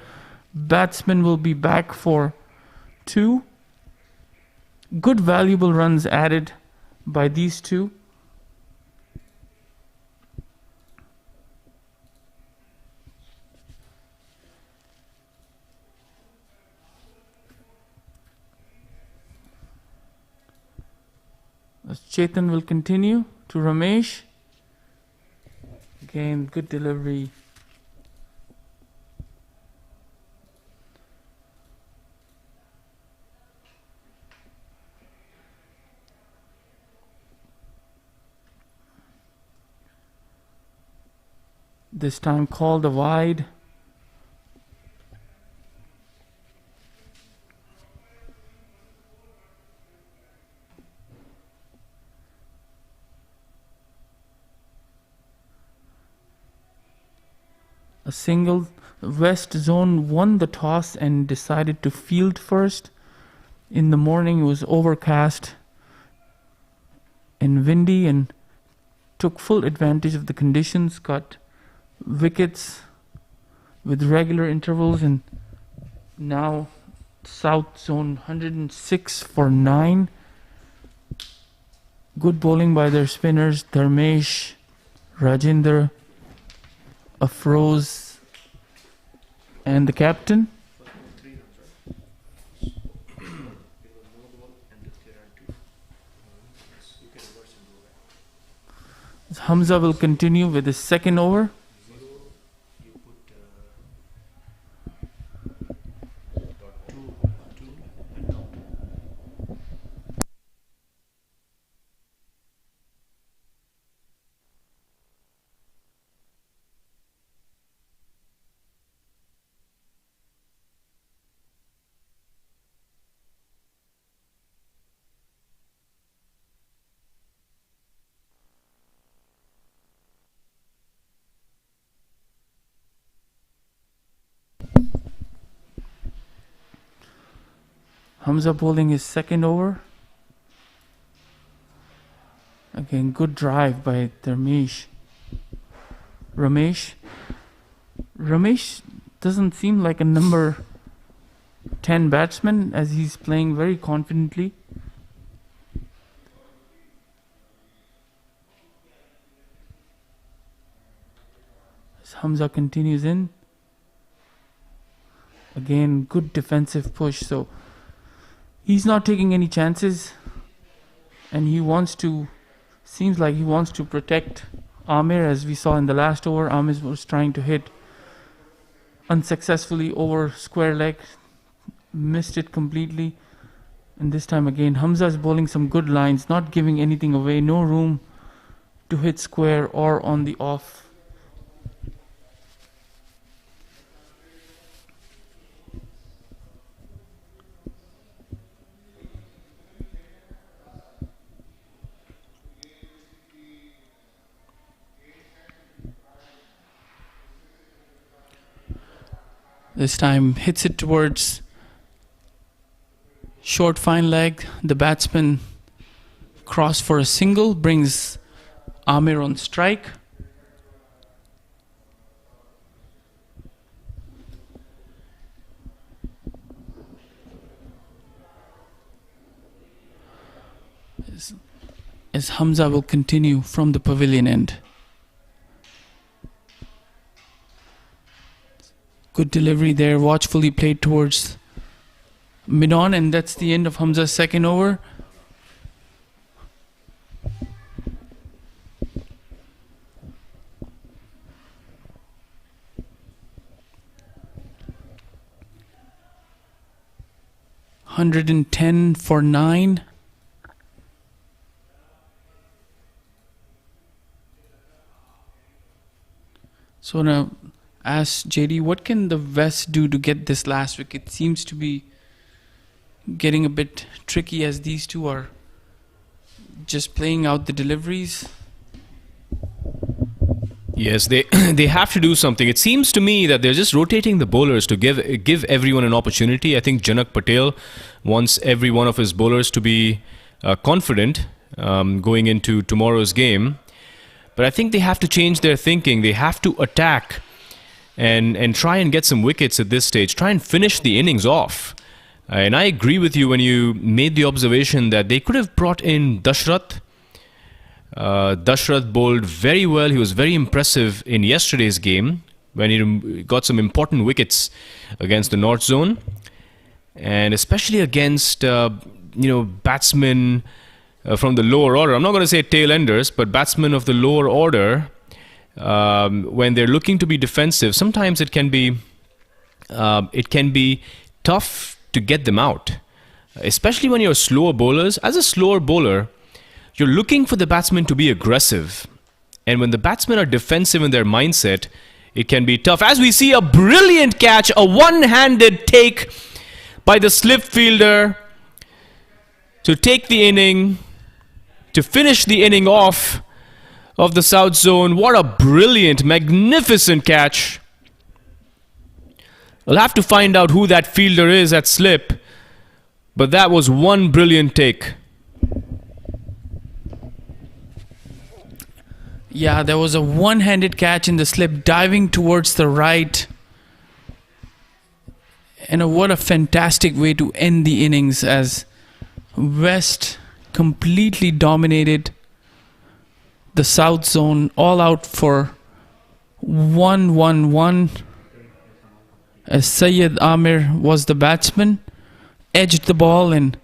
batsman will be back for 2. Good valuable runs added by these 2. As Chetan will continue to Ramesh. Again, good delivery. This time called a wide. A single. West Zone won the toss and decided to field first. In the morning it was overcast and windy and took full advantage of the conditions, got wickets with regular intervals, and now South Zone 106 for 9. Good bowling by their spinners, Dharmesh, Rajinder, Afroz, and the captain. Hamza will continue with his second over. Hamza bowling his second over. Again, good drive by Ramesh. Ramesh doesn't seem like a number 10 batsman as he's playing very confidently. As Hamza continues in. Again, good defensive push. So he's not taking any chances, and seems like he wants to protect Amir, as we saw in the last over. Amir was trying to hit unsuccessfully over square leg, missed it completely. And this time again, Hamza is bowling some good lines, not giving anything away, no room to hit square or on the off. This time hits it towards short fine leg. The batsman cross for a single, brings Amir on strike. As Hamza will continue from the pavilion end. Good delivery there, watchfully played towards mid-on, and that's the end of Hamza's second over. $110 for 9. So now, ask JD, what can the West do to get this last wicket? Seems to be getting a bit tricky as these two are just playing out the deliveries. Yes, they they have to do something. It seems to me that they're just rotating the bowlers to give everyone an opportunity. I think Janak Patel wants every one of his bowlers to be confident going into tomorrow's game. But I think they have to change their thinking. They have to attack and try and get some wickets at this stage. Try and finish the innings off. And I agree with you when you made the observation that they could have brought in Dashrath. Dashrath bowled very well. He was very impressive in yesterday's game when he got some important wickets against the North Zone. And especially against, batsmen from the lower order. I'm not going to say tail enders, but batsmen of the lower order. When they're looking to be defensive, sometimes it can be tough to get them out, especially when you're slower bowlers. As a slower bowler, you're looking for the batsman to be aggressive, and when the batsmen are defensive in their mindset, it can be tough. As we see a brilliant catch, a one-handed take by the slip fielder to take the inning, to finish the inning off of the South Zone. What a brilliant, magnificent catch. I'll have to find out who that fielder is at slip, but that was one brilliant take. Yeah, there was a one-handed catch in the slip, diving towards the right. And what a fantastic way to end the innings, as West completely dominated the South Zone, all out for 1-1-1. As Syed Amir was the batsman, edged the ball, and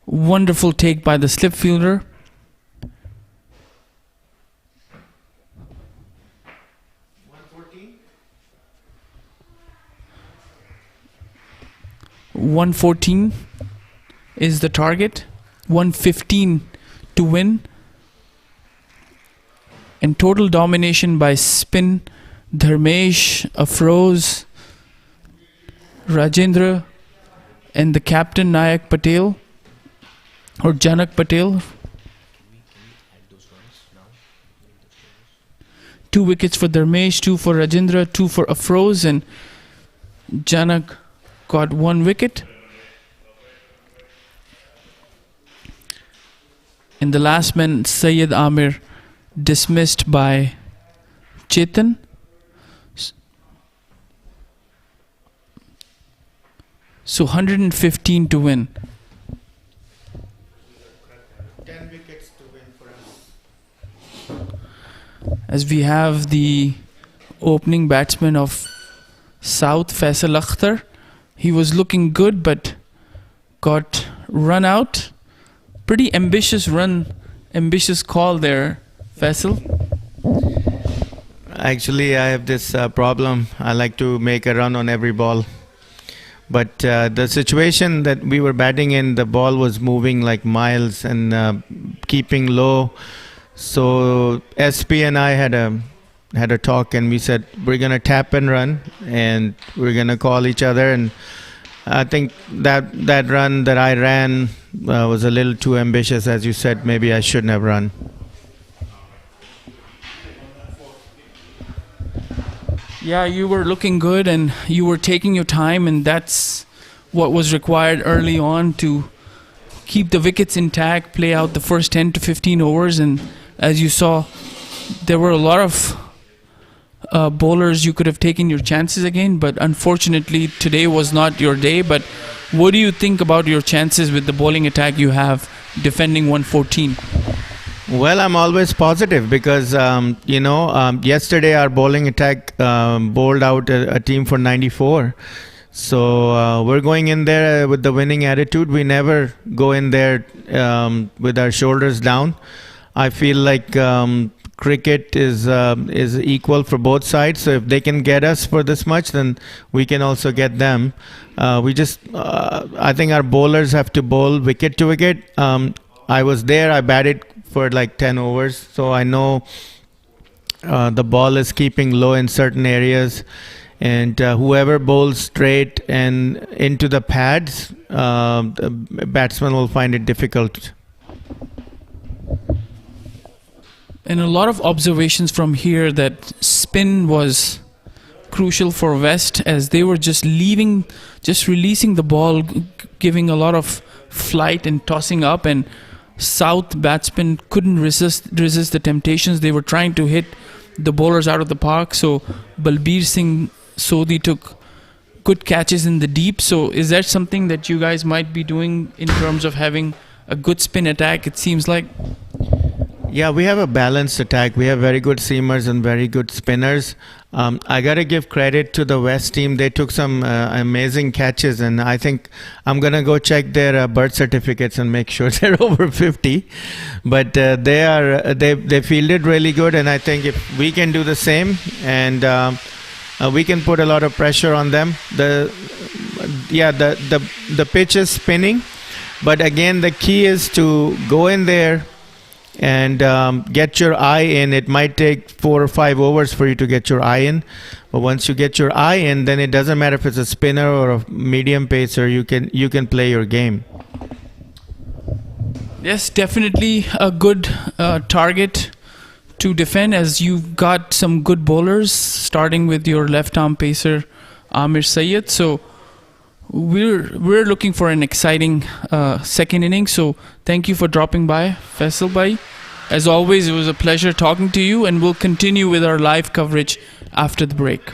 wonderful take by the slip fielder. $114 is the target. 115 to win. And total domination by spin, Dharmesh, Afroz, Rajendra, and the captain Nayak Patel, or Janak Patel. 2 wickets for Dharmesh, 2 for Rajendra, 2 for Afroz, and Janak got 1 wicket. And the last man, Syed Amir, dismissed by Chetan. So 115 to win. 10 wickets to win for us. As we have the opening batsman of South, Faisal Akhtar. He was looking good, but got run out. Pretty ambitious call there, Faisal. Actually, I have this problem. I like to make a run on every ball. But the situation that we were batting in, the ball was moving like miles and keeping low. So SP and I had a talk, and we said we're gonna tap and run, and we're gonna call each other. And I think that run that I ran was a little too ambitious, as you said. Maybe I shouldn't have run. Yeah, you were looking good and you were taking your time, and that's what was required early on to keep the wickets intact, play out the first 10 to 15 overs. And as you saw, there were a lot of bowlers you could have taken your chances again, but unfortunately, today was not your day. But what do you think about your chances with the bowling attack you have defending 114? Well, I'm always positive because, yesterday our bowling attack bowled out a team for 94. So we're going in there with the winning attitude. We never go in there with our shoulders down. I feel like cricket is equal for both sides. So if they can get us for this much, then we can also get them. I think our bowlers have to bowl wicket to wicket. I was there. I batted for like 10 overs, so I know the ball is keeping low in certain areas, and whoever bowls straight and into the pads, the batsman will find it difficult. And a lot of observations from here that spin was crucial for West, as they were just releasing the ball, giving a lot of flight and tossing up, and South batsmen couldn't resist the temptations. They were trying to hit the bowlers out of the park. So Balbir Singh Sodhi took good catches in the deep. So is that something that you guys might be doing in terms of having a good spin attack? It seems like. Yeah, we have a balanced attack. We have very good seamers and very good spinners. I got to give credit to the West team. They took some amazing catches, and I think I'm going to go check their birth certificates and make sure they're over 50. But they fielded really good, and I think if we can do the same, and we can put a lot of pressure on them. The pitch is spinning, but again, the key is to go in there and get your eye in. It might take 4 or 5 overs for you to get your eye in, but once you get your eye in, then it doesn't matter if it's a spinner or a medium pacer. You can play your game. Yes, definitely a good target to defend, as you've got some good bowlers, starting with your left arm pacer Amir Sayed. So we're looking for an exciting second inning. So thank you for dropping by, Faisal Bhai. As always, it was a pleasure talking to you, and we'll continue with our live coverage after the break.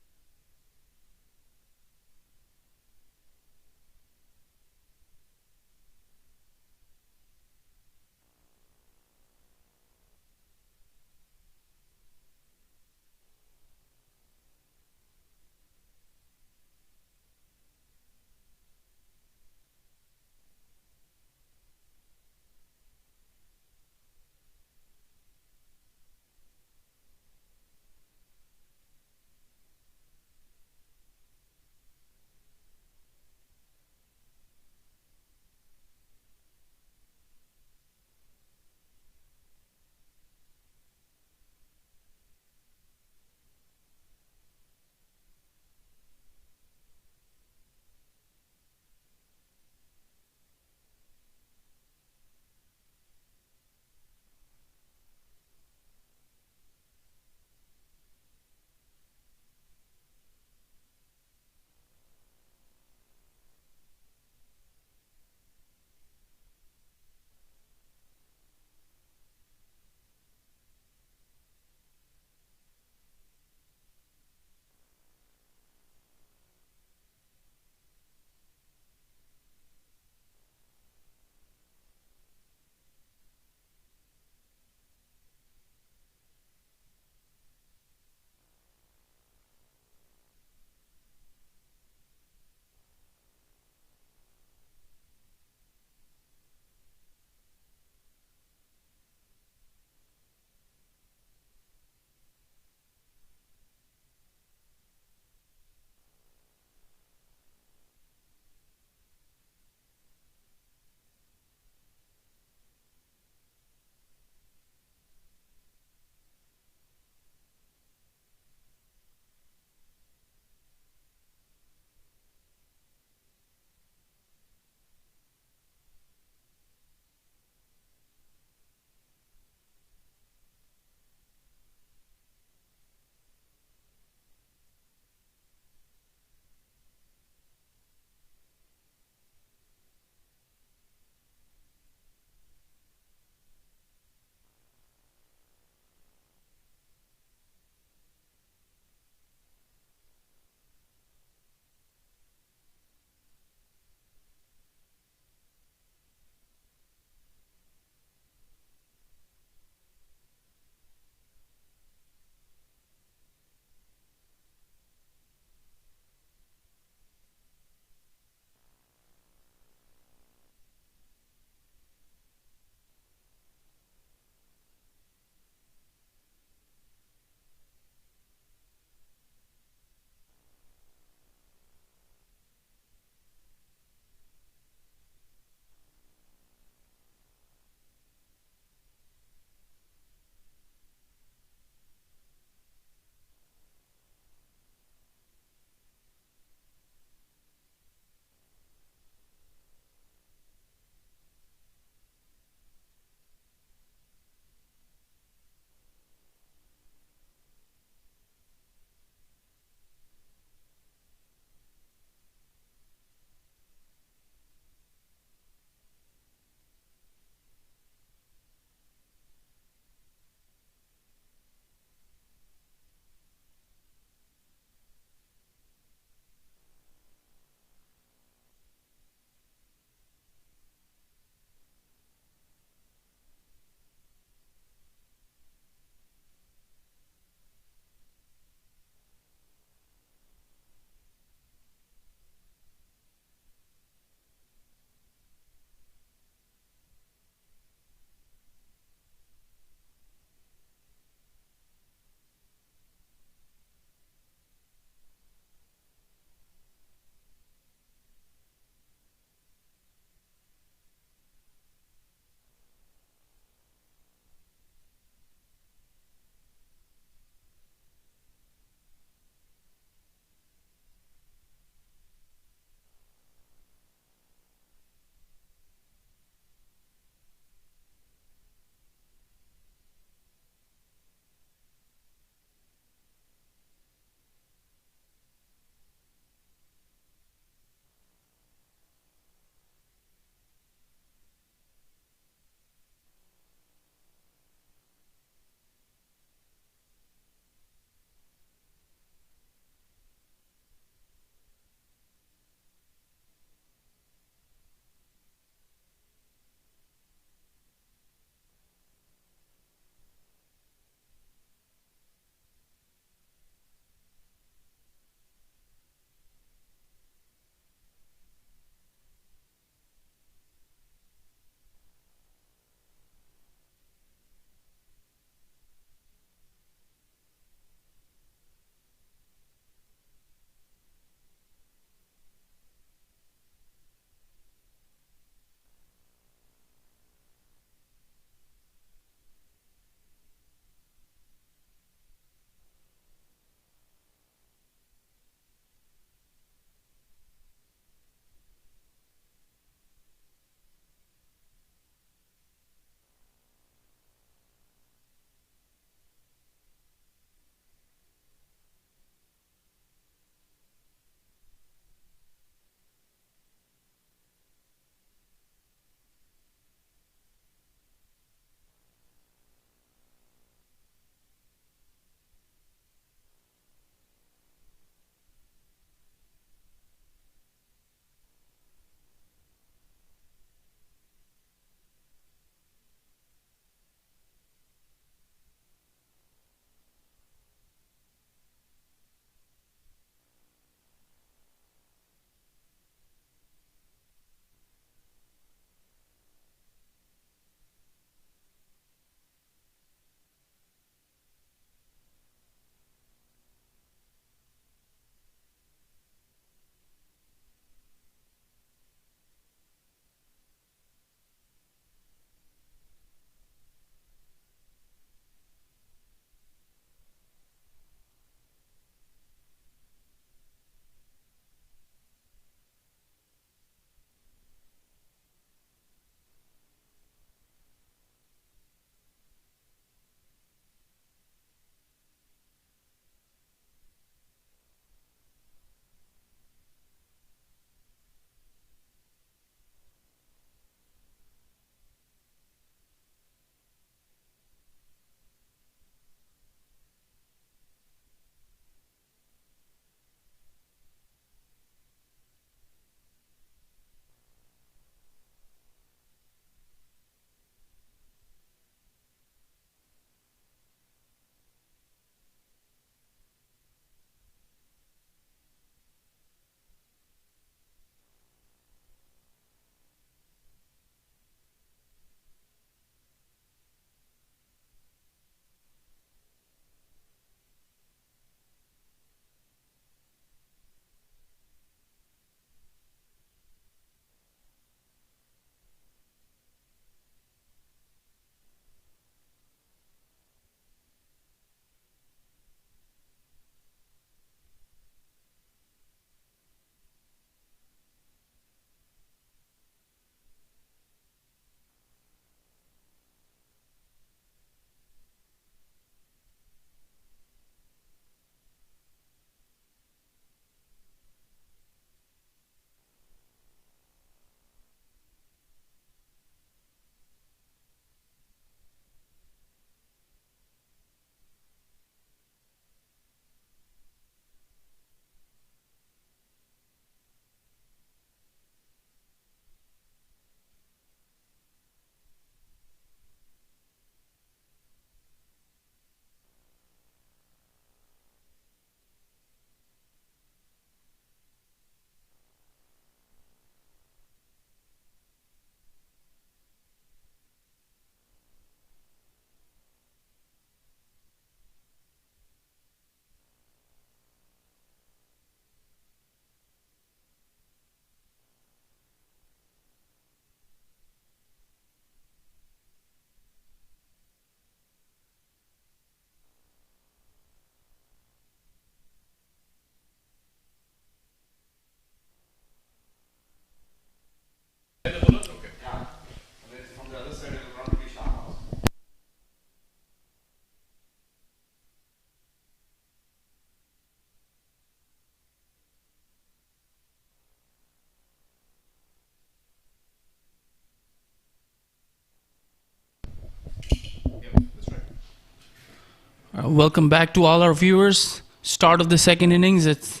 Welcome back to all our viewers. Start of the second innings. It's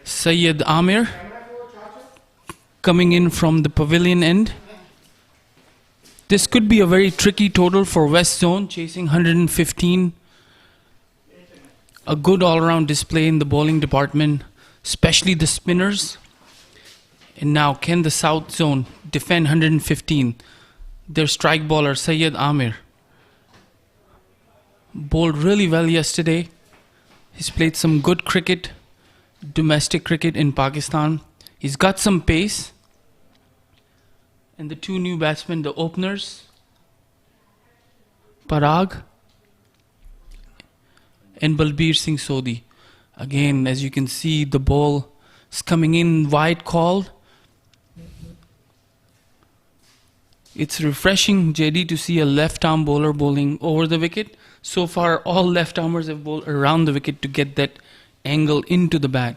Syed Amir coming in from the pavilion end. This could be a very tricky total for West Zone, chasing 115. A good all-round display in the bowling department, especially the spinners. And now, can the South Zone defend 115? Their strike bowler, Syed Amir, bowled really well yesterday. He's played some good cricket, domestic cricket in Pakistan. He's got some pace. And the two new batsmen, the openers, Parag and Balbir Singh Sodhi. Again, as you can see, the ball is coming in wide called. It's refreshing, JD, to see a left-arm bowler bowling over the wicket. So far, all left-armers have bowled around the wicket to get that angle into the bat.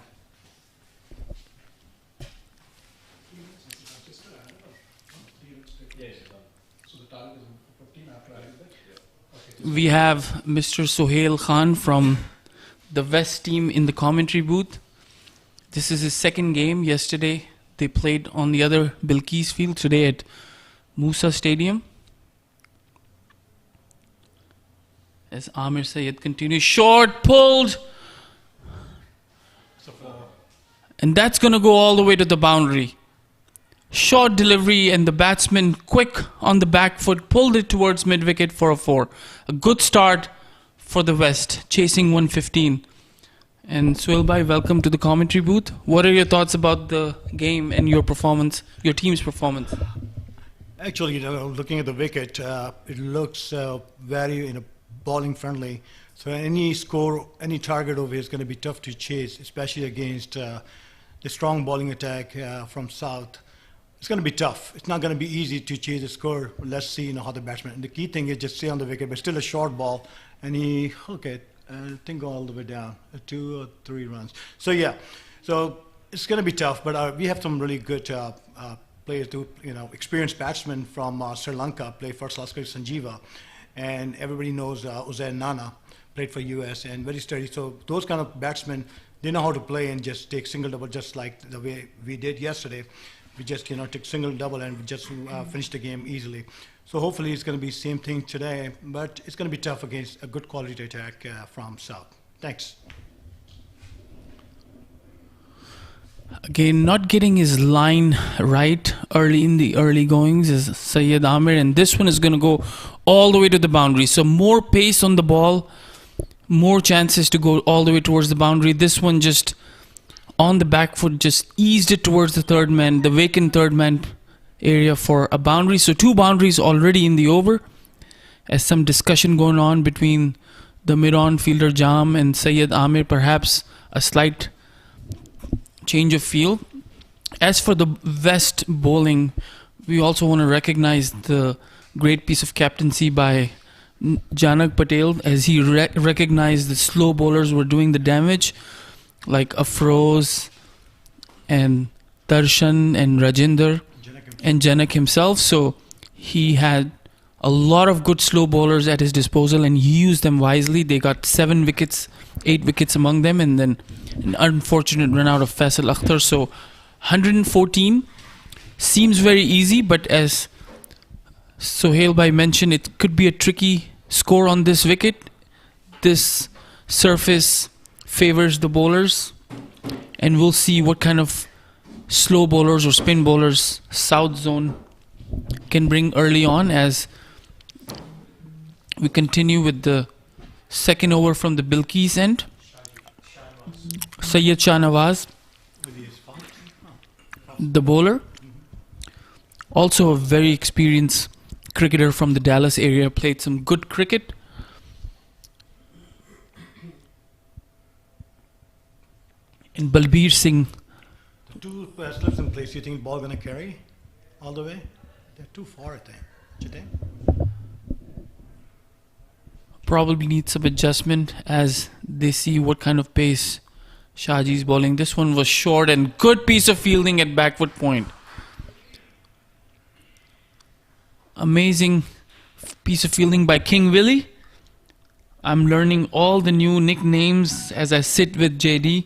We have Mr. Sohail Khan from the West team in the commentary booth. This is his second game. Yesterday, they played on the other Bilkis field. Today at MUSA Stadium. As Amir Syed continues, short, pulled. And that's going to go all the way to the boundary. Short delivery and the batsman quick on the back foot, pulled it towards mid-wicket for a 4. A good start for the West, chasing 115. And Suhail bhai, welcome to the commentary booth. What are your thoughts about the game and your performance, your team's performance? Actually, looking at the wicket, it looks very bowling friendly. So any score, any target over here is going to be tough to chase, especially against the strong bowling attack from South. It's going to be tough. It's not going to be easy to chase a score. Let's see how the batsman. And the key thing is just stay on the wicket, but still a short ball. And he hook it, and I think go all the way down, 2 or 3 runs. So yeah, so it's going to be tough. But we have some really good players, experienced batsmen from Sri Lanka play for Salaskar Sanjeeva, and everybody knows Uzair Nana played for US and very steady. So those kind of batsmen, they know how to play and just take single double, just like the way we did yesterday. We just took single double and we just finished the game easily. So hopefully it's going to be the same thing today, but it's going to be tough against a good quality attack from South. Thanks. Again, not getting his line right early in the early goings is Syed Amir, and this one is going to go all the way to the boundary. So more pace on the ball, more chances to go all the way towards the boundary. This one just on the back foot, just eased it towards the third man, the vacant third man area for a boundary. So 2 boundaries already in the over. As some discussion going on between the mid-on fielder Jam and Syed Amir, perhaps a slight change of feel. As for the West bowling, we also want to recognize the great piece of captaincy by Janak Patel, as he recognized the slow bowlers were doing the damage, like Afroz and Darshan and Rajinder and Janak himself. So he had a lot of good slow bowlers at his disposal and he used them wisely. They got 7 wickets, 8 wickets among them, and then an unfortunate run out of Faisal Akhtar. So 114 seems very easy, but as Sohail bhai mentioned, it could be a tricky score on this wicket. This surface favors the bowlers, and we'll see what kind of slow bowlers or spin bowlers South Zone can bring early on as we continue with the second over from the Bilkis end. Syed Shah Nawaz, the bowler, also a very experienced cricketer from the Dallas area, played some good cricket. And Balbir Singh. The 2 slips in place, you think ball going to carry all the way? They're too far, I think. What you think? Probably needs some adjustment as they see what kind of pace Shahji's bowling. This one was short and good piece of fielding at back foot point. Amazing piece of fielding by King Willie. I'm learning all the new nicknames as I sit with JD.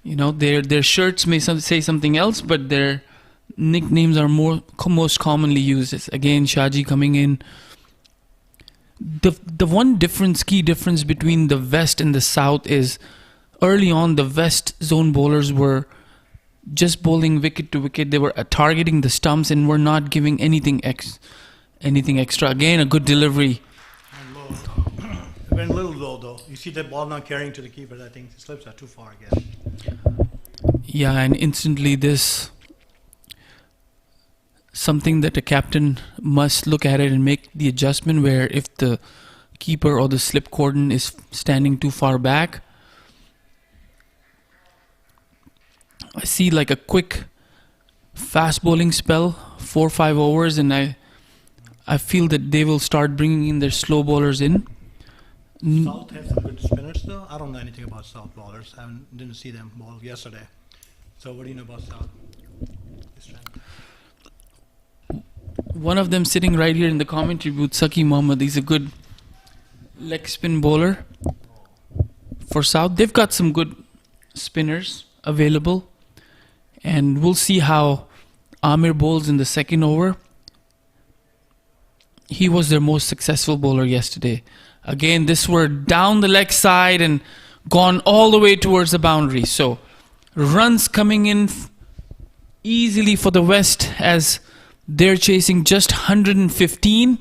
You know, their shirts may say something else, but their nicknames are most commonly used. It's again Shaji coming in. The one key difference between the West and the South is early on the West zone bowlers were just bowling wicket to wicket. They were targeting the stumps and were not giving anything extra. Again, a good delivery. And low. It went a little low though. You see that ball now carrying to the keeper. I think the slips are too far again. Yeah, and instantly this something that a captain must look at it and make the adjustment where if the keeper or the slip cordon is standing too far back, I see like a quick fast bowling spell, 4 or 5 overs, and I feel that they will start bringing in their slow bowlers in. South have some good spinners though. I don't know anything about South bowlers. I didn't see them bowl yesterday. So what do you know about South? One of them sitting right here in the commentary booth, Saki Mohammed. He's a good leg spin bowler for South. They've got some good spinners available, and we'll see how Amir bowls in the second over. He was their most successful bowler yesterday. Again, this were down the leg side and gone all the way towards the boundary. So runs coming in easily for the West as they're chasing just 115,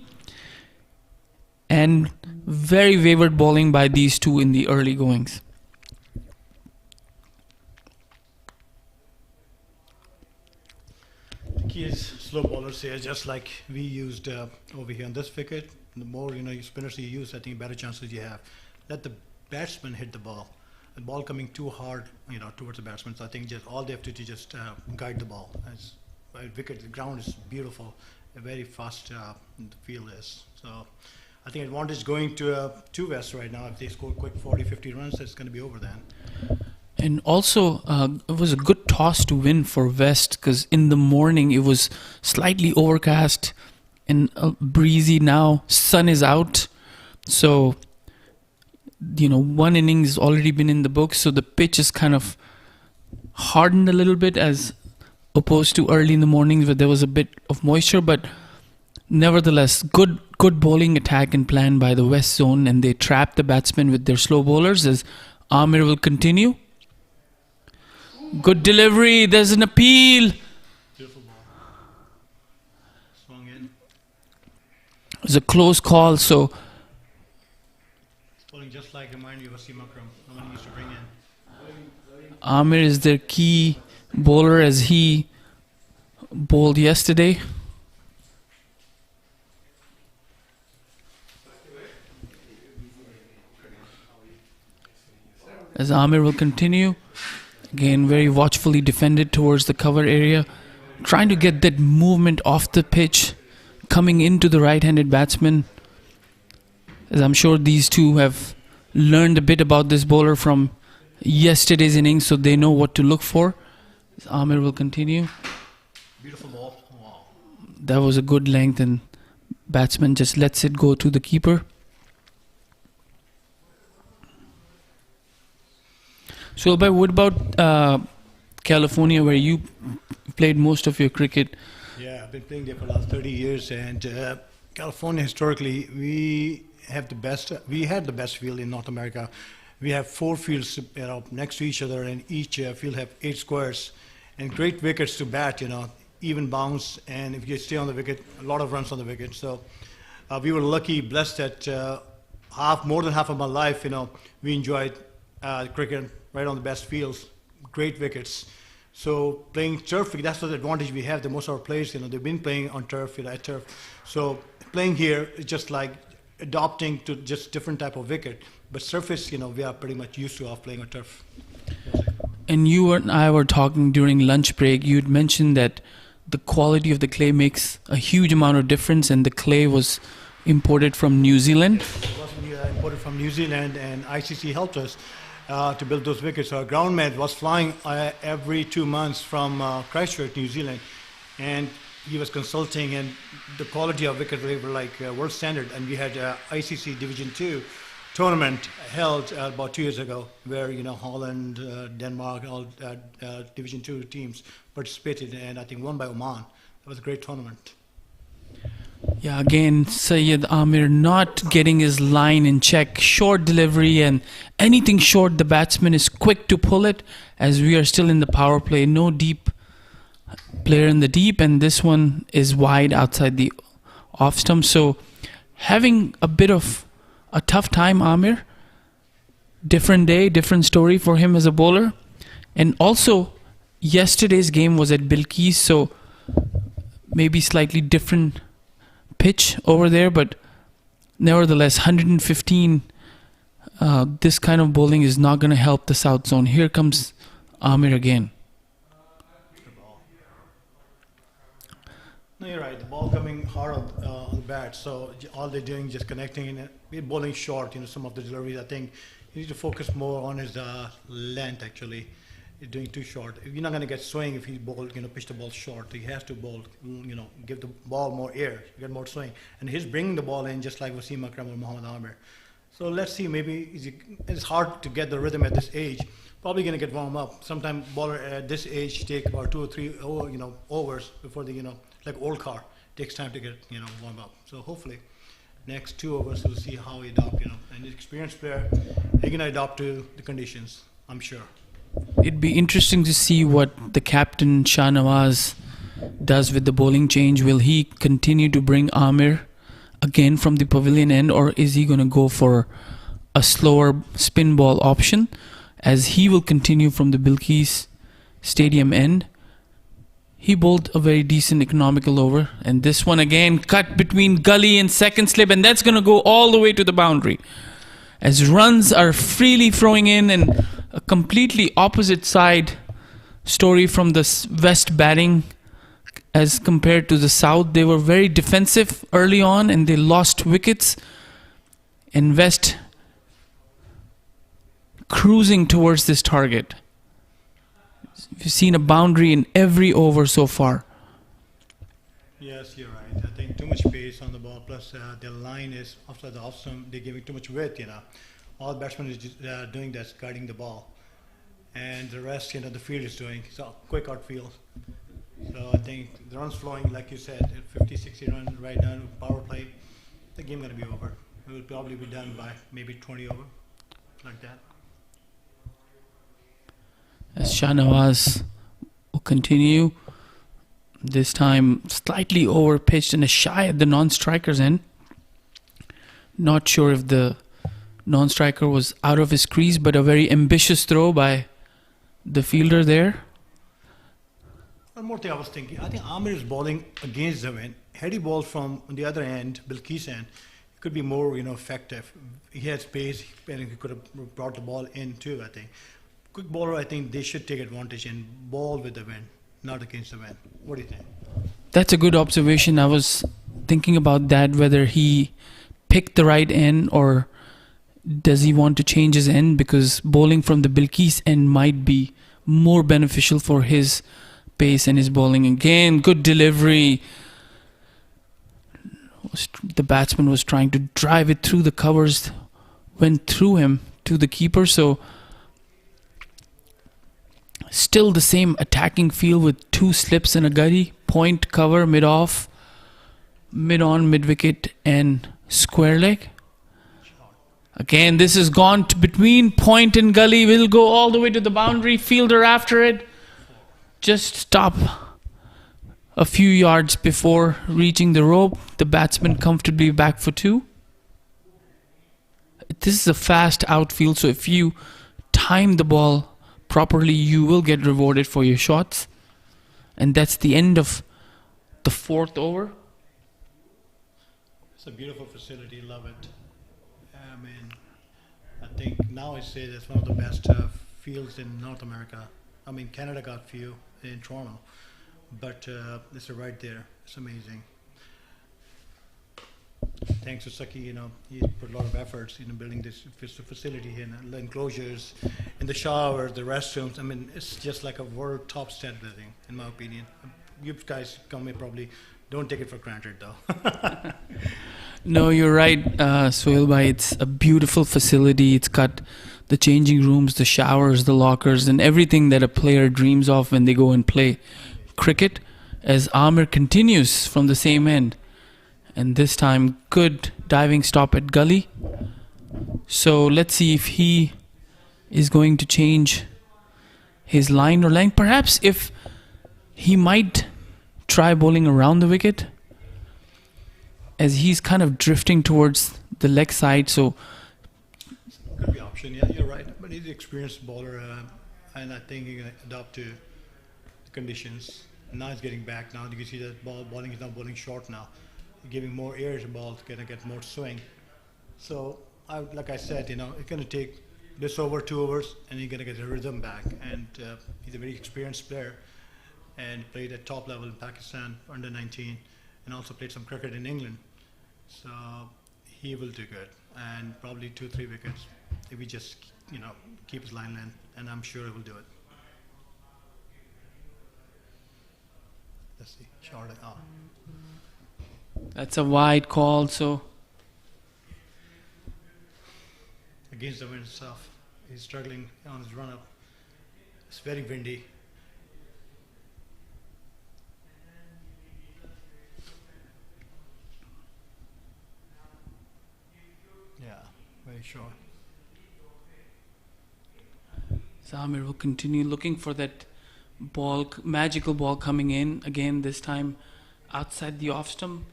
and very wayward bowling by these two in the early goings. The key is slow bowlers here, just like we used over here on this wicket. The more your spinners you use, I think better chances you have. Let the batsman hit the ball. The ball coming too hard, towards the batsman. So I think just all they have to do is just guide the ball. As wicket, the ground is beautiful, very fast. The field is so. I think advantage going to West right now. If they score quick 40, 50 runs, it's going to be over then. And also, it was a good toss to win for West because in the morning it was slightly overcast and breezy. Now sun is out, so one inning has already been in the books. So the pitch is kind of hardened a little bit as opposed to early in the mornings where there was a bit of moisture. But nevertheless, good bowling attack and plan by the West zone, and they trapped the batsmen with their slow bowlers as Amir will continue. Good delivery. There's an appeal. Beautiful ball. Swung in. It was a close call. So Bowling just like remind you of Wasim Akram. No one used to bring in. Amir is their key bowler as he bowled yesterday. As Amir will continue. Again, very watchfully defended towards the cover area. Trying to get that movement off the pitch. Coming into the right-handed batsman. As I'm sure these two have learned a bit about this bowler from yesterday's innings, so they know what to look for. As Amir will continue. Beautiful ball. Wow. That was a good length, and batsman just lets it go to the keeper. So, what about California, where you played most of your cricket? Yeah, I've been playing there for the last 30 years, and California historically we had the best field in North America. We have 4 fields next to each other, and each field have 8 squares, and great wickets to bat. Even bounce, and if you stay on the wicket, a lot of runs on the wicket. So we were lucky, blessed that more than half of my life, we enjoyed cricket right on the best fields, great wickets. So playing turf, that's the advantage we have. The most of our players, they've been playing on turf, at turf. So playing here is just like adopting to just different type of wicket. But surface, we are pretty much used to playing on turf. And you and I were talking during lunch break. You'd mentioned that the quality of the clay makes a huge amount of difference, and the clay was imported from New Zealand. It was imported from New Zealand, and ICC helped us to build those wickets. Our ground mat was flying every 2 months from Christchurch, New Zealand, and he was consulting, and the quality of wickets they were like world standard. And we had ICC Division Two tournament held about 2 years ago, where Holland, Denmark, all Division Two teams participated, and I think won by Oman. It was a great tournament. Yeah, again, Syed Amir not getting his line in check. Short delivery, and anything short, the batsman is quick to pull it, as we are still in the power play. No deep player in the deep, and this one is wide outside the off stump. So having a bit of a tough time, Amir. Different day, different story for him as a bowler. And also, yesterday's game was at Bilkis, so maybe slightly different pitch over there, but nevertheless 115, this kind of bowling is not going to help the South Zone. Here comes Amir again. No, you're right. The ball coming hard on the bat, so all they're doing is just connecting in it. We're bowling short, some of the deliveries. I think you need to focus more on his length, actually. He's doing too short. You're not going to get swing if he pitch the ball short. He has to bowl, give the ball more air, get more swing. And he's bringing the ball in just like Wasim Akram or Muhammad Amir. So let's see, maybe it's hard to get the rhythm at this age. Probably going to get warmed up. Sometimes bowler at this age take about 2 or 3 overs before they, like old car, takes time to get, warm up. So hopefully next 2 overs we'll see how he adopt, and the experienced player, he's going to adopt to the conditions, I'm sure. It'd be interesting to see what the captain Shah Nawaz does with the bowling change. Will he continue to bring Amir again from the pavilion end, or is he going to go for a slower spin ball option, as he will continue from the Bilkis Stadium end? He bowled a very decent economical over, and this one again cut between gully and second slip, and that's going to go all the way to the boundary, as runs are freely flowing in. And a completely opposite side story from the West batting as compared to the South. They were very defensive early on and they lost wickets, and West cruising towards this target. We've seen a boundary in every over so far. Yes, you're right. I think too much pace on the ball, plus the line is after the off stump, they're giving too much width, All batsmen is just, doing that's guiding the ball, and the rest, the field is doing so quick outfield. So I think the runs flowing, like you said, at 50, 60 runs right now, power play, the game gonna be over. It will probably be done by maybe 20 over, like that. As Shah Nawaz will continue, this time slightly over pitched and a shy at the non-striker's end. Not sure if the non-striker was out of his crease, but a very ambitious throw by the fielder there. One more thing I was thinking, I think Amir is bowling against the wind. Had he bowled from the other end, Bilkis end, it could be more, effective. He had space, and he could have brought the ball in too, I think. Quick bowler, I think they should take advantage and bowl with the wind, not against the wind. What do you think? That's a good observation. I was thinking about that, whether he picked the right end or does he want to change his end, because bowling from the Bilkis end might be more beneficial for his pace and his bowling. Again, good delivery. The batsman was trying to drive it through the covers, went through him to the keeper. So still the same attacking field with 2 slips and a gully, point, cover, mid-off, mid-on, mid-wicket and square leg. Again, this has gone between point and gully, will go all the way to the boundary, fielder after it. Just stop a few yards before reaching the rope. The batsman comfortably back for 2. This is a fast outfield, so if you time the ball properly, you will get rewarded for your shots. And that's the end of the 4th over. It's a beautiful facility, love it. I mean, I think now I say that's one of the best fields in North America. I mean, Canada got few in Toronto, but this is right there. It's amazing. Thanks to Saki, he put a lot of efforts in building this facility here, and the enclosures, and the showers, the restrooms. I mean, it's just like a world top standard building, in my opinion. you guys come here probably don't take it for granted though. No, you're right, Sohail bhai. It's a beautiful facility. It's got the changing rooms, the showers, the lockers, and everything that a player dreams of when they go and play cricket. As Amir continues from the same end, and this time good diving stop at gully. So let's see if he is going to change his line or length. Perhaps if he might try bowling around the wicket, as he's kind of drifting towards the leg side. So Could be option, yeah, you're right. But he's an experienced bowler, and I think he can adapt to the conditions. Now he's getting back. Now you can see that bowling is now bowling short now, giving more air to ball to get more swing. So, like I said, it's going to take this over, 2 overs, and you're going to get a rhythm back. And he's a very experienced player, and played at top level in Pakistan under 19, and also played some cricket in England. So he will do good, and probably 2-3 wickets if he just keep his line length, and I'm sure he will do it. Let's see, short. that's a wide call. So Against the wind itself, he's struggling on his run up. It's very windy. Yeah, very short. Amir will continue looking for that ball, magical ball coming in again, this time outside the off stump.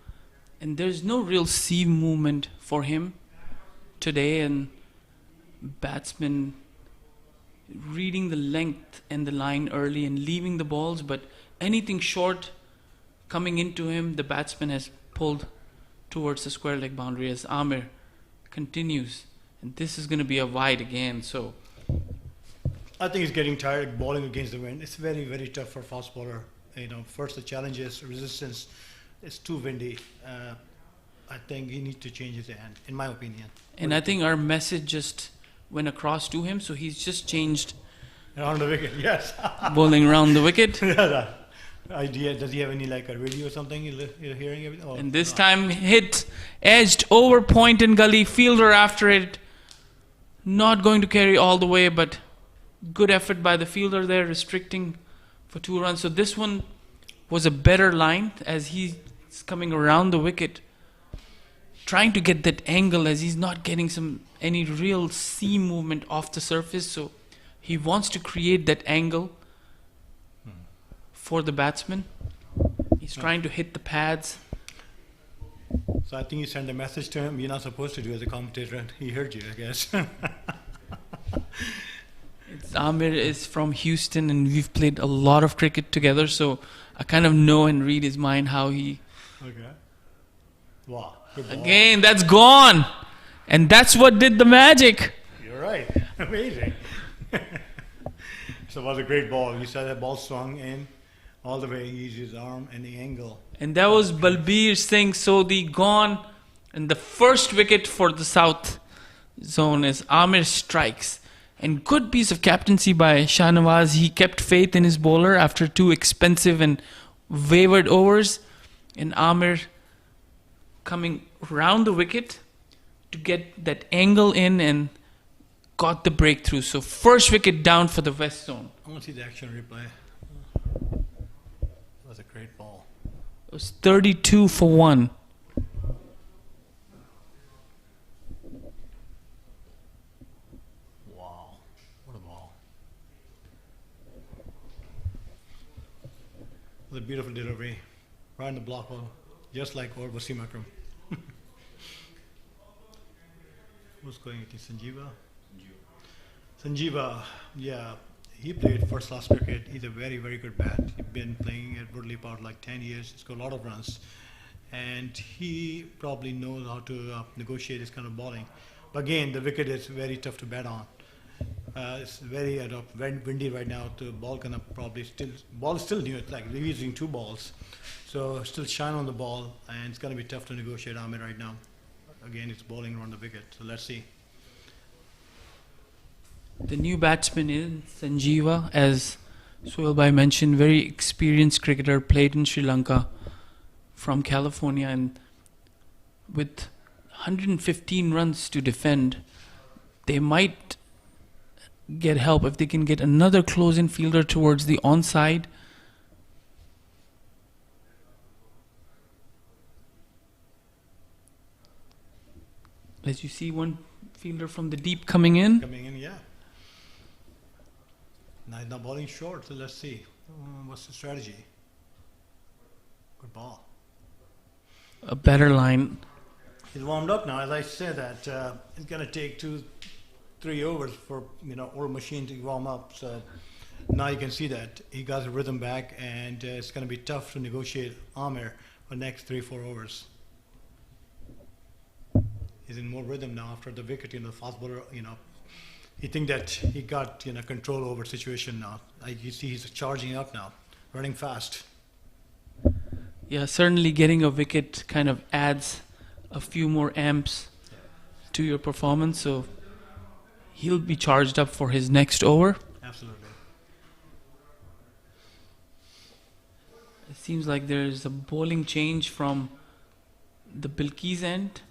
And there's no real seam movement for him today, and batsman reading the length and the line early and leaving the balls, but anything short coming into him, the batsman has pulled towards the square leg boundary as Amir continues. And this is going to be a wide again. So I think he's getting tired of bowling against the wind. It's very, very tough for a fast bowler. First the challenge is resistance. It's too windy. I think he needs to change his hand, in my opinion. and I think our message just went across to him, so he's just changed Around the wicket, yes. bowling around the wicket. Idea? Does he have any like a radio or something? You're hearing everything. Oh, And this no. time hit, edged over point and gully, fielder after it. Not going to carry all the way, but good effort by the fielder there, restricting for 2 runs. So this one was a better line as he's coming around the wicket, trying to get that angle as he's not getting any real seam movement off the surface. So he wants to create that angle for the batsman. He's trying to hit the pads. So I think you sent a message to him. You're not supposed to do as a commentator, and he heard you, I guess. Amir is from Houston, and we've played a lot of cricket together, so I kind of know and read his mind how he... Okay. Wow. Good ball. Again, that's gone! And that's what did the magic. You're right. Amazing. So it was a great ball. You saw that ball swung in all the way. He used his arm and the angle. And that was Balbir Singh Sodhi gone. And the first wicket for the South zone is Amir strikes. And good piece of captaincy by Shahnawaz. He kept faith in his bowler after 2 expensive and wavered overs. And Amir coming round the wicket to get that angle in and got the breakthrough. So first wicket down for the West zone. I want to see the action replay. That was a great ball. It was 32 for 1. Wow. What a ball. What a beautiful delivery. Right in the block hole. Just like over Wasim Akram. Who's going with Sanjeeva? Sanjeeva, yeah, he played first class cricket. He's a very, very good bat. He's been playing at Woodley Park like 10 years. He's got a lot of runs. And he probably knows how to negotiate this kind of bowling. But again, the wicket is very tough to bat on. It's very windy right now. The ball can ball is still new. It's like they're using 2 balls. So still shine on the ball, and it's going to be tough to negotiate Amir right now. Again, it's bowling around the wicket. So let's see. The new batsman is Sanjeeva, as Sohail Bhai mentioned very experienced cricketer, played in Sri Lanka, from California, and with 115 runs to defend, they might get help if they can get another close-in fielder towards the onside. As you see, one fielder from the deep coming in. Coming in, yeah. Now bowling short, so let's see. What's the strategy? Good ball. A better line. He's warmed up now. As I said, that it's going to take 2-3 overs for old machine to warm up. So now you can see that he got the rhythm back, and it's going to be tough to negotiate Amir for next 3-4 overs. He's in more rhythm now after the wicket. The fast bowler, he think that he got control over situation now. You see, he's charging up now, running fast. Yeah, certainly getting a wicket kind of adds a few more amps to your performance. So he'll be charged up for his next over. Absolutely. It seems like there's a bowling change from the Bilkis end.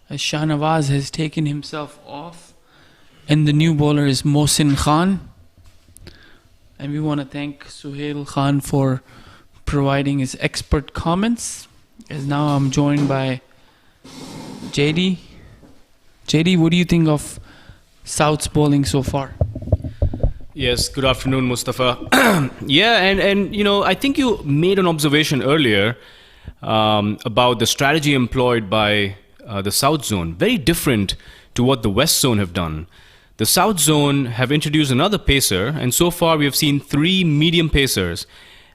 As Shahnawaz has taken himself off, and the new bowler is Mohsin Khan. And we want to thank Suhail Khan for providing his expert comments. As now I'm joined by JD. JD, what do you think of South's bowling so far? Yes, good afternoon, Mustafa. Yeah, and I think you made an observation earlier about the strategy employed by the South Zone. Very different to what the West Zone have done. The South Zone have introduced another pacer, and so far we have seen 3 medium pacers,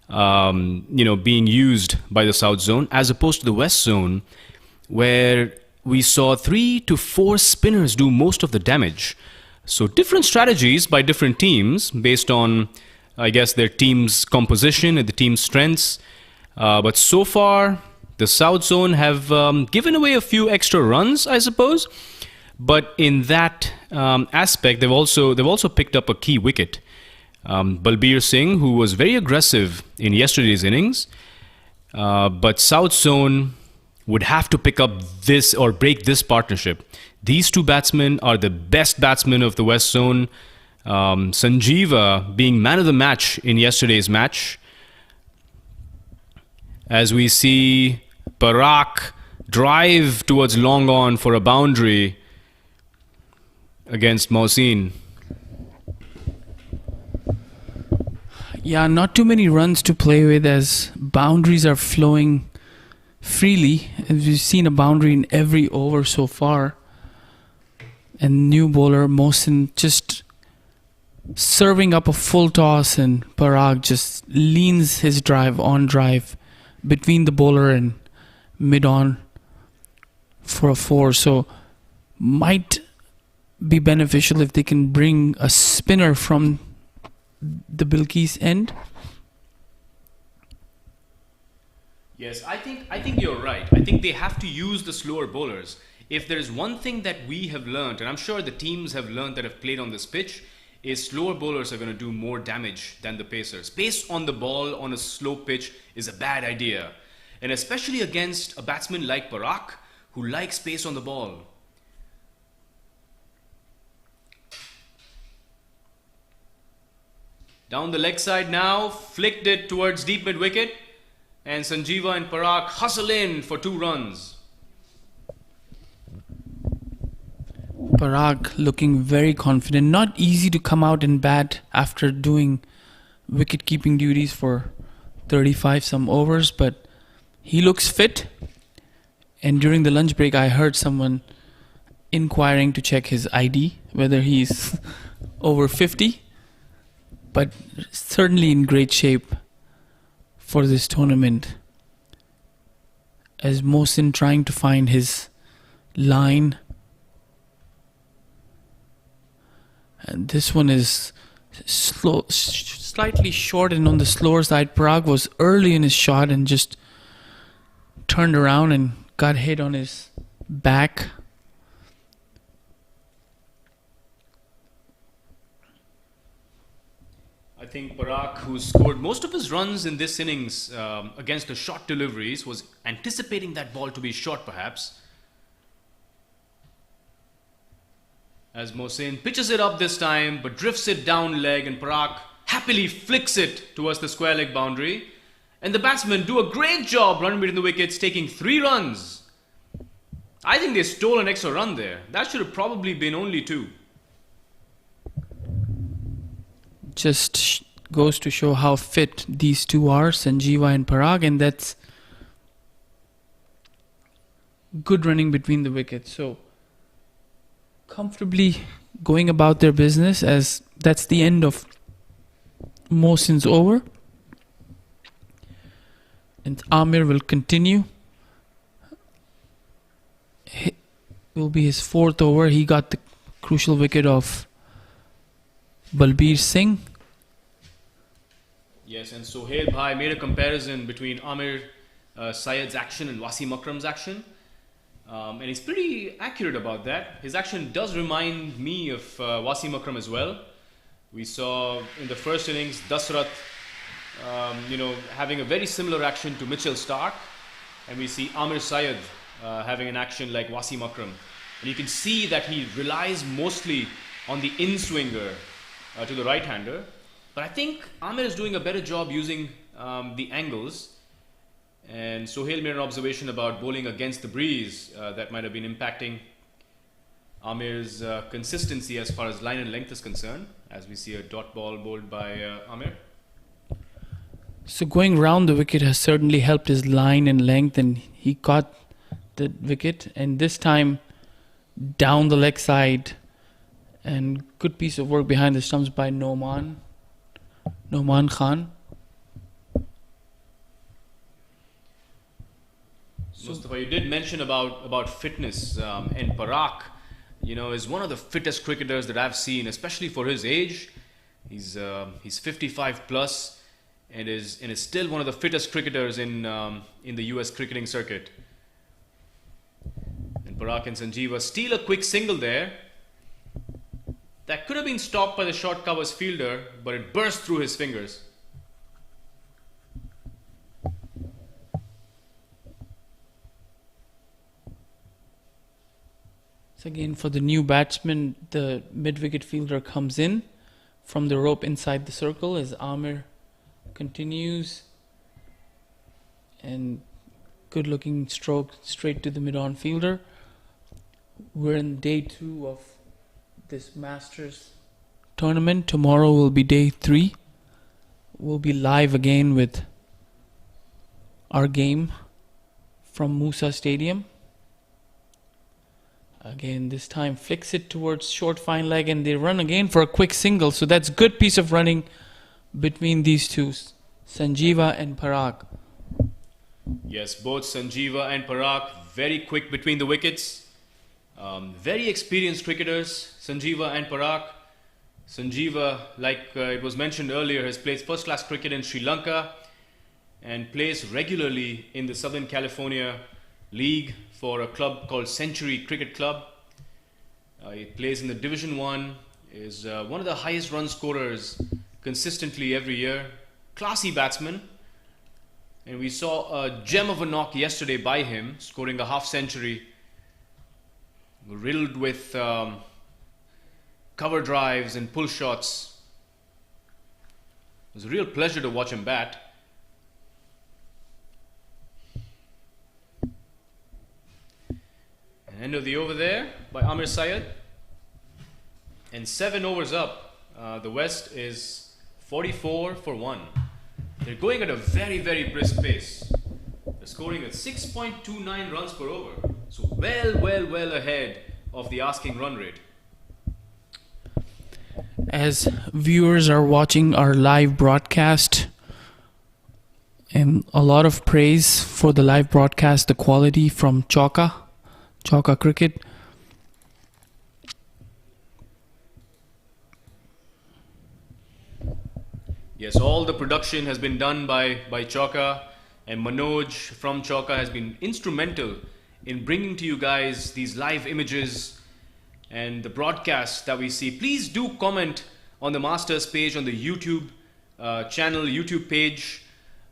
being used by the South Zone, as opposed to the West Zone, where we saw 3 to 4 spinners do most of the damage. So different strategies by different teams based on, I guess, their team's composition and the team's strengths. But so far, the South Zone have given away a few extra runs, I suppose. But in that aspect, they've also picked up a key wicket. Balbir Singh, who was very aggressive in yesterday's innings. But South Zone would have to pick up this or break this partnership. These 2 batsmen are the best batsmen of the West Zone. Sanjeeva being man of the match in yesterday's match. As we see Parak drive towards long on for a boundary against Mohsin. Yeah, not too many runs to play with as boundaries are flowing freely. As we've seen a boundary in every over so far. And new bowler Mohsin just serving up a full toss, and Parag just leans his drive between the bowler and mid-on for a 4. So might be beneficial if they can bring a spinner from the Bilkis end. Yes, I think you're right. I think they have to use the slower bowlers. If there's one thing that we have learned, and I'm sure the teams have learned that have played on this pitch, is slower bowlers are going to do more damage than the pacers. Pace on the ball on a slow pitch is a bad idea. And especially against a batsman like Parak, who likes pace on the ball. Down the leg side now, flicked it towards deep mid-wicket. And Sanjeeva and Parak hustle in for 2 runs. Parag looking very confident. Not easy to come out and bat after doing wicket-keeping duties for 35 some overs, but he looks fit. And during the lunch break, I heard someone inquiring to check his ID, whether he's over 50, but certainly in great shape for this tournament. as Mohsin trying to find his line. And this one is slow, slightly short and on the slower side. Parag was early in his shot and just turned around and got hit on his back. I think Parag, who scored most of his runs in this innings against the short deliveries, was anticipating that ball to be short perhaps. As Mohsin pitches it up this time, but drifts it down leg, and Parag happily flicks it towards the square leg boundary. And the batsmen do a great job running between the wickets, taking 3 runs. I think they stole an extra run there. That should have probably been only 2. Just goes to show how fit these two are, Sanjeeva and Parag, and that's good running between the wickets. So comfortably going about their business, as that's the end of Mohsin's over. And Amir will continue. It will be his 4th over. He got the crucial wicket of Balbir Singh. Yes, and Sohail Bhai made a comparison between Amir Syed's action and Wasim Akram's action. And he's pretty accurate about that. His action does remind me of Wasim Akram as well. We saw in the first innings Dasrath, having a very similar action to Mitchell Starc. And we see Amir Syed having an action like Wasim Akram. And you can see that he relies mostly on the in-swinger to the right-hander. But I think Amir is doing a better job using the angles. And Sohail made an observation about bowling against the breeze that might have been impacting Amir's consistency as far as line and length is concerned, as we see a dot ball bowled by Amir. So going round the wicket has certainly helped his line and length, and he caught the wicket, and this time down the leg side, and good piece of work behind the stumps by Noman Khan. Mustafa, you did mention about fitness, and Parag, is one of the fittest cricketers that I've seen, especially for his age. He's 55 plus, and is still one of the fittest cricketers in the US cricketing circuit. And Parag and Sanjeeva steal a quick single there. That could have been stopped by the short covers fielder, but it burst through his fingers. So again, for the new batsman, the mid-wicket fielder comes in from the rope inside the circle as Amir continues. And good-looking stroke straight to the mid-on fielder. We're in day 2 of this Masters tournament. Tomorrow will be day 3. We'll be live again with our game from MUSA Stadium. Again, this time flicks it towards short fine leg, and they run again for a quick single. So that's good piece of running between these two, Sanjeeva and Parag. Yes, both Sanjeeva and Parag very quick between the wickets. Very experienced cricketers, Sanjeeva and Parag. Sanjeeva, like it was mentioned earlier, has played first-class cricket in Sri Lanka and plays regularly in the Southern California League for a club called Century Cricket Club. He plays in the Division 1, is one of the highest run scorers consistently every year. Classy batsman. And we saw a gem of a knock yesterday by him, scoring a half century, riddled with cover drives and pull shots. It was a real pleasure to watch him bat. End of the over there by Amir Syed. And 7 overs up. The West is 44 for 1. They're going at a very, very brisk pace. They're scoring at 6.29 runs per over. So well ahead of the asking run rate. As viewers are watching our live broadcast, And a lot of praise for the live broadcast, the quality from Chauka Cricket. Yes, all the production has been done by Chauka, and Manoj from Chauka has been instrumental in bringing to you guys these live images and the broadcasts that we see. Please do comment on the Masters page on the YouTube channel, YouTube page,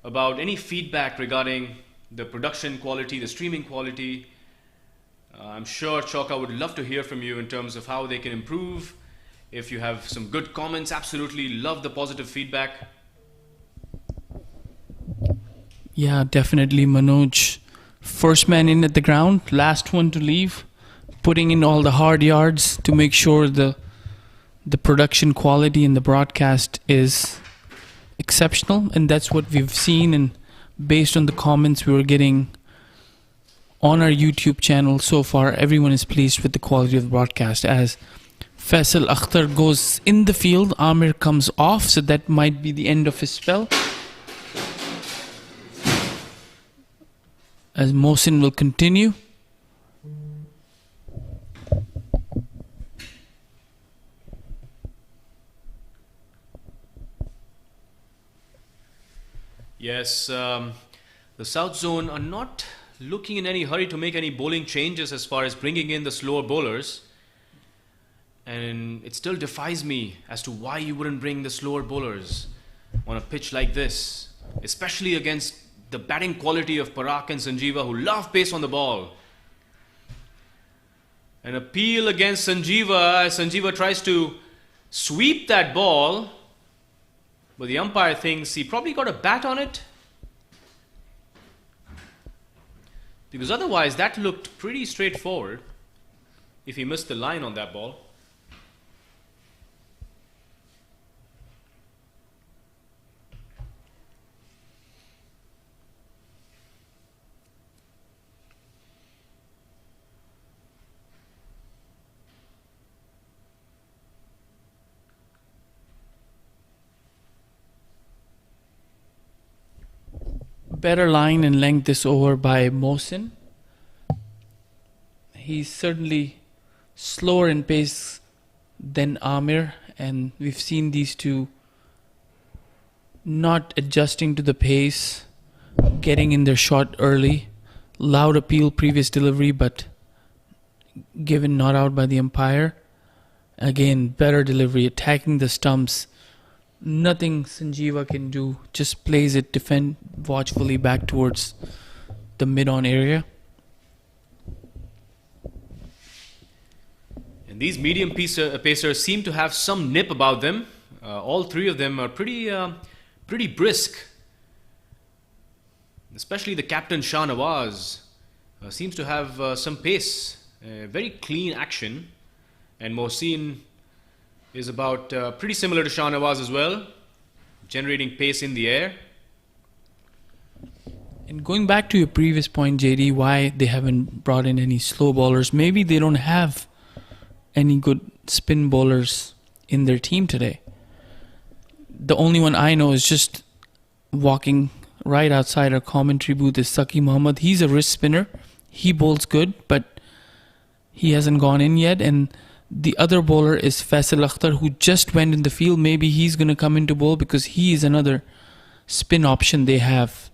about any feedback regarding the production quality, the streaming quality. I'm sure Chauka would love to hear from you in terms of how they can improve. If you have some good comments, absolutely love the positive feedback. Yeah, definitely Manoj. First man in at the ground, last one to leave, putting in all the hard yards to make sure the production quality in the broadcast is exceptional, and that's what we've seen. And based on the comments we were getting on our YouTube channel so far, everyone is pleased with the quality of the broadcast. As Faisal Akhtar goes in the field, Amir comes off, so that might be the end of his spell. As Mohsin will continue. Yes, the South Zone are not looking in any hurry to make any bowling changes as far as bringing in the slower bowlers. And it still defies me as to why you wouldn't bring the slower bowlers on a pitch like this, especially against the batting quality of Parag and Sanjeeva, who love pace on the ball. An appeal against Sanjeeva as Sanjeeva tries to sweep that ball, but the umpire thinks he probably got a bat on it, because otherwise that looked pretty straightforward if he missed the line on that ball. Better line and length this over by Mohsin. He's certainly slower in pace than Amir, and we've seen these two not adjusting to the pace, getting in their shot early. Loud appeal, previous delivery, but given not out by the umpire. Again, better delivery, attacking the stumps. Nothing Sanjeeva can do, just plays it, defend watchfully back towards the mid-on area. And these medium pacers seem to have some nip about them. All three of them are pretty brisk. Especially the captain Shah Nawaz seems to have some pace, very clean action. And Mohsin is about pretty similar to Shah Nawaz as well, generating pace in the air. And going back to your previous point, JD, why they haven't brought in any slow bowlers, maybe they don't have any good spin bowlers in their team today. The only one I know is just walking right outside our commentary booth is Saki Muhammad. He's a wrist spinner. He bowls good, but he hasn't gone in yet. And the other bowler is Faisal Akhtar, who just went in the field. Maybe he's going to come into bowl because he is another spin option they have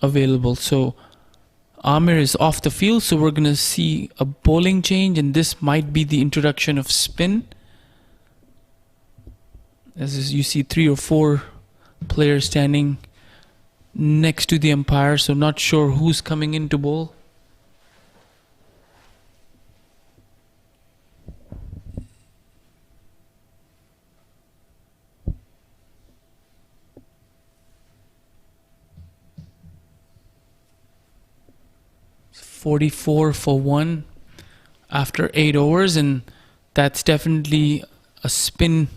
available. So Amir is off the field, so we're going to see a bowling change, and this might be the introduction of spin. As you see 3 or 4 players standing next to the umpire, so not sure who's coming in to bowl. .44 for 1 after 8 overs, and that's definitely a spin.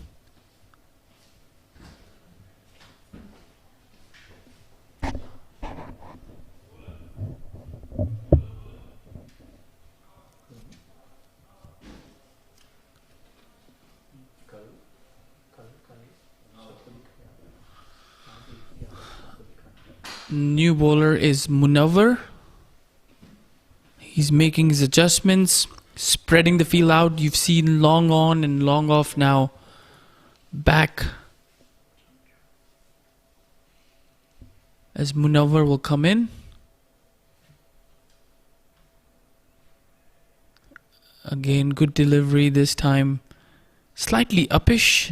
New bowler is Munawar. He's making his adjustments, spreading the field out. You've seen long on and long off now. Back as Munawar will come in. Again, good delivery this time. Slightly uppish.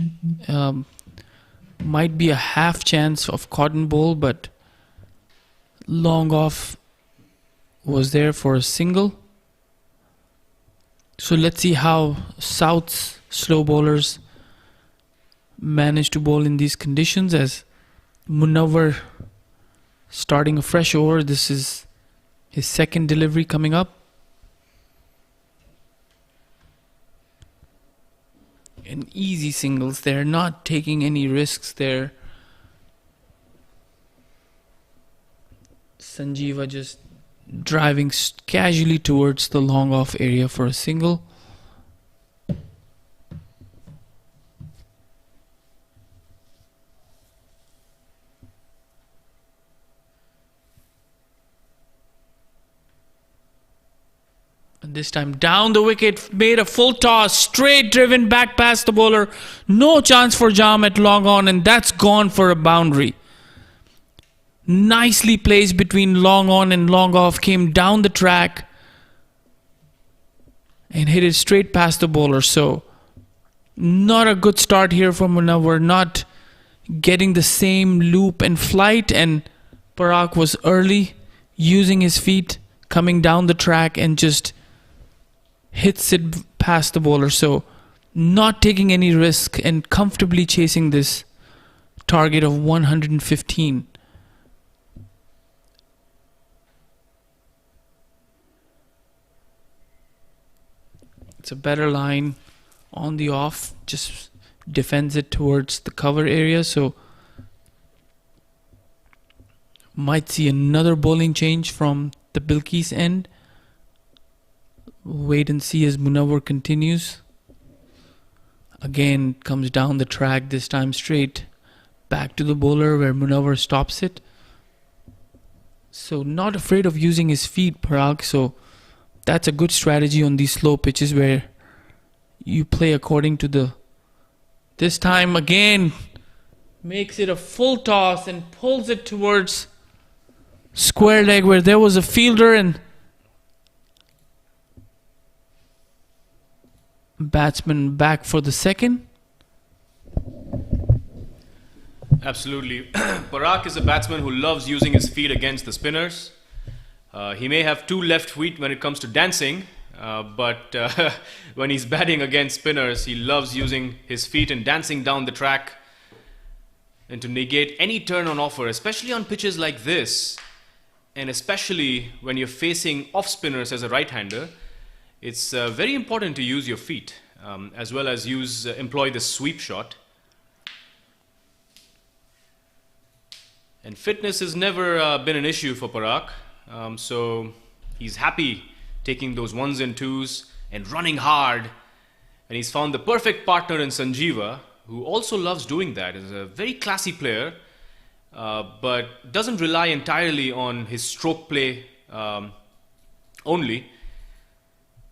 Might be a half chance of cotton ball, but long off was there for a single. So let's see how South's slow bowlers manage to bowl in these conditions, as Munawar starting a fresh over. This is his second delivery coming up. And easy singles there, not taking any risks there. Sanjeeva just driving casually towards the long off area for a single. And this time down the wicket, made a full toss, straight driven back past the bowler. No chance for Jam at long on, and that's gone for a boundary. Nicely placed between long on and long off, came down the track and hit it straight past the bowler. So not a good start here for Munawar, not getting the same loop and flight, and Parag was early, using his feet, coming down the track and just hits it past the bowler. So not taking any risk and comfortably chasing this target of 115. It's a better line on the off, just defends it towards the cover area. So might see another bowling change from the Bilkis end. Wait and see as Munawar continues. Again comes down the track, this time straight back to the bowler where Munawar stops it. So not afraid of using his feet, Parag. So that's a good strategy on these slow pitches where you play according to the... This time again makes it a full toss and pulls it towards square leg where there was a fielder, and batsman back for the second. Absolutely. Parag is a batsman who loves using his feet against the spinners. He may have two left feet when it comes to dancing, but when he's batting against spinners, he loves using his feet and dancing down the track and to negate any turn on offer, especially on pitches like this, and especially when you're facing off spinners as a right-hander. It's very important to use your feet as well as employ the sweep shot. And fitness has never been an issue for Parag. So he's happy taking those ones and twos and running hard. And he's found the perfect partner in Sanjeeva, who also loves doing that. He's a very classy player, but doesn't rely entirely on his stroke play only.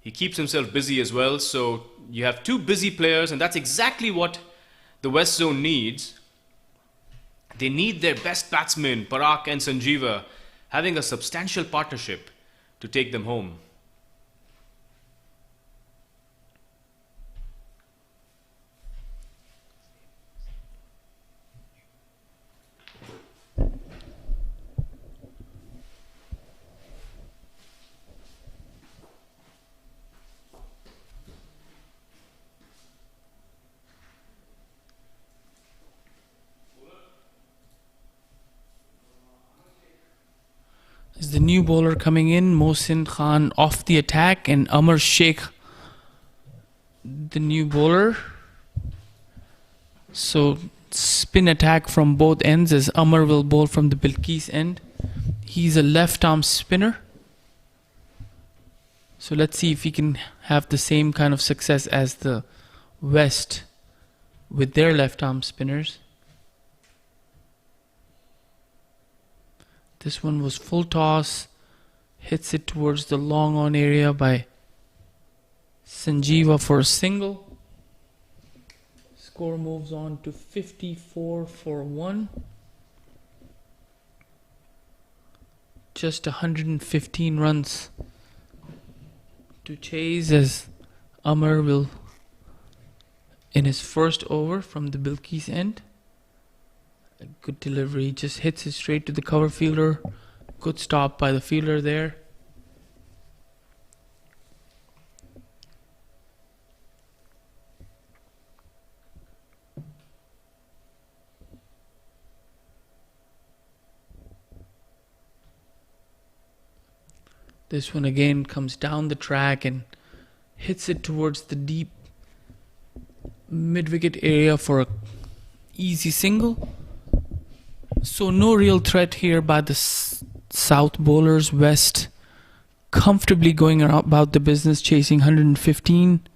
He keeps himself busy as well. So you have two busy players, and that's exactly what the West Zone needs. They need their best batsmen, Parag and Sanjeeva, having a substantial partnership to take them home. Is the new bowler coming in, Mohsin Khan off the attack, and Amar Sheikh, the new bowler. So spin attack from both ends as Amar will bowl from the Bilkis end. He's a left arm spinner. So let's see if he can have the same kind of success as the West with their left arm spinners. This one was full toss. Hits it towards the long on area by Sanjeeva for a single. Score moves on to 54 for 1. Just 115 runs to chase as Amar will, in his first over from the Bilkis end. A good delivery, just hits it straight to the cover fielder. Good stop by the fielder there. This one again comes down the track and hits it towards the deep mid-wicket area for a easy single. So no real threat here by the South bowlers. West comfortably going about the business, chasing 115.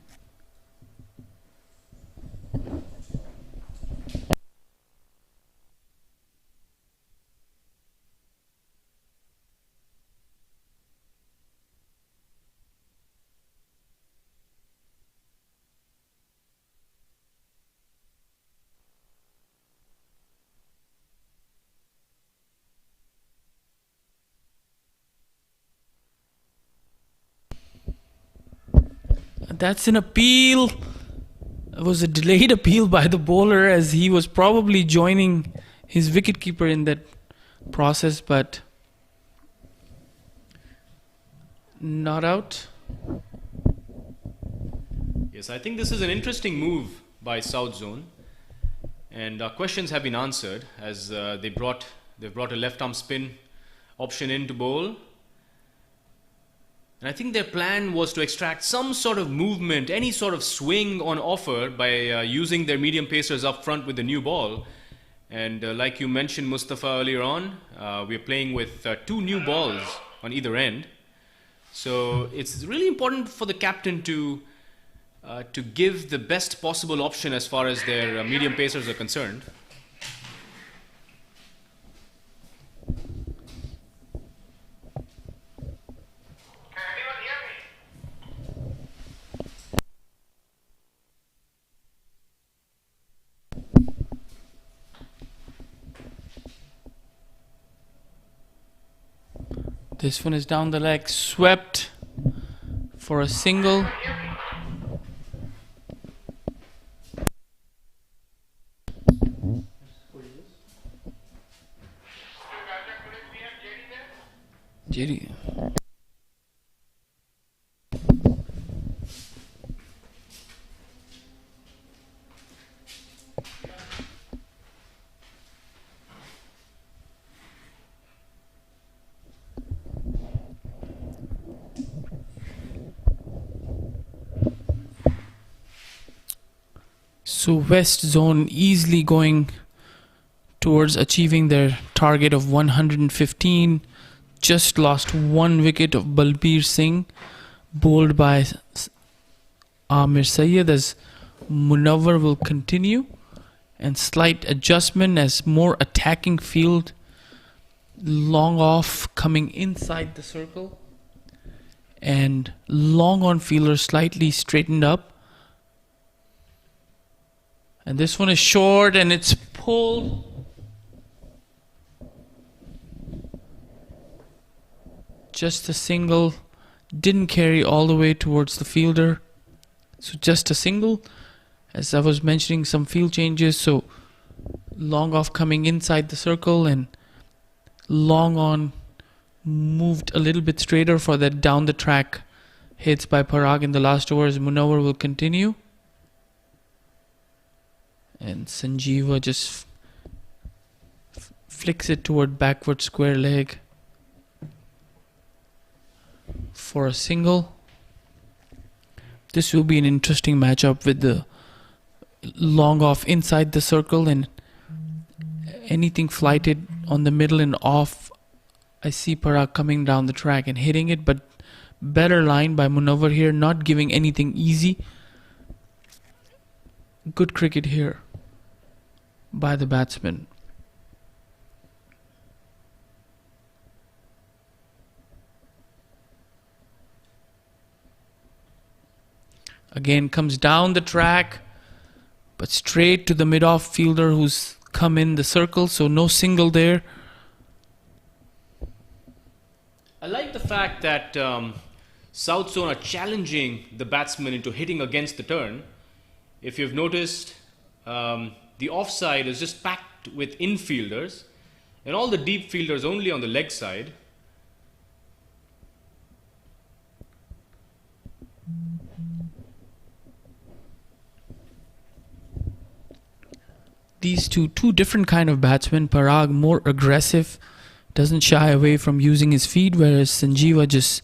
That's an appeal. It was a delayed appeal by the bowler as he was probably joining his wicketkeeper in that process, but not out. Yes, I think this is an interesting move by South Zone, and our questions have been answered as they've brought a left arm spin option in to bowl. And I think their plan was to extract some sort of movement, any sort of swing on offer by using their medium pacers up front with the new ball. And like you mentioned, Mustafa, earlier on, we're playing with 2 new balls on either end. So it's really important for the captain to give the best possible option as far as their medium pacers are concerned. This one is down the leg, swept for a single. JD. So West Zone easily going towards achieving their target of 115. Just lost 1 wicket of Balbir Singh, bowled by Amir Syed, as Munawwar will continue. And slight adjustment as more attacking field, long off coming inside the circle. And long on fielder slightly straightened up. And this one is short and it's pulled. Just a single. Didn't carry all the way towards the fielder. So just a single. As I was mentioning, some field changes. So long off coming inside the circle and long on moved a little bit straighter for that down the track hits by Parag in the last overs. Munawwar will continue. And Sanjeeva just flicks it toward backward square leg for a single. This will be an interesting matchup with the long off inside the circle and anything flighted on the middle and off. I see Parag coming down the track and hitting it, but better line by Munawwar here, not giving anything easy. Good cricket here by the batsman. Again, comes down the track, but straight to the mid-off fielder who's come in the circle, so no single there. I like the fact that South Zone are challenging the batsman into hitting against the turn. If you've noticed, the offside is just packed with infielders, and all the deep fielders only on the leg side. These two different kind of batsmen. Parag more aggressive, doesn't shy away from using his feet, whereas Sanjeeva just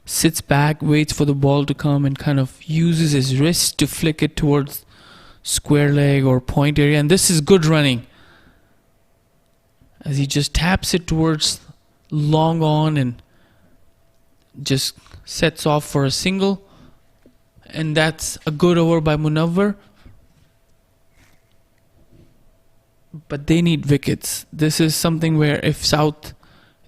sits back, waits for the ball to come and kind of uses his wrist to flick it towards square leg or point area. And this is good running, as he just taps it towards long on and just sets off for a single. And that's a good over by Munawwar. But they need wickets. This is something where if South,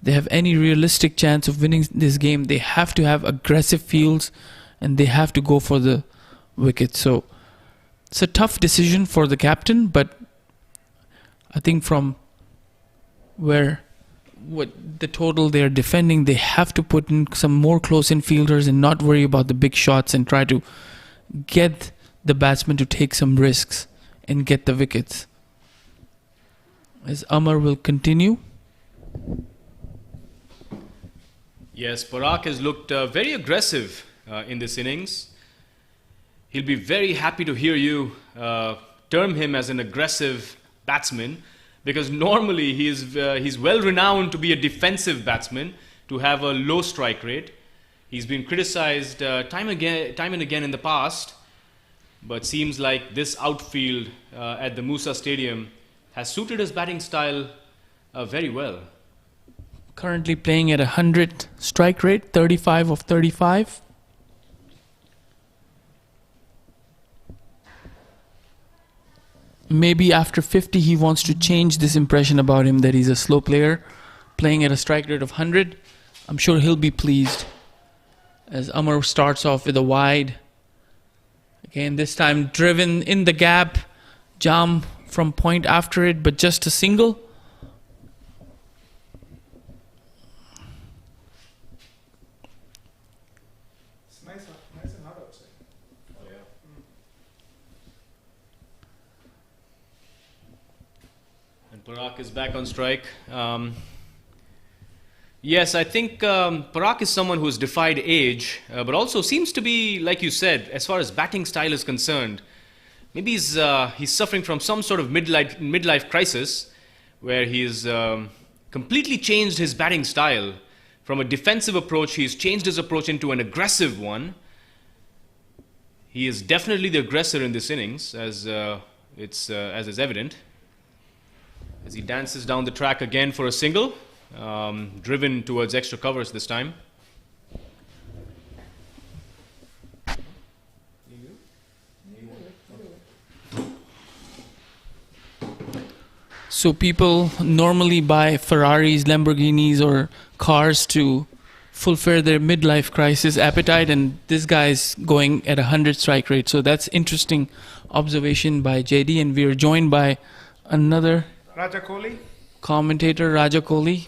they have any realistic chance of winning this game, they have to have aggressive fields and they have to go for the wicket. So it's a tough decision for the captain, but I think from what the total they're defending, they have to put in some more close-in fielders and not worry about the big shots and try to get the batsman to take some risks and get the wickets. As Amar will continue. Yes, Parag has looked very aggressive in this innings. He'll be very happy to hear you term him as an aggressive batsman, because normally he's well renowned to be a defensive batsman, to have a low strike rate. He's been criticized time and again in the past, but seems like this outfield at the MUSA Stadium has suited his batting style very well. Currently playing at 100 strike rate, 35 of 35. Maybe after 50 he wants to change this impression about him that he's a slow player, playing at a strike rate of 100. I'm sure he'll be pleased. As Amar starts off with a wide. Again, this time driven in the gap. Jam from point after it, but just a single. It's nice and hot outside. Oh, yeah. And Parag is back on strike. Yes, I think Parag is someone who's defied age, but also seems to be, like you said, as far as batting style is concerned, maybe he's suffering from some sort of midlife crisis, where he's completely changed his batting style. From a defensive approach, he's changed his approach into an aggressive one. He is definitely the aggressor in this innings, as is evident. As he dances down the track again for a single, driven towards extra covers this time. So people normally buy Ferraris, Lamborghinis or cars to fulfill their midlife crisis appetite, and this guy's going at 100 strike rate. So that's interesting observation by JD, and we are joined by another Raja Kohli? commentator, Raja Kohli,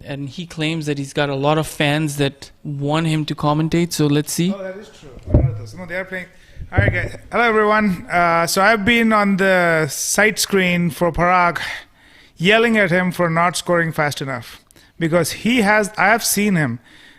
and he claims that he's got a lot of fans that want him to commentate. So let's see. Oh, that is true. I know those. No, they are playing. All right, guys. Hello, everyone. So I've been on the sight screen for Parag, yelling at him for not scoring fast enough, because I have seen him.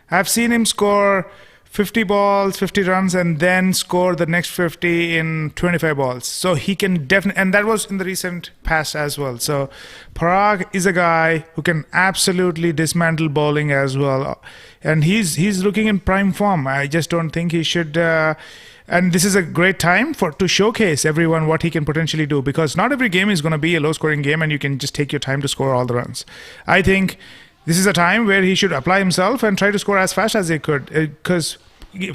I've seen him score 50 balls, 50 runs, and then score the next 50 in 25 balls. So he can definitely, and that was in the recent past as well. So Parag is a guy who can absolutely dismantle bowling as well. And he's looking in prime form. I just don't think he should, and this is a great time to showcase everyone what he can potentially do, because not every game is going to be a low scoring game and you can just take your time to score all the runs. I think this is a time where he should apply himself and try to score as fast as he could, because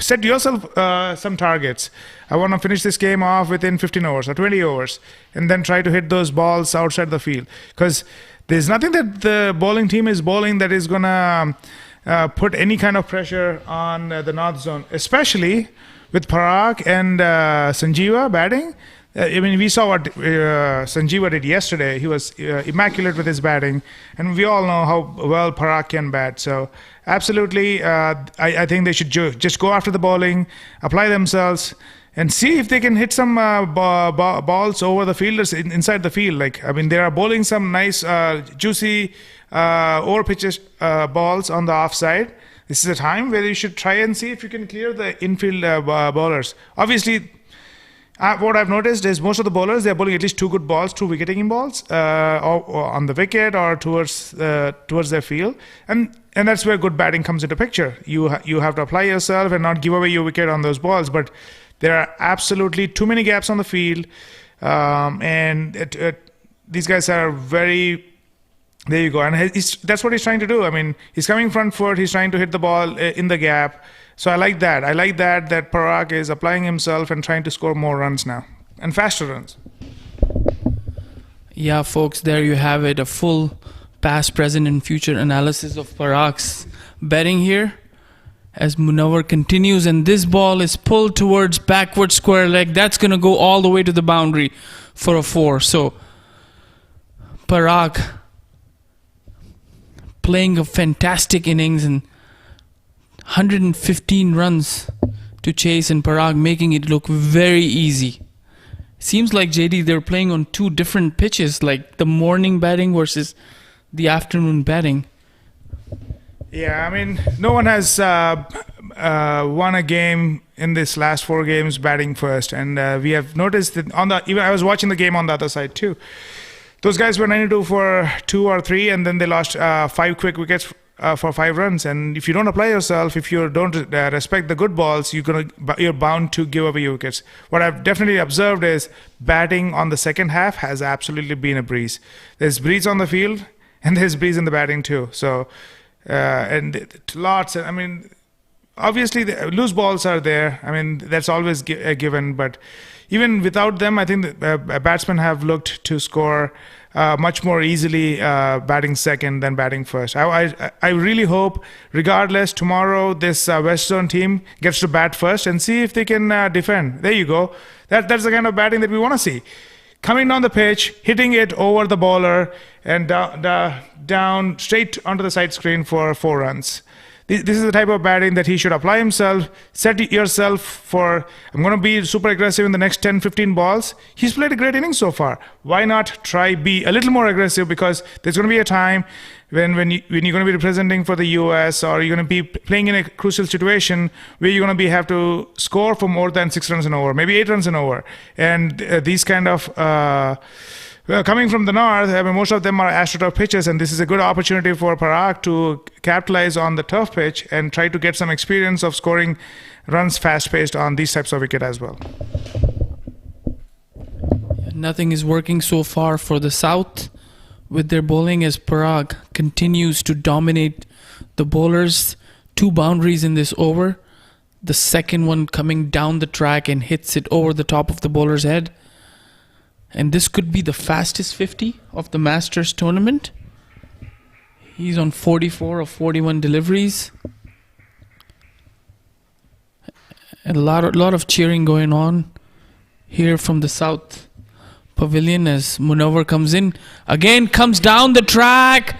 set yourself some targets. I want to finish this game off within 15 overs or 20 overs, and then try to hit those balls outside the field, because there's nothing that the bowling team is bowling that is going to put any kind of pressure on the North Zone, especially with Parag and Sanjeeva batting. I mean, we saw what Sanjeeva did yesterday. He was immaculate with his batting, and we all know how well Parag can bat. So, absolutely, I think they should just go after the bowling, apply themselves, and see if they can hit some balls over the fielders inside the field. Like, I mean, they are bowling some nice, juicy, over pitches balls on the offside. This is a time where you should try and see if you can clear the infield bowlers. Obviously, what I've noticed is most of the bowlers, they're bowling at least 2 good balls, 2 wicket-taking balls, or on the wicket or towards their field, and that's where good batting comes into picture. You have to apply yourself and not give away your wicket on those balls. But there are absolutely too many gaps on the field, and these guys are very. There you go, and that's what he's trying to do. I mean, he's coming front foot. He's trying to hit the ball in the gap. So I like that. I like that Parag is applying himself and trying to score more runs now, and faster runs. Yeah, folks, there you have it. A full past, present, and future analysis of Parag's betting here. As Munawar continues, and this ball is pulled towards backward square leg. That's going to go all the way to the boundary for a 4. So Parag playing a fantastic innings and 115 runs to chase, and Parag making it look very easy. Seems like, JD, they're playing on 2 different pitches, like the morning batting versus the afternoon batting. Yeah, I mean, no one has won a game in this last 4 games batting first, and we have noticed that even I was watching the game on the other side too. Those guys were 92 for 2 or 3, and then they lost 5 quick wickets for 5 runs. And if you don't apply yourself, if you don't respect the good balls, you're bound to give away your wickets. What I've definitely observed is batting on the second half has absolutely been a breeze. There's breeze on the field, and there's breeze in the batting too. So, and lots. I mean, obviously the loose balls are there. I mean, that's always a given. But even without them, I think that batsmen have looked to score much more easily batting second than batting first. I really hope, regardless, tomorrow this West Zone team gets to bat first and see if they can defend. There you go. That's the kind of batting that we want to see. Coming down the pitch, hitting it over the bowler, and down straight onto the side screen for 4 runs. This is the type of batting that he should apply himself. Set yourself for, I'm going to be super aggressive in the next 10, 15 balls. He's played a great innings so far. Why not try be a little more aggressive? Because there's going to be a time when you're going to be representing for the US, or you're going to be playing in a crucial situation where you're going to have to score for more than 6 runs and over, maybe 8 runs and over. And these kind of coming from the north, I mean, most of them are AstroTurf pitches, and this is a good opportunity for Parag to capitalize on the turf pitch and try to get some experience of scoring runs fast-paced on these types of wicket as well. Nothing is working so far for the South with their bowling, as Parag continues to dominate the bowlers. 2 boundaries in this over. The second one coming down the track and hits it over the top of the bowler's head. And this could be the fastest 50 of the Masters tournament. He's on 44 of 41 deliveries. And a lot of cheering going on here from the South Pavilion as Munawar comes in. Again, comes down the track.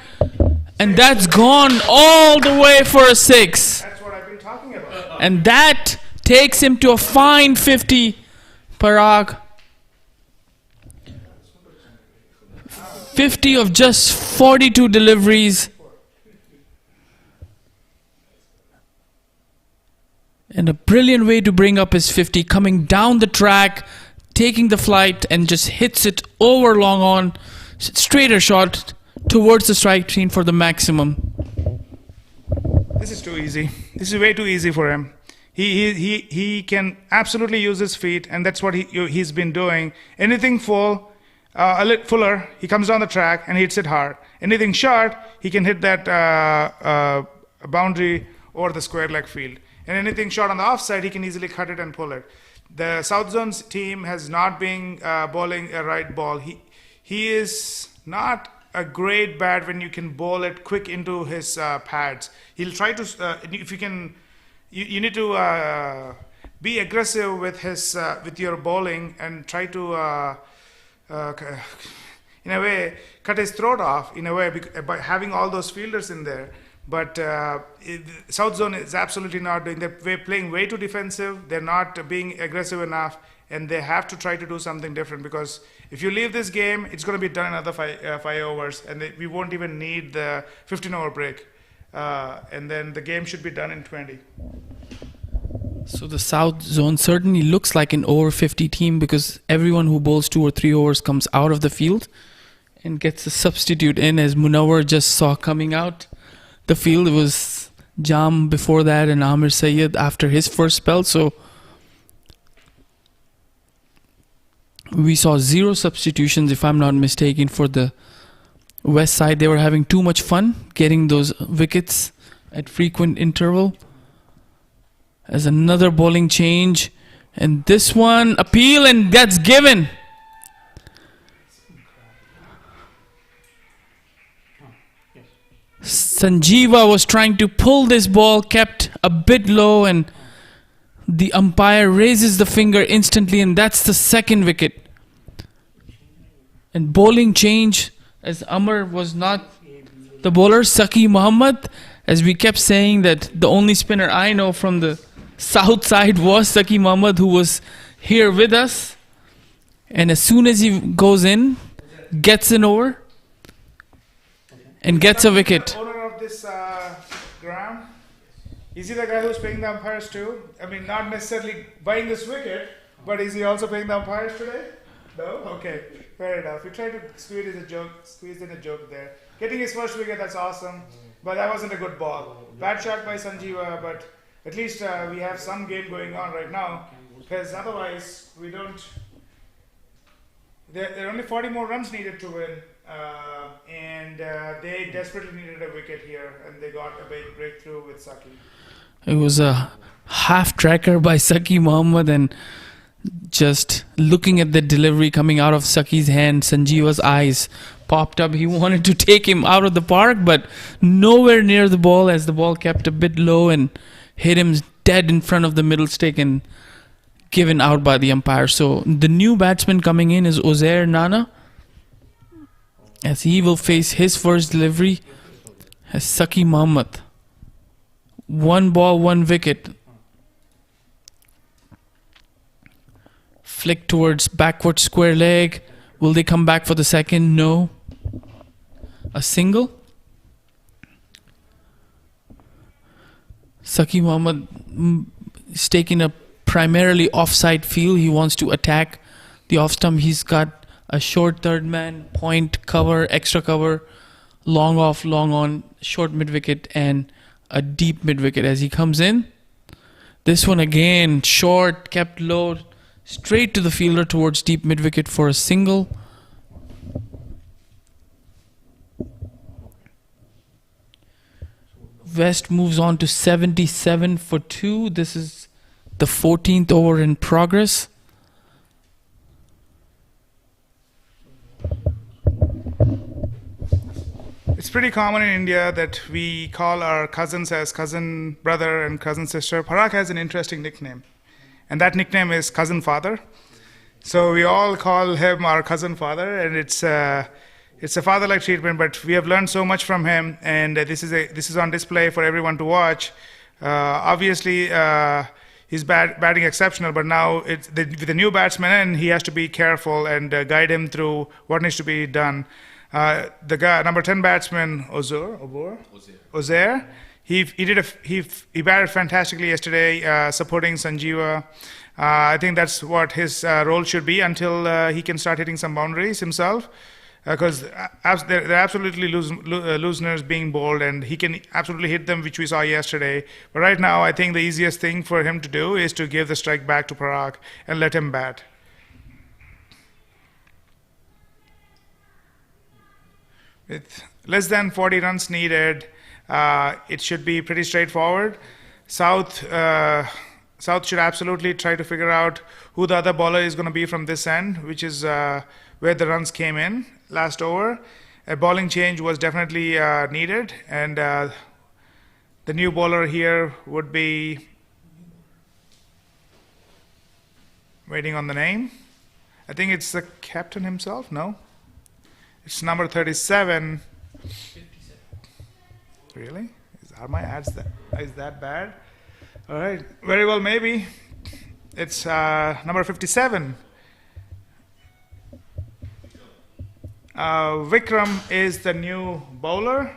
And that's gone all the way for a 6. That's what I've been talking about. And that takes him to a fine 50, Parag. 50 of just 42 deliveries. And a brilliant way to bring up his 50, coming down the track, taking the flight, and just hits it over long on, straighter shot towards the strike scene for the maximum. This is too easy. This is way too easy for him. He can absolutely use his feet, and that's what he's been doing. Anything full, a little fuller, he comes down the track and hits it hard. Anything short, he can hit that boundary over the square leg field. And anything short on the offside, he can easily cut it and pull it. The South Zone's team has not been bowling a right ball. He is not a great bat when you can bowl it quick into his pads. He'll try to, if you can, you need to be aggressive with his with your bowling and try to in a way cut his throat off in a way by having all those fielders in there. But South Zone is absolutely not doing that. They're playing way too defensive. They're not being aggressive enough, and they have to try to do something different, because if you leave this game, it's going to be done in another five overs, and we won't even need the 15-over break. And then the game should be done in 20. So the South Zone certainly looks like an over 50 team, because everyone who bowls 2 or 3 overs comes out of the field and gets a substitute in, as Munawar just saw coming out the field. It was Jam before that and Amir Sayyid after his first spell. So we saw 0 substitutions, if I'm not mistaken, for the West side. They were having too much fun getting those wickets at frequent interval. As another bowling change, and this one appeal and gets given. Sanjeeva was trying to pull this ball, kept a bit low, and the umpire raises the finger instantly, and that's the second wicket. And bowling change, as Amar was not the bowler, Saki Muhammad, as we kept saying that the only spinner I know from the south side was Saki Muhammad, who was here with us. And as soon as he goes in, gets an over and gets a wicket. The owner of this ground, is he the guy who's paying the umpires too? I mean, not necessarily buying this wicket, but is he also paying the umpires today? No? Okay, fair enough. We tried to squeeze in a joke there. Getting his first wicket, that's awesome, but that wasn't a good ball. Bad shot by Sanjeeva, but at least we have some game going on right now, because otherwise we don't. There are only 40 more runs needed to win, and they desperately needed a wicket here, and they got a big breakthrough with Saki. It was a half tracker by Saki Muhammad, and just looking at the delivery coming out of Saki's hand, Sanjeeva's eyes popped up. He wanted to take him out of the park, but nowhere near the ball, as the ball kept a bit low and hit him dead in front of the middle stick and given out by the umpire. So the new batsman coming in is Uzair Nana, as he will face his first delivery as Saki Muhammad. 1 ball, 1 wicket. Flick towards backward square leg. Will they come back for the second? No. A single. Saki Muhammad is taking a primarily offside field. He wants to attack the off stump. He's got a short third man, point, cover, extra cover, long off, long on, short mid wicket, and a deep mid wicket as he comes in. This one again, short, kept low, straight to the fielder towards deep mid wicket for a single. West moves on to 77 for 2. This is the 14th over in progress. It's pretty common in India that we call our cousins as cousin brother and cousin sister. Parag has an interesting nickname, and that nickname is cousin father. So we all call him our cousin father, and it's a father-like treatment. But we have learned so much from him, and this is on display for everyone to watch. Obviously, he's batting exceptional, but now with the new batsman, and he has to be careful and guide him through what needs to be done. The guy, number 10 batsman, Uzair, he batted fantastically yesterday, supporting Sanjeeva. I think that's what his role should be until he can start hitting some boundaries himself, because they're absolutely looseners being bowled, and he can absolutely hit them, which we saw yesterday. But right now, I think the easiest thing for him to do is to give the strike back to Parag and let him bat. With less than 40 runs needed, it should be pretty straightforward. South should absolutely try to figure out who the other bowler is going to be from this end, which is where the runs came in last over. A bowling change was definitely needed, and the new bowler here would be Waiting on the name. I think it's the captain himself. No, it's number 37. 57. Really? Are my ads is that bad? All right. Very well, maybe. It's number 57. Vikram is the new bowler.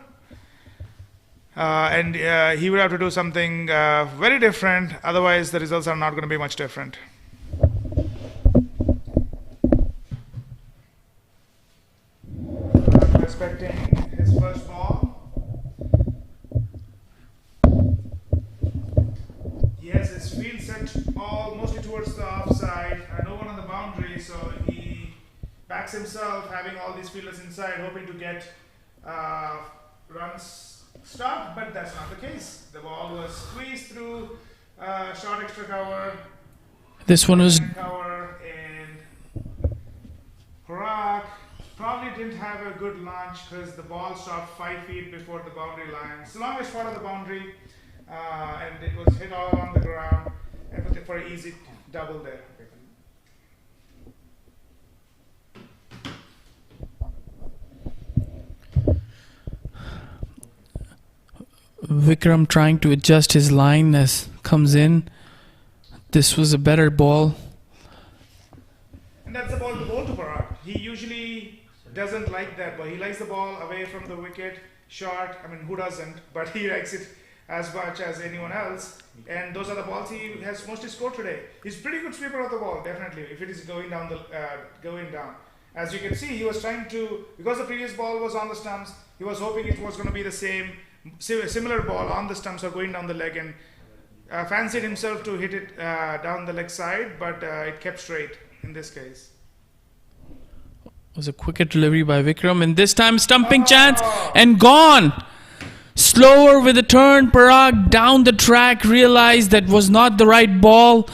And he would have to do something very different. Otherwise, the results are not going to be much different. I'm expecting his first ball. He has his field set all mostly towards the offside. No one on the boundary, so he backs himself, having all these fielders inside, hoping to get runs stopped, but that's not the case. The ball was squeezed through short extra cover. This one was Cover, and Parag probably didn't have a good launch because the ball stopped 5 feet before the boundary line. It's the longest part of the boundary, and it was hit all on the ground, and for an easy double there. Vikram trying to adjust his line as comes in. This was a better ball. And that's the ball to bowl to Parag. He usually doesn't like that ball. He likes the ball away from the wicket, short. I mean, who doesn't? But he likes it as much as anyone else. And those are the balls he has mostly scored today. He's pretty good sweeper of the ball, definitely, if it is going down. As you can see, he was trying to, because the previous ball was on the stumps, he was hoping it was going to be the similar ball on the stumps or going down the leg, and fancied himself to hit it down the leg side, but it kept straight in this case. It was a quicker delivery by Vikram, and this time stumping chance and gone. Slower with a turn, Parag down the track, realized that was not the right ball,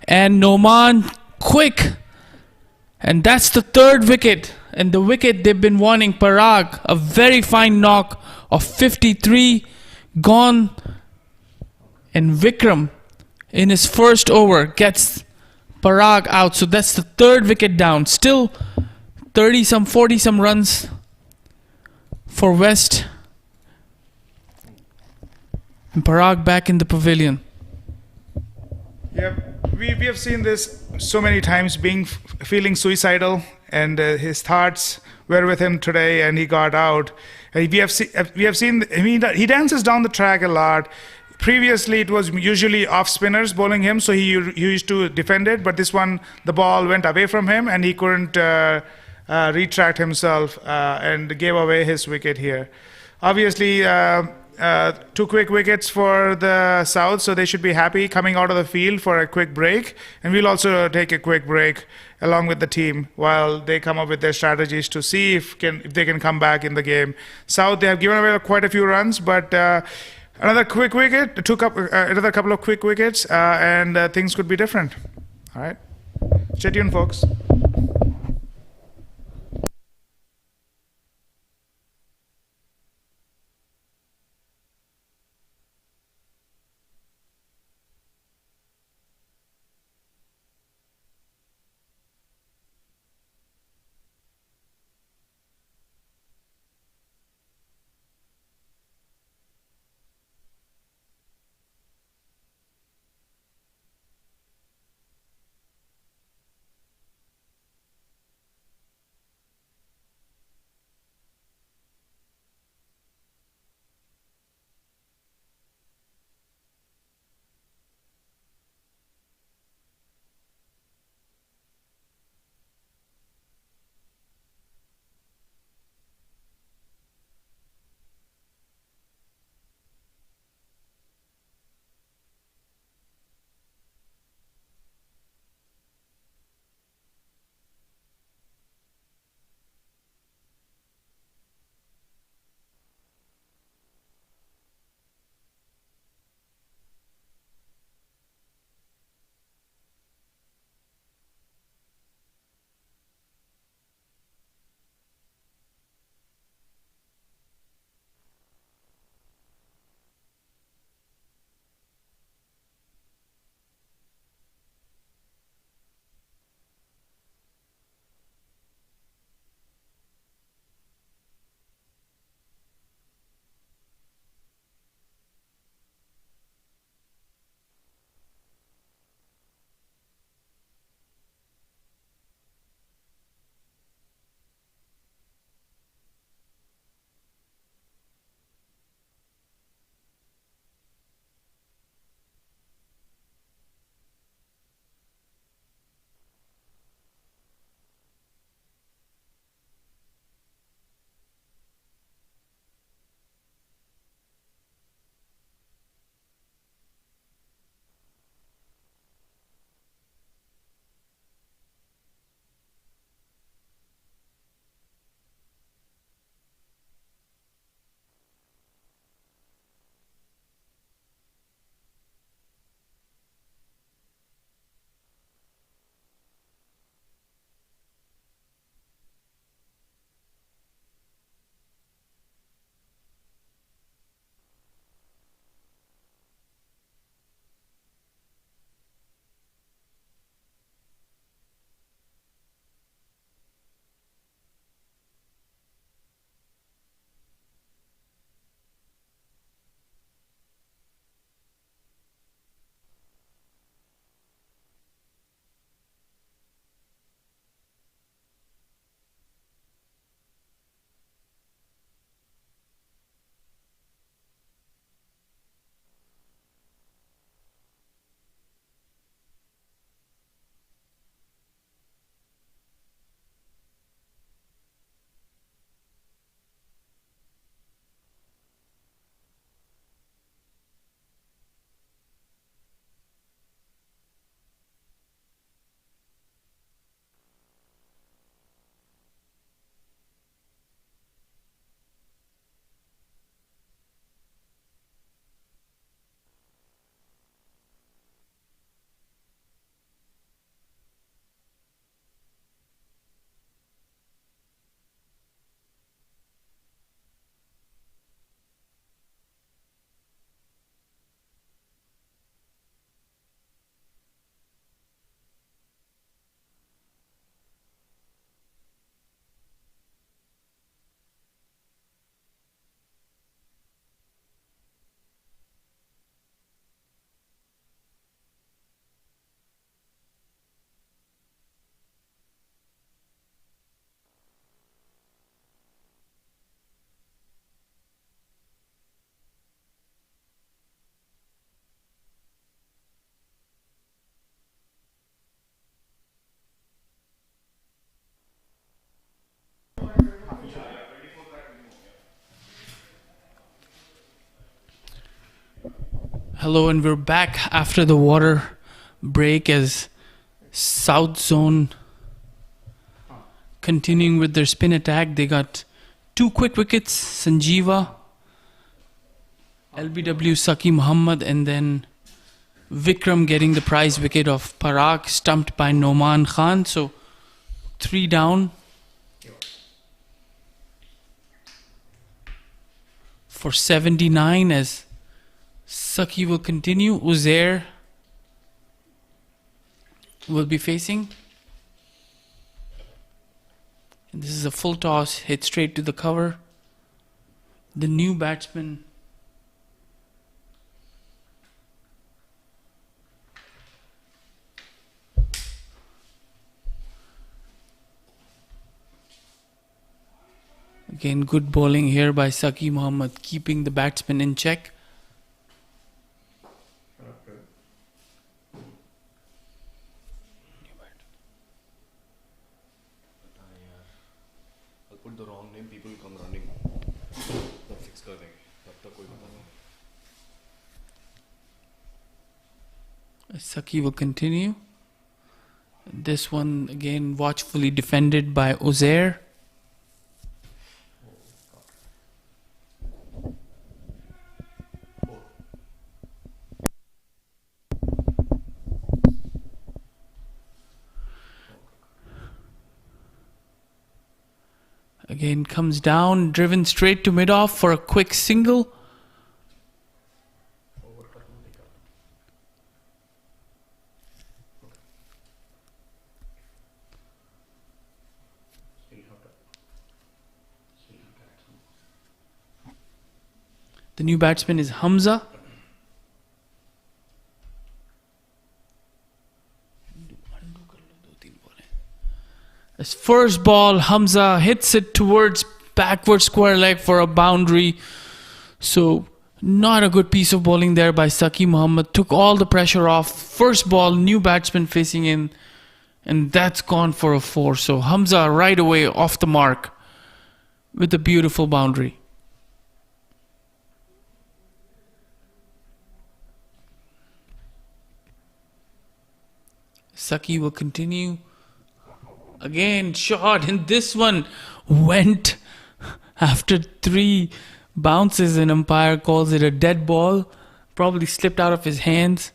and Noman quick, and that's the third wicket, and the wicket they've been wanting. Parag, a very fine knock of 53 gone, and Vikram in his first over gets Parag out, so that's the third wicket down. Still 40 some runs for West, and Parag back in the pavilion. Yep, we have seen this so many times, feeling suicidal, and his thoughts were with him today, and he got out. We have seen he dances down the track a lot. Previously, it was usually off spinners bowling him, so he used to defend it. But this one, the ball went away from him, and he couldn't retract himself, and gave away his wicket here. Obviously, 2 quick wickets for the South, so they should be happy coming out of the field for a quick break. And we'll also take a quick break along with the team while they come up with their strategies to see if they can come back in the game. South, they have given away quite a few runs, but another quick wicket, another couple of quick wickets, and things could be different. All right, stay tuned, folks. Hello, and we're back after the water break as South Zone continuing with their spin attack. They got 2 quick wickets, Sanjeeva, LBW Saki Muhammad, and then Vikram getting the prize wicket of Parag, stumped by Noman Khan. So 3 down for 79 as Saki will continue. Uzair will be facing. And this is a full toss, hit straight to the cover. The new batsman again, good bowling here by Saki Muhammad, keeping the batsman in check. I'll put the wrong name, people come running. Fix kar denge. Tab tak koi pata nahi. Saki will continue. This one again watchfully defended by Uzair. Again comes down, driven straight to mid-off for a quick single. The new batsman is Hamza. His first ball, Hamza hits it towards backward square leg for a boundary. So not a good piece of bowling there by Saki Muhammad. Took all the pressure off. First ball, new batsman facing in. And that's gone for a 4. So Hamza right away off the mark with a beautiful boundary. Saki will continue. Again, shot, and this one went after 3 bounces, and umpire calls it a dead ball. Probably slipped out of his hands.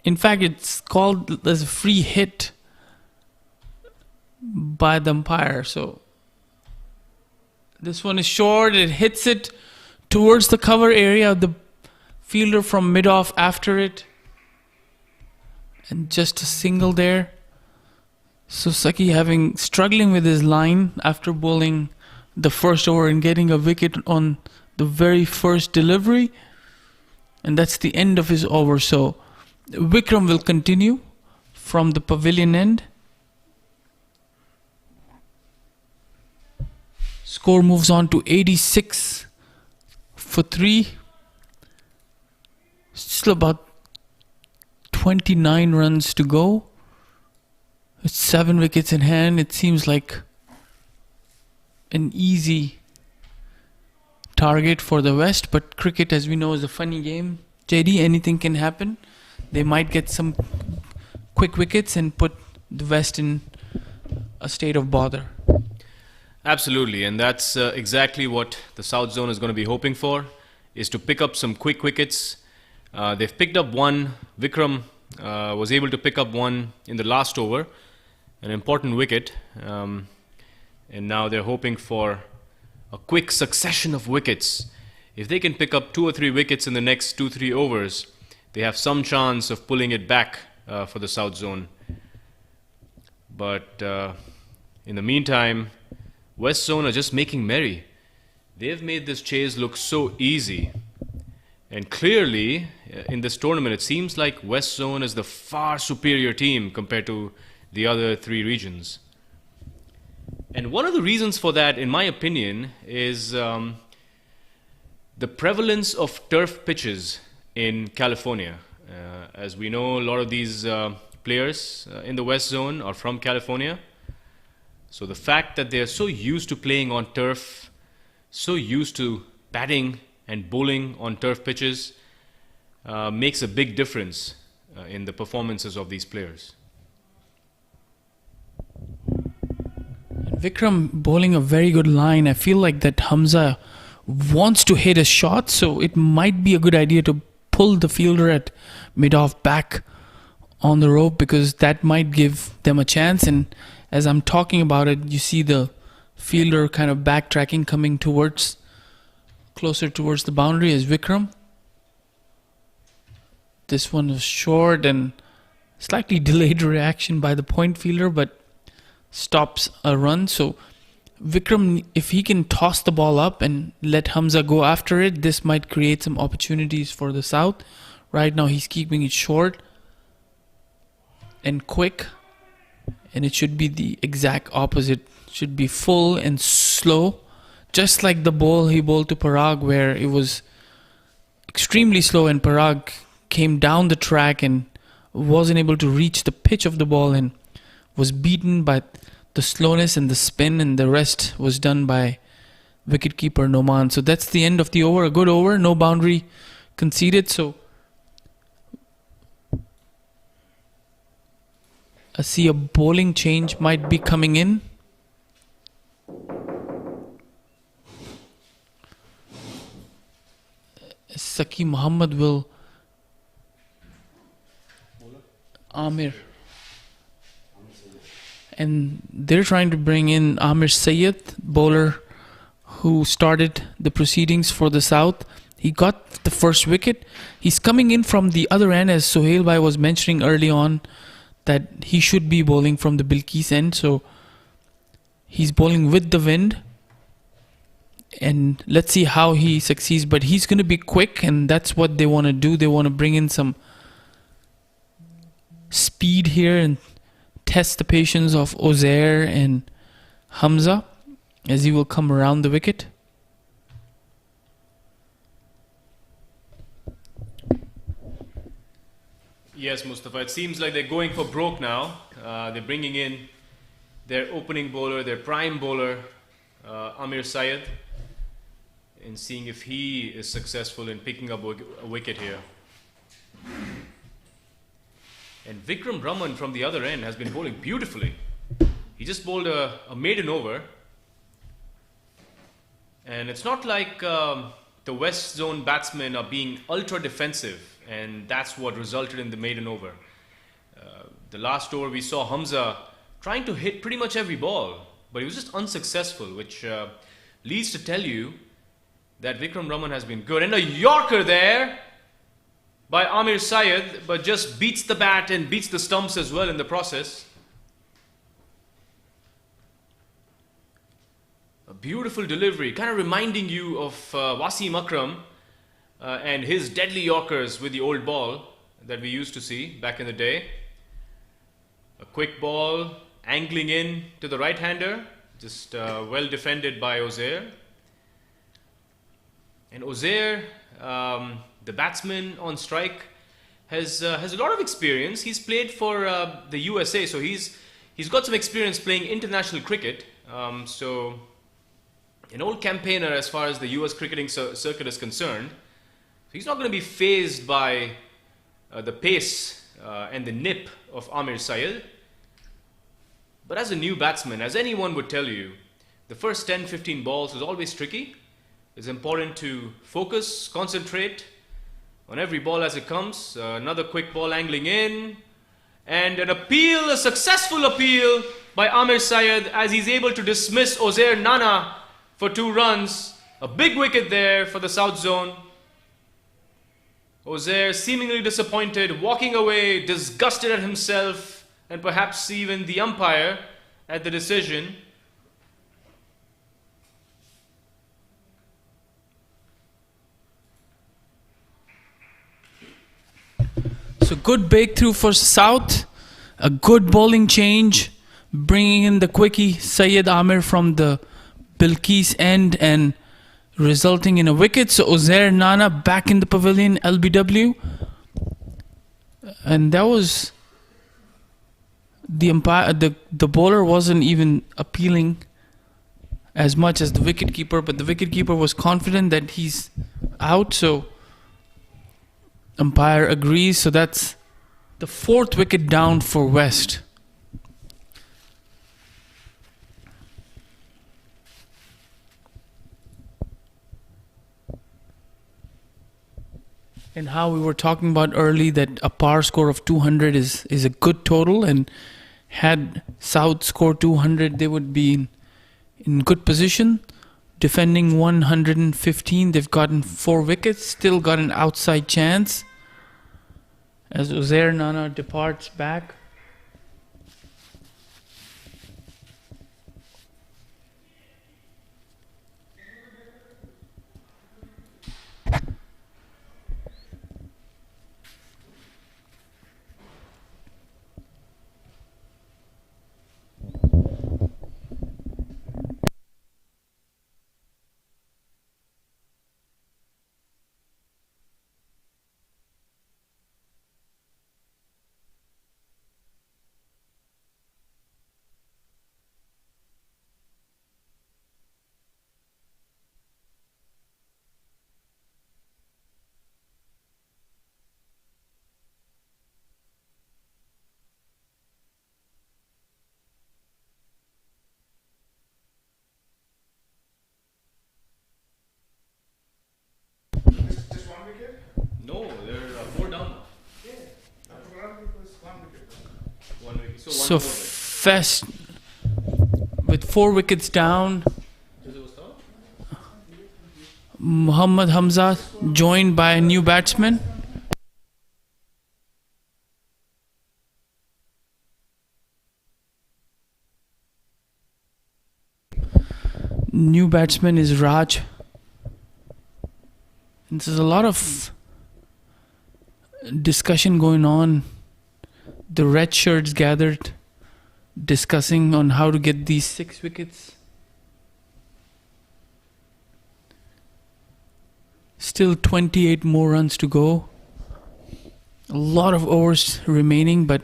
In fact, it's called as a free hit by the umpire. So this one is short. It hits it towards the cover area. The fielder from mid-off after it. And just a single there. So Saki struggling with his line after bowling the first over and getting a wicket on the very first delivery. And that's the end of his over. So Vikram will continue from the pavilion end. Score moves on to 86 for 3. Still about 29 runs to go. With 7 wickets in hand, it seems like an easy target for the West. But cricket, as we know, is a funny game. JD, anything can happen. They might get some quick wickets and put the West in a state of bother. Absolutely, and that's exactly what the South Zone is going to be hoping for, is to pick up some quick wickets. They've picked up one. Vikram was able to pick up one in the last over, an important wicket, and now they're hoping for a quick succession of wickets. If they can pick up 2 or 3 wickets in the next 2-3 overs, they have some chance of pulling it back for the South Zone. But in the meantime, West Zone are just making merry. They've made this chase look so easy. And clearly, in this tournament, it seems like West Zone is the far superior team compared to the other 3 regions. And one of the reasons for that, in my opinion, is the prevalence of turf pitches in California. As we know, a lot of these players in the West Zone are from California. So the fact that they are so used to playing on turf, so used to batting and bowling on turf pitches makes a big difference in the performances of these players. Vikram bowling a very good line. I feel like that Hamza wants to hit a shot, so it might be a good idea to pull the fielder at mid-off back on the rope, because that might give them a chance. And as I'm talking about it, you see the fielder kind of backtracking, coming closer towards the boundary as Vikram. This one was short and slightly delayed reaction by the point fielder, but stops a run. So Vikram, if he can toss the ball up and let Hamza go after it, this might create some opportunities for the South. Right now he's keeping it short and quick, and it should be the exact opposite. It should be full and slow, just like the ball he bowled to Parag, where it was extremely slow and Parag came down the track and wasn't able to reach the pitch of the ball and was beaten by the slowness and the spin, and the rest was done by wicketkeeper Noman. So that's the end of the over. A good over, no boundary conceded. So I see a bowling change might be coming in. Saki Muhammad will Amir, and they're trying to bring in Amir Sayyid, bowler who started the proceedings for the South. He got the first wicket. He's coming in from the other end, as Sohail Bhai was mentioning early on, that he should be bowling from the Bilkis end. So he's bowling with the wind, and let's see how he succeeds. But he's going to be quick, and that's what they want to do. They want to bring in some speed here and test the patience of Ozair and Hamza as he will come around the wicket. Yes, Mustafa, it seems like they're going for broke now. They're bringing in their opening bowler, their prime bowler, Amir Syed, and seeing if he is successful in picking up a wicket here. And Vikram Raman from the other end has been bowling beautifully. He just bowled a maiden over. And it's not like the West Zone batsmen are being ultra defensive, and that's what resulted in the maiden over. The last over we saw Hamza trying to hit pretty much every ball, but he was just unsuccessful, which leads to tell you that Vikram Raman has been good. And a Yorker there by Amir Syed, but just beats the bat and beats the stumps as well in the process. A beautiful delivery, kind of reminding you of Wasim Akram and his deadly Yorkers with the old ball that we used to see back in the day. A quick ball, angling in to the right-hander, just well defended by Ozair. And Ozair, the batsman on strike, has a lot of experience. He's played for the USA, so he's got some experience playing international cricket. So an old campaigner as far as the US cricketing circuit is concerned. So he's not going to be fazed by the pace and the nip of Amir Syed. But as a new batsman, as anyone would tell you, the first 10-15 balls is always tricky. It's important to focus, concentrate on every ball as it comes. Another quick ball angling in. And an appeal, a successful appeal by Amir Syed as he's able to dismiss Ozair Nana for 2 runs. A big wicket there for the South Zone. Ozair seemingly disappointed, walking away, disgusted at himself and perhaps even the umpire at the decision. So good breakthrough for South, a good bowling change, bringing in the quickie Syed Amir from the Bilkis end and resulting in a wicket. So Ozair Nana back in the pavilion, LBW. And that was the umpire. The bowler wasn't even appealing as much as the wicketkeeper, but the wicketkeeper was confident that he's out. So umpire agrees. So that's the 4th wicket down for West. And how we were talking about early that a par score of 200 is a good total, and had South scored 200, they would be in good position. Defending 115, they've gotten 4 wickets, still got an outside chance as Uzair Nana departs back. Just 1 wicket? No, they're 4 down now. Yeah. Parak was 1 wicket. 1 wicket. So, So Fest with 4 wickets down. Muhammad Hamza joined by a new batsman. New batsman is Raj. And there's a lot of discussion going on. The red shirts gathered discussing on how to get these 6 wickets. Still 28 more runs to go. A lot of overs remaining, but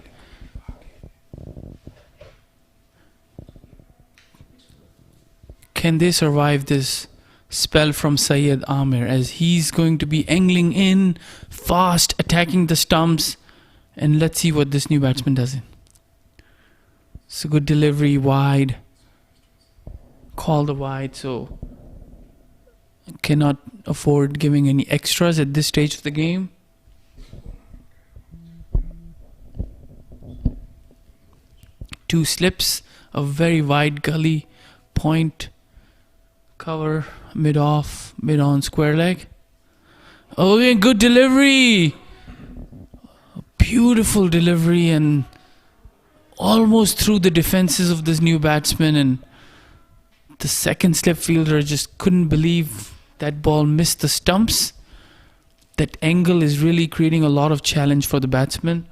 can they survive this spell from Syed Amir, as he's going to be angling in fast, attacking the stumps, and let's see what this new batsman does. It's a good delivery, wide, call the wide, so cannot afford giving any extras at this stage of the game. Two slips, a very wide gully, point, cover, mid-off, mid-on, square leg. Oh, yeah, good delivery! Beautiful delivery, and almost through the defenses of this new batsman, and the second slip fielder just couldn't believe that ball missed the stumps. That angle is really creating a lot of challenge for the batsman.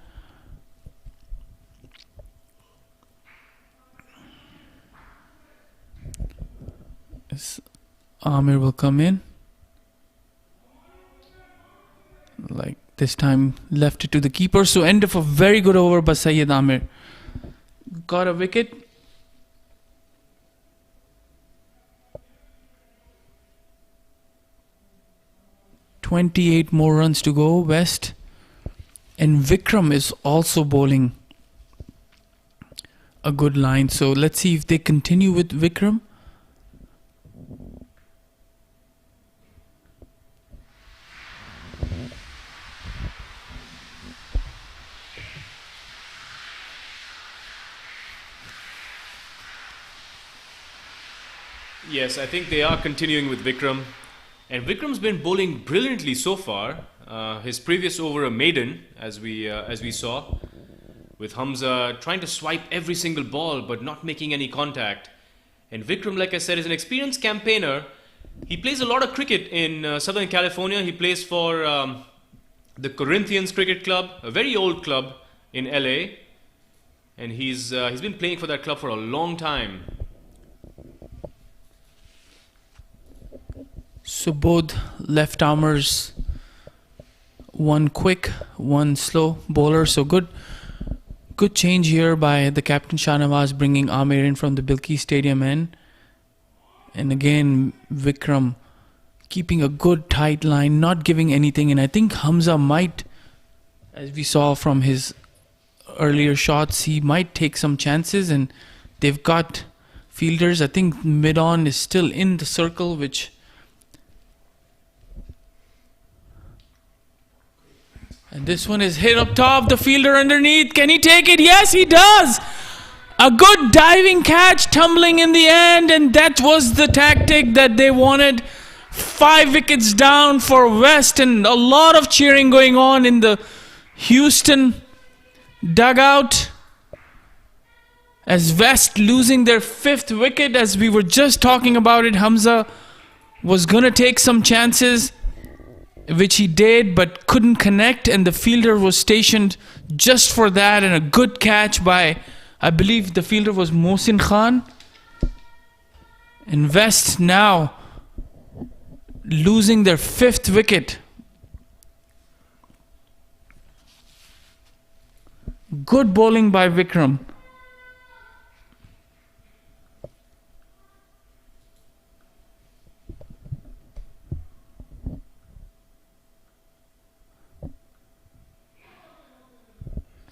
Amir will come in. Like this time left it to the keeper. So end of a very good over by Syed Amir. Got a wicket. "28 more runs to go, West." And Vikram is also bowling a good line. So let's see if they continue with Vikram. Yes, I think they are continuing with Vikram. And Vikram's been bowling brilliantly so far. His previous over a maiden, as we saw, with Hamza trying to swipe every single ball but not making any contact. And Vikram, like I said, is an experienced campaigner. He plays a lot of cricket in Southern California. He plays for the Corinthians Cricket Club, a very old club in LA. And he's been playing for that club for a long time. So both left armers, one quick, one slow bowler. So good change here by the captain Shahnawaz, bringing Amir in from the Bilki Stadium end. And again, Vikram keeping a good tight line, not giving anything. And I think Hamza might, as we saw from his earlier shots, he might take some chances, and they've got fielders. I think mid-on is still in the circle, which and this one is hit up top, the fielder underneath. Can he take it? Yes, he does. A good diving catch, tumbling in the end, and that was the tactic that they wanted. 5 wickets down for West, and a lot of cheering going on in the Houston dugout as West losing their 5th wicket. As we were just talking about it, Hamza was gonna take some chances, which he did, but couldn't connect, and the fielder was stationed just for that, and a good catch by, I believe the fielder was Mohsin Khan. And West now losing their 5th wicket. Good bowling by Vikram.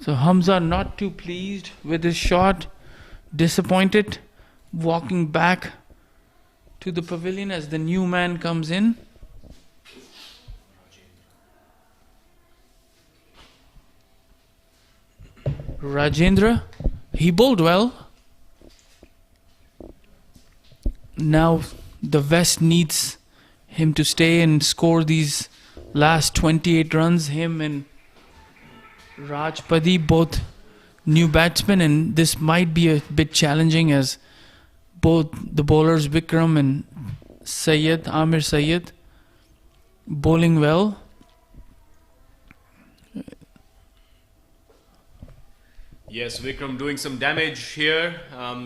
So Hamza not too pleased with his shot, disappointed, walking back to the pavilion as the new man comes in. Rajendra, he bowled well. Now the West needs him to stay and score these last 28 runs. Him and Rajpadi, both new batsmen, and this might be a bit challenging as both the bowlers Vikram and Amir Syed bowling well. Yes, Vikram doing some damage here,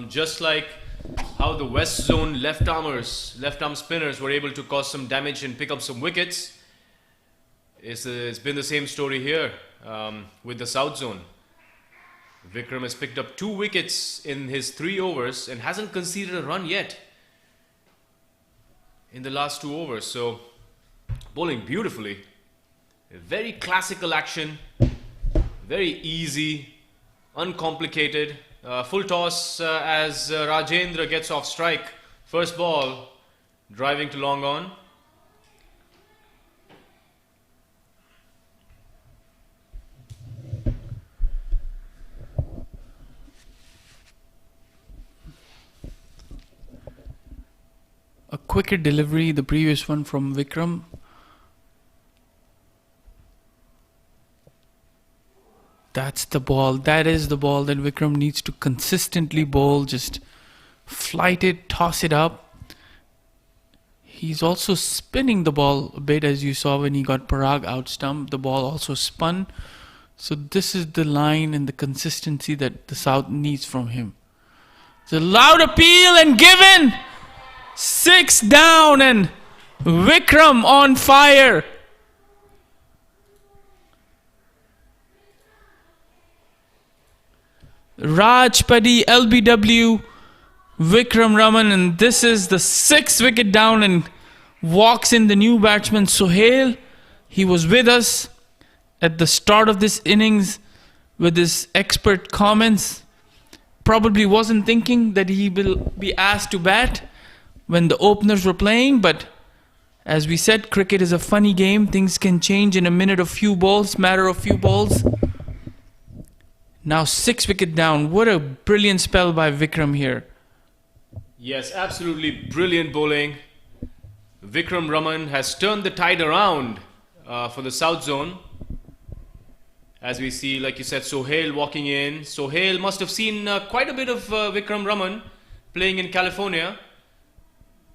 just like how the West Zone left arm spinners were able to cause some damage and pick up some wickets. It's been the same story here with the South Zone. Vikram has picked up 2 wickets in his 3 overs and hasn't conceded a run yet in the last 2 overs. So, bowling beautifully. A very classical action, very easy, uncomplicated. Full toss as Rajendra gets off strike. First ball, driving to long on. A quicker delivery, the previous one from Vikram. That's the ball. That is the ball that Vikram needs to consistently bowl. Just flight it, toss it up. He's also spinning the ball a bit, as you saw when he got Parag out stump. The ball also spun. So this is the line and the consistency that the South needs from him. It's a loud appeal and given. 6 down and Vikram on fire. Rajpadi, LBW, Vikram Raman, and this is the 6th wicket down, and walks in the new batsman Sohail. He was with us at the start of this innings with his expert comments. Probably wasn't thinking that he will be asked to bat when the openers were playing, but as we said, cricket is a funny game. Things can change in a minute of few balls, matter of few balls. Now 6 wicket down. What a brilliant spell by Vikram here. Yes, absolutely brilliant bowling. Vikram Raman has turned the tide around for the South Zone. As we see, like you said, Sohail walking in. Sohail must have seen quite a bit of Vikram Raman playing in California,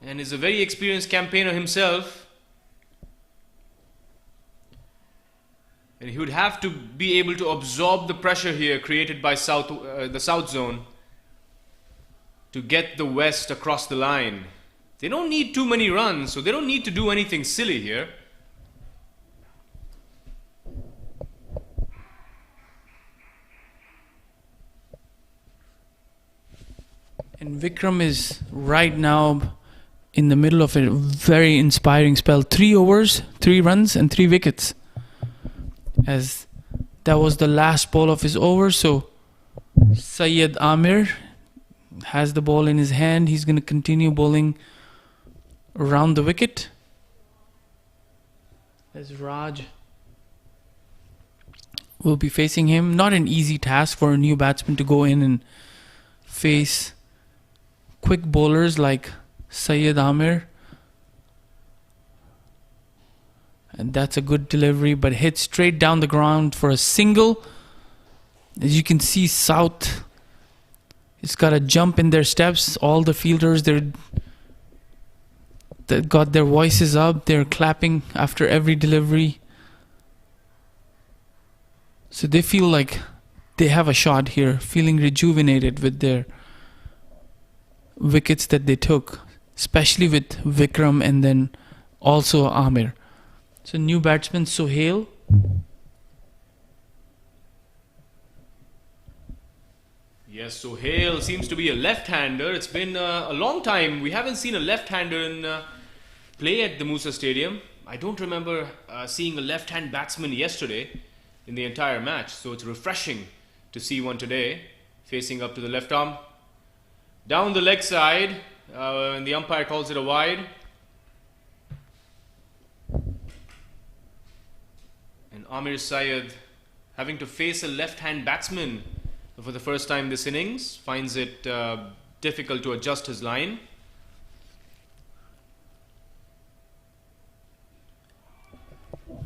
and is a very experienced campaigner himself. And he would have to be able to absorb the pressure here created by the South Zone to get the West across the line. They don't need too many runs, so they don't need to do anything silly here. And Vikram is right now in the middle of a very inspiring spell. 3 overs, 3 runs, and 3 wickets. As that was the last ball of his over, so Syed Amir has the ball in his hand. He's going to continue bowling around the wicket. As Raj will be facing him. Not an easy task for a new batsman to go in and face quick bowlers like Syed Amir. And that's a good delivery, but hit straight down the ground for a single. As you can see, South, it's got a jump in their steps. All the fielders, they got their voices up. They're clapping after every delivery. So they feel like they have a shot here, feeling rejuvenated with their wickets that they took, especially with Vikram and then also Amir. So new batsman Sohail. Yes, Sohail seems to be a left-hander. It's been a long time. We haven't seen a left-hander in play at the MUSA Stadium. I don't remember seeing a left-hand batsman yesterday in the entire match. So it's refreshing to see one today, facing up to the left arm. Down the leg side, and the umpire calls it a wide. And Amir Syed, having to face a left-hand batsman for the first time this innings, finds it difficult to adjust his line.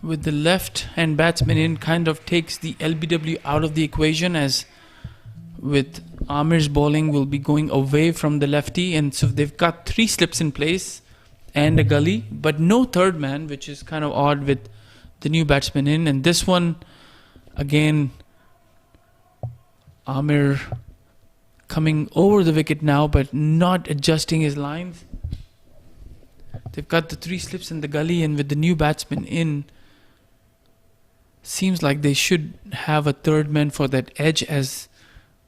With the left-hand batsman in, kind of takes the LBW out of the equation, as with Amir's bowling will be going away from the lefty, and so they've got 3 slips in place and a gully, but no third man, which is kind of odd with the new batsman in. And this one, again, Amir coming over the wicket now, but not adjusting his lines. They've got the 3 slips in the gully, and with the new batsman in, seems like they should have a third man for that edge, as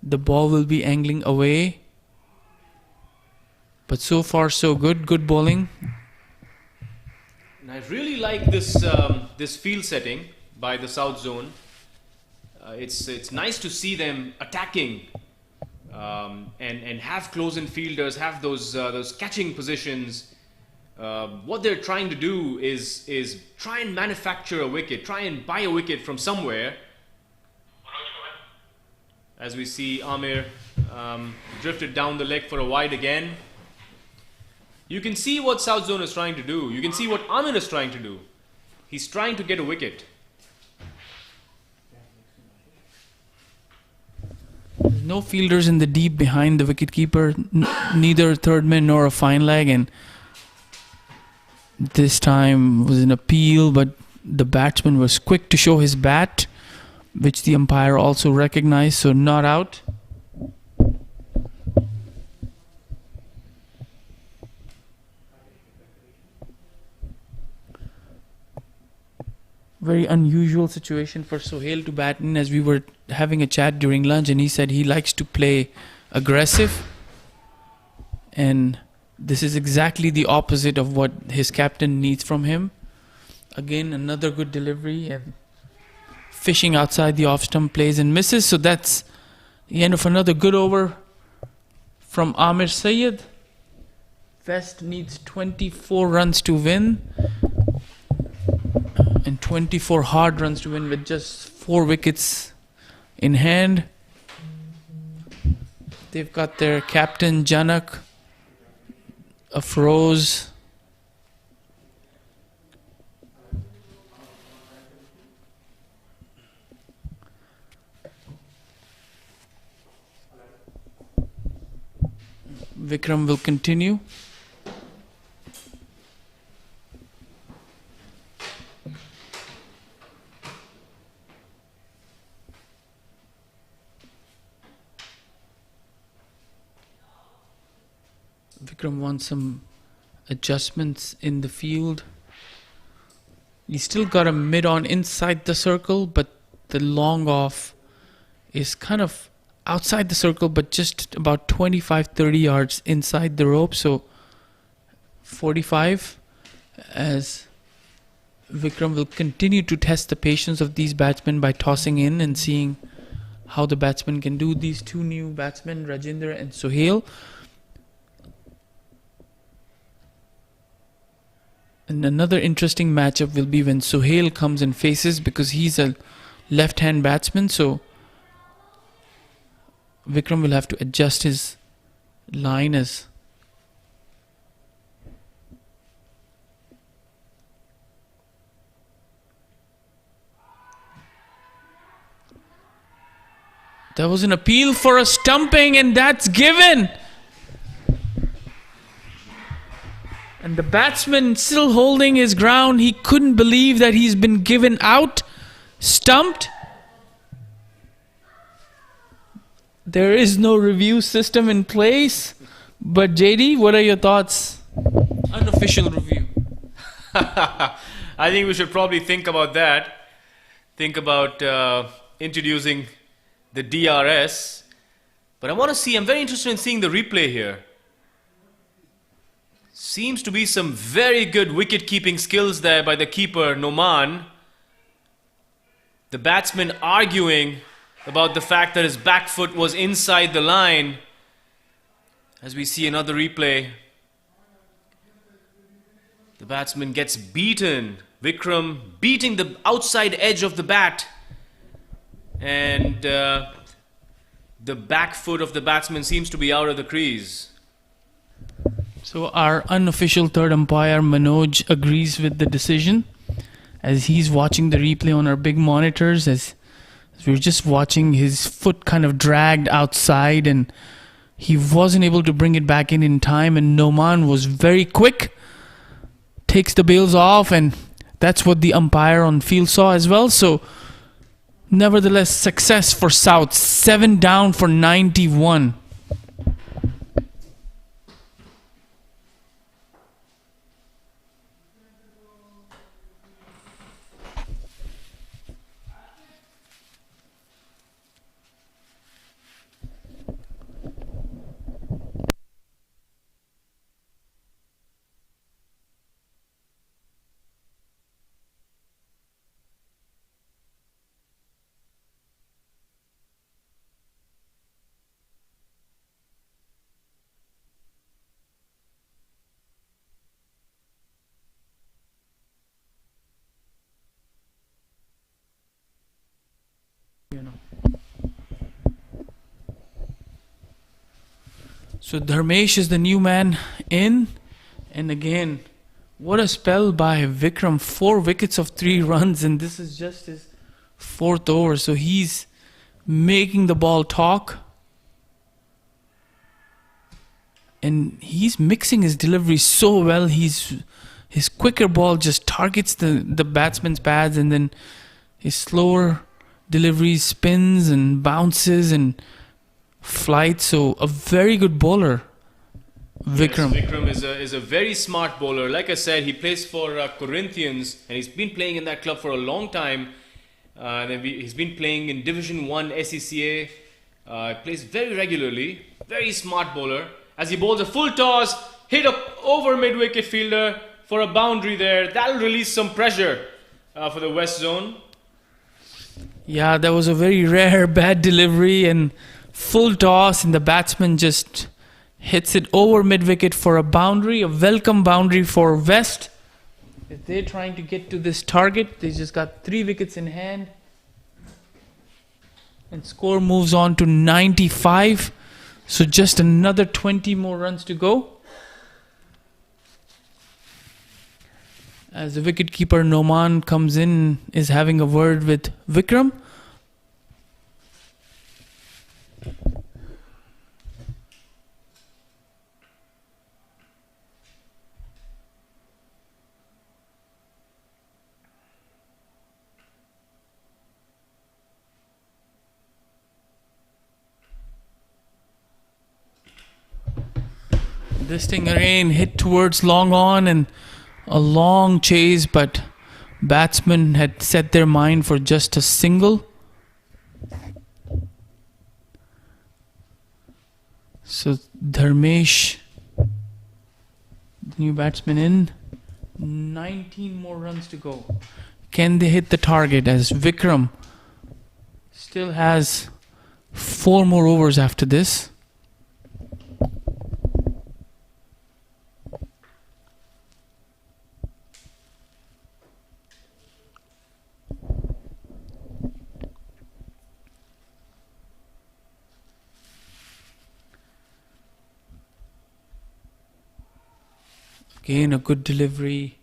the ball will be angling away. But so far so good. Good bowling. And I really like this this field setting by the South Zone. It's nice to see them attacking and have close-in fielders, have those catching positions. What they're trying to do is try and manufacture a wicket, try and buy a wicket from somewhere. As we see Amir drifted down the leg for a wide again. You can see what South Zone is trying to do. You can see what Amir is trying to do. He's trying to get a wicket. No fielders in the deep behind the wicketkeeper, neither third man nor a fine leg, and this time was an appeal, but the batsman was quick to show his bat, which the umpire also recognized, so not out. Very unusual situation for Sohail to bat in, as we were having a chat during lunch, and he said he likes to play aggressive, and this is exactly the opposite of what his captain needs from him. Again, another good delivery, and fishing outside the off-stump, plays and misses. So that's the end of another good over from Amir Syed. West needs 24 runs to win, and 24 hard runs to win with just 4 wickets in hand. They've got their captain Janak Afroz. Vikram will continue. Vikram wants some adjustments in the field. He's still got a mid-on inside the circle, but the long off is kind of outside the circle, but just about 25-30 yards inside the rope. So 45, as Vikram will continue to test the patience of these batsmen by tossing in and seeing how the batsmen can do. These two new batsmen, Rajinder and Sohail. And another interesting matchup will be when Sohail comes and faces, because he's a left-hand batsman, so Vikram will have to adjust his line as there was an appeal for a stumping, and that's given. And the batsman still holding his ground. He couldn't believe that he's been given out, stumped. There is no review system in place. But JD, what are your thoughts? Unofficial review. I think we should probably think about that. Think about introducing the DRS. But I'm very interested in seeing the replay here. Seems to be some very good wicket-keeping skills there by the keeper, Noman. The batsman arguing about the fact that his back foot was inside the line. As we see another replay, the batsman gets beaten. Vikram beating the outside edge of the bat. And the back foot of the batsman seems to be out of the crease. So our unofficial third umpire, Manoj, agrees with the decision, as he's watching the replay on our big monitors, as we're just watching his foot kind of dragged outside and he wasn't able to bring it back in time, and Noman was very quick, takes the bails off, and that's what the umpire on field saw as well. So nevertheless, success for South. 7 down for 91. So Dharmesh is the new man in, and again, what a spell by Vikram. 4 wickets of 3 runs, and this is just his 4th over. So he's making the ball talk, and he's mixing his delivery so well. His quicker ball just targets the batsman's pads, and then his slower delivery spins and bounces and flight. So a very good bowler, Vikram. Yes, Vikram is a very smart bowler. Like I said, he plays for Corinthians, and he's been playing in that club for a long time. He's been playing in Division 1 SECA. Plays very regularly. Very smart bowler. As he bowls a full toss, hit up over mid-wicket fielder for a boundary there. That'll release some pressure for the West Zone. Yeah, that was a very rare bad delivery, and full toss, and the batsman just hits it over mid-wicket for a boundary, a welcome boundary for West. If they're trying to get to this target, they just got 3 wickets in hand. And score moves on to 95. So just another 20 more runs to go. As the wicketkeeper Noman comes in, is having a word with Vikram. This thing again hit towards long on, and a long chase, but batsmen had set their mind for just a single. So Dharmesh The new batsman in. 19 more runs to go. Can they hit the target as Vikram still has 4 more overs after this? Again, a good delivery.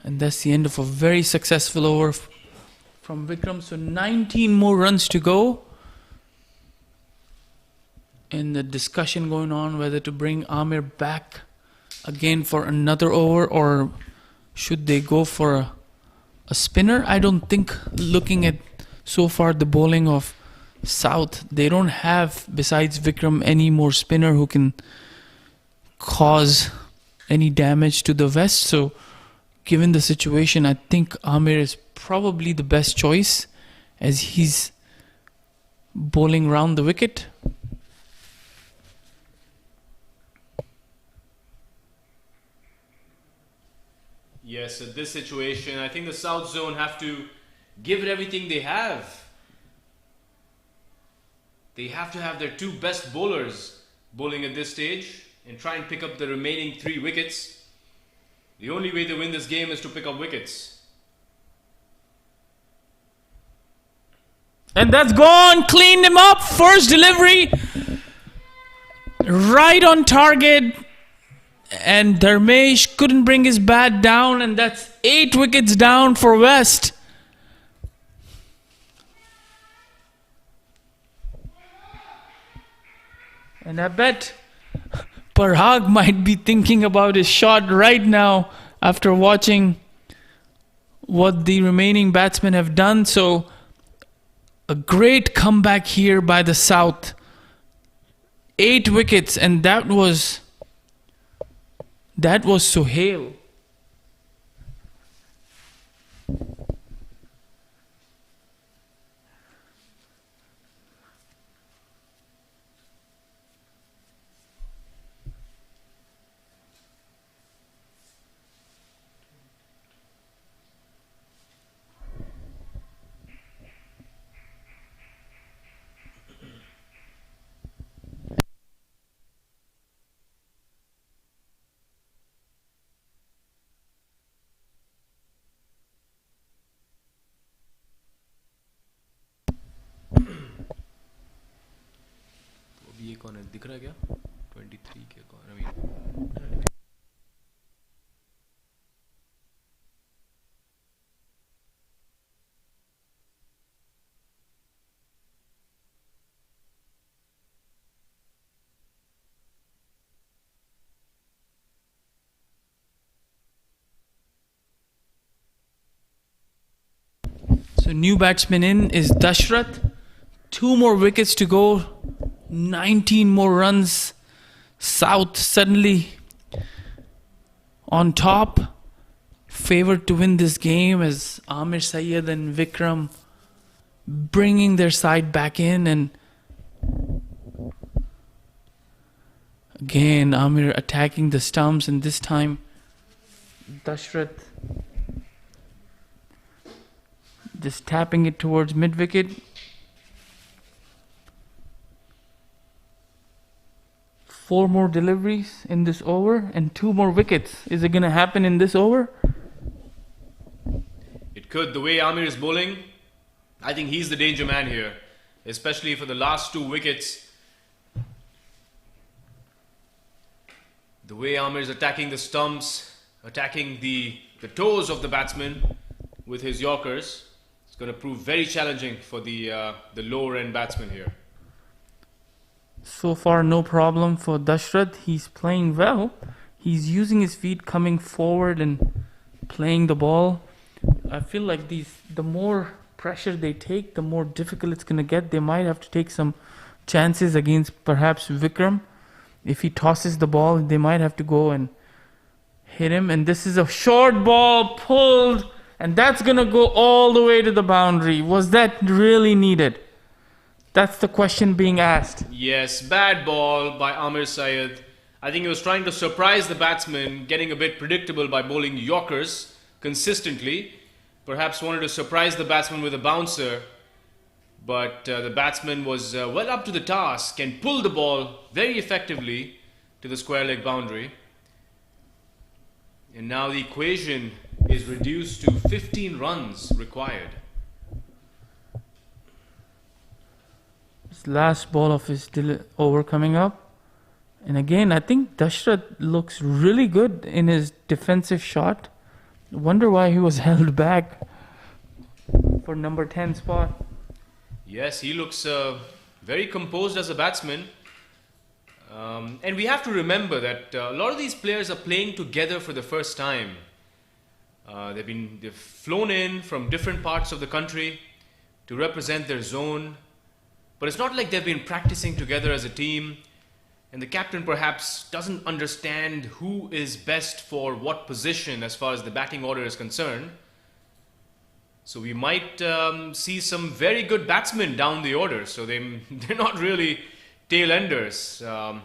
And that's the end of a very successful over from Vikram. So 19 more runs to go. And the discussion going on whether to bring Amir back again for another over or should they go for a spinner. I don't think, looking at so far the bowling of South, they don't have, besides Vikram, any more spinner who can cause any damage to the West. So given the situation, I think Amir is probably the best choice as he's bowling round the wicket. Yes, at this situation, I think the South Zone have to give it everything they have. They have to have their 2 best bowlers bowling at this stage and try and pick up the remaining 3 wickets. The only way to win this game is to pick up wickets. And that's gone, cleaned him up, first delivery, right on target. And Dharmesh couldn't bring his bat down, and that's 8 wickets down for West. And I bet Parag might be thinking about his shot right now after watching what the remaining batsmen have done. So a great comeback here by the South. 8 wickets, and that was Sohail. ये कौन है दिख रहा है क्या 23 के कौन I mean So new batsman in is Dashrath. 2 more wickets to go. 19 more runs. South suddenly on top. Favored to win this game as Amir Syed and Vikram bringing their side back in. And again Amir attacking the stumps, and this time Dashrath just tapping it towards mid-wicket. 4 more deliveries in this over and 2 more wickets. Is it going to happen in this over? it could. The way Amir is bowling, I think he's the danger man here, especially for the last 2 wickets. The way Amir is attacking the stumps, attacking the toes of the batsman with his Yorkers, it's going to prove very challenging for the lower end batsman here. So far, no problem for Dashrath. He's playing well. He's using his feet, coming forward and playing the ball. I feel like the more pressure they take, the more difficult it's going to get. They might have to take some chances against perhaps Vikram. If he tosses the ball, they might have to go and hit him, and this is a short ball pulled, and that's gonna go all the way to the boundary. Was that really needed? That's the question being asked. Yes, bad ball by Amir Syed. I think he was trying to surprise the batsman, getting a bit predictable by bowling Yorkers consistently. Perhaps wanted to surprise the batsman with a bouncer, but the batsman was well up to the task and pulled the ball very effectively to the square leg boundary. And now the equation is reduced to 15 runs required. This last ball of his over coming up. And again, I think Dashrath looks really good in his defensive shot. Wonder why he was held back for number 10 spot. Yes, he looks very composed as a batsman. And we have to remember that a lot of these players are playing together for the first time. They've flown in from different parts of the country to represent their zone. But it's not like they've been practicing together as a team. And the captain perhaps doesn't understand who is best for what position as far as the batting order is concerned. So we might see some very good batsmen down the order. So they're not really tail enders. So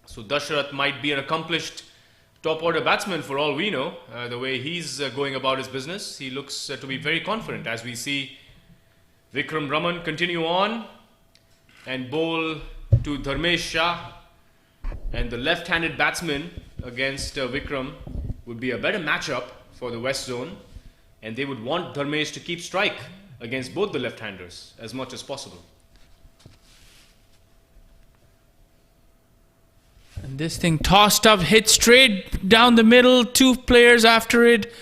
Dashrath might be an accomplished top order batsman for all we know. The way he's going about his business, he looks to be very confident as we see Vikram Raman continue on and bowl to Dharmesh Shah, and the left-handed batsman against Vikram would be a better matchup for the West Zone, and they would want Dharmesh to keep strike against both the left-handers as much as possible. And this thing tossed up, hit straight down the middle, two players after it.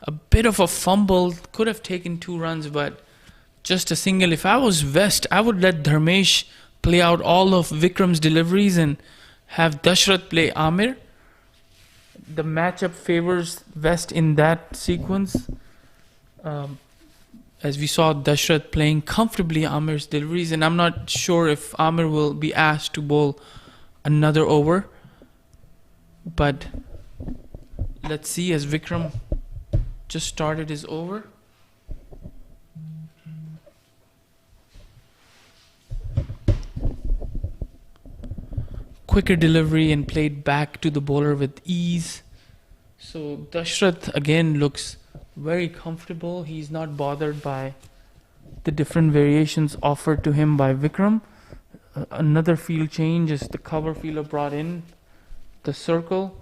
A bit of a fumble, could have taken 2 runs, but just a single. If I was West, I would let Dharmesh play out all of Vikram's deliveries and have Dashrath play Amir. The matchup favors West in that sequence. As we saw Dashrath playing comfortably Amir's deliveries, and I'm not sure if Amir will be asked to bowl another over. But let's see, as Vikram just started his over. Quicker delivery and played back to the bowler with ease. So Dashrath again looks very comfortable. He's not bothered by the different variations offered to him by Vikram. Another field change is the cover fielder brought in the circle.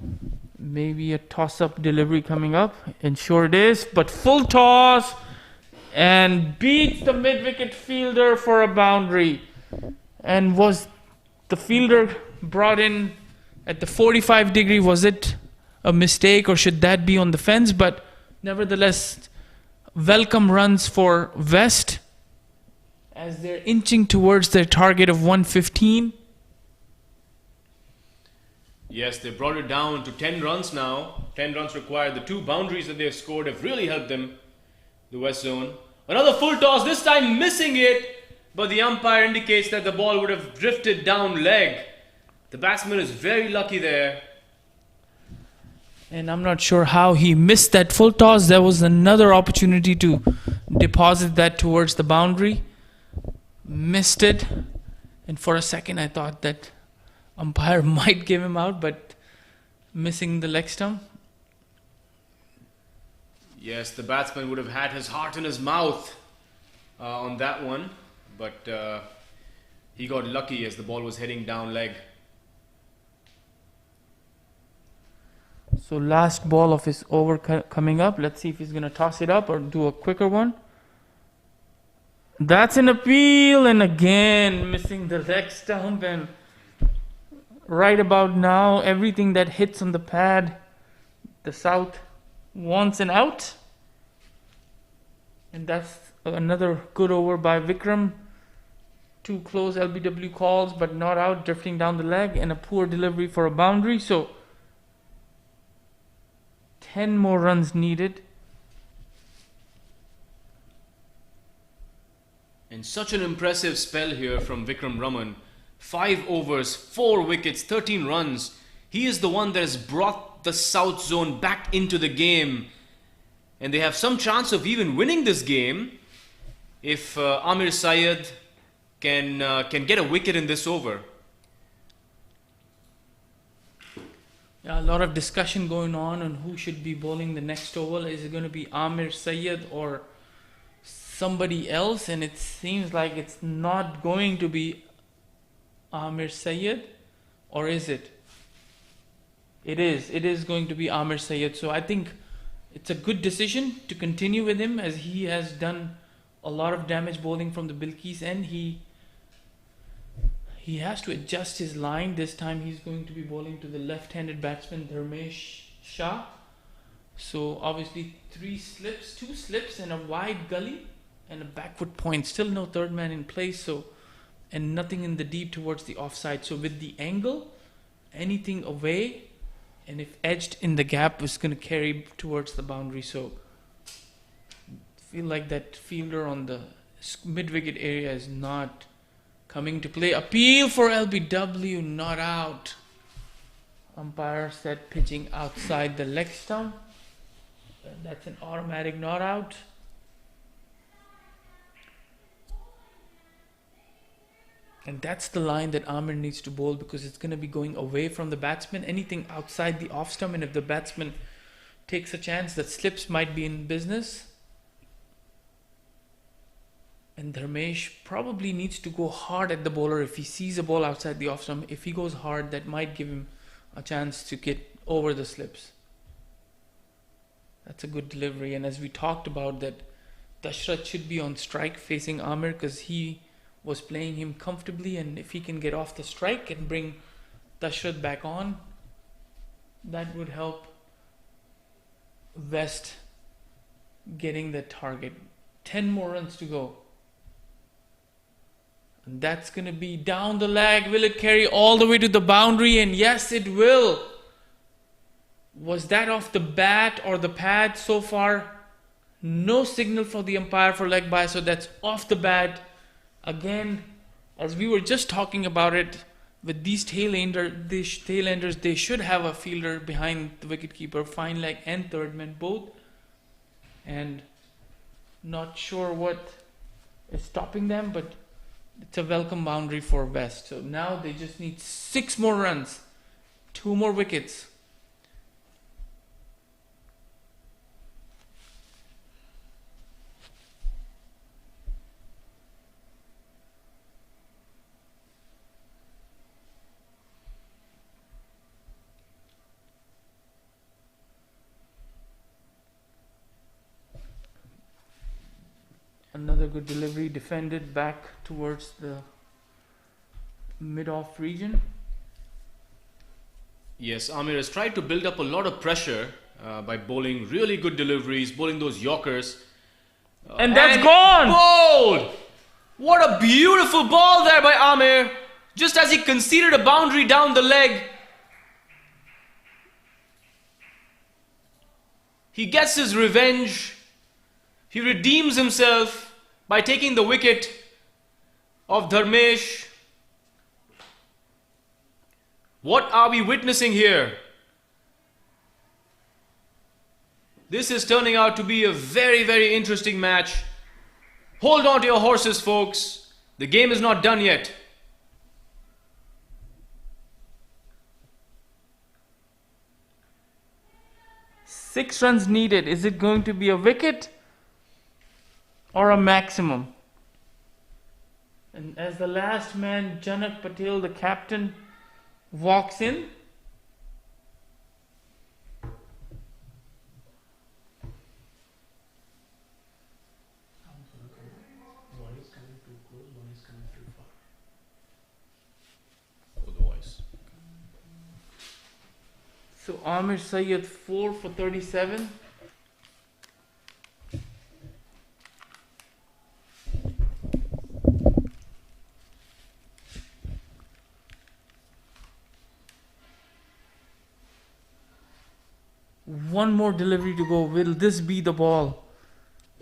Maybe a toss-up delivery coming up, and sure it is, but full toss and beats the mid-wicket fielder for a boundary. And was the fielder brought in at the 45 degree, was it a mistake or should that be on the fence? But nevertheless, welcome runs for West as they're inching towards their target of 115. Yes, they brought it down to 10 runs now. 10 runs required. The 2 boundaries that they've scored have really helped them, the West Zone. Another full toss, this time missing it, but the umpire indicates that the ball would have drifted down leg. The batsman is very lucky there. And I'm not sure how he missed that full toss. There was another opportunity to deposit that towards the boundary. Missed it. And for a second I thought that umpire might give him out, but missing the leg stump. Yes, the batsman would have had his heart in his mouth on that one. But he got lucky as the ball was heading down leg. So last ball of his over coming up. Let's see if he's going to toss it up or do a quicker one. That's an appeal, and again missing the leg stump. And right about now, everything that hits on the pad, the South wants an out. And that's another good over by Vikram. 2 close LBW calls, but not out, drifting down the leg, and a poor delivery for a boundary. So 10 more runs needed. And such an impressive spell here from Vikram Raman. 5 overs, 4 wickets, 13 runs. He is the one that has brought brought the South Zone back into the game. And they have some chance of even winning this game if Amir Syed can get a wicket in this over. Yeah, a lot of discussion going on who should be bowling the next over. Is it going to be Amir Syed or somebody else? And it seems like it's not going to be Amir Syed, or is it? It is. It is going to be Amir Syed. So I think it's a good decision to continue with him, as he has done a lot of damage bowling from the Bilkis end. He has to adjust his line. This time he's going to be bowling to the left-handed batsman Dharmesh Shah. So obviously 2 slips and a wide gully and a backward point. Still no third man in place, so, and nothing in the deep towards the offside. So with the angle, anything away and if edged in the gap is going to carry towards the boundary. So feel like that fielder on the mid-wicket area is not coming to play. Appeal for LBW, not out. Umpire said pitching outside the leg stump. That's an automatic not out. And that's the line that Amir needs to bowl, because it's going to be going away from the batsman. Anything outside the off stump, and if the batsman takes a chance that slips, might be in business. And Dharmesh probably needs to go hard at the bowler if he sees a ball outside the off stump. If he goes hard, that might give him a chance to get over the slips. That's a good delivery. And as we talked about, that Dashrath should be on strike facing Amir, because he was playing him comfortably, and if he can get off the strike and bring Dashrath back on, that would help West getting the target. 10 more runs to go. And that's going to be down the leg. Will it carry all the way to the boundary? And yes, it will. Was that off the bat or the pad? So far, no signal from the umpire for leg by, so that's off the bat. Again, as we were just talking about it, with these tail-enders, they should have a fielder behind the wicketkeeper, fine leg and third man both. And not sure what is stopping them, but it's a welcome boundary for West. So now they just need 6 more runs, 2 more wickets. Another good delivery, defended back towards the mid-off region. Yes, Amir has tried to build up a lot of pressure by bowling really good deliveries, bowling those Yorkers. And that's gone! Bowled! What a beautiful ball there by Amir! Just as he conceded a boundary down the leg. He gets his revenge. He redeems himself by taking the wicket of Dharmesh. What are we witnessing here? This is turning out to be a very, very interesting match. Hold on to your horses, folks. The game is not done yet. Six runs needed. Is it going to be a wicket or a maximum? And as the last man, Janak Patel, the captain, walks in, so Amir Syed 4 for 37. One more delivery to go. Will this be the ball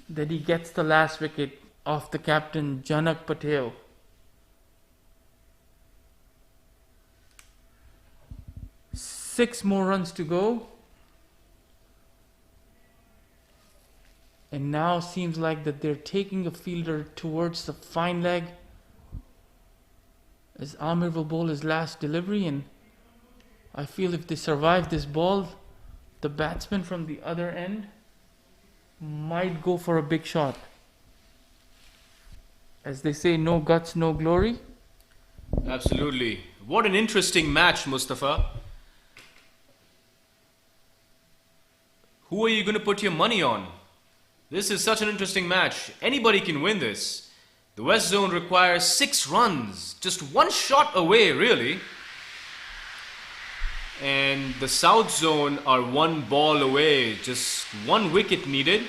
that he gets the last wicket of the captain, Janak Patel? 6 more runs to go. And now seems like that they're taking a fielder towards the fine leg, as Amir will bowl his last delivery, and I feel if they survive this ball, the batsman from the other end might go for a big shot. As they say, no guts, no glory. Absolutely. What an interesting match, Mustafa. Who are you going to put your money on? This is such an interesting match. Anybody can win this. The West Zone requires 6 runs. Just one shot away, really. And the South Zone are 1 ball away. Just 1 wicket needed.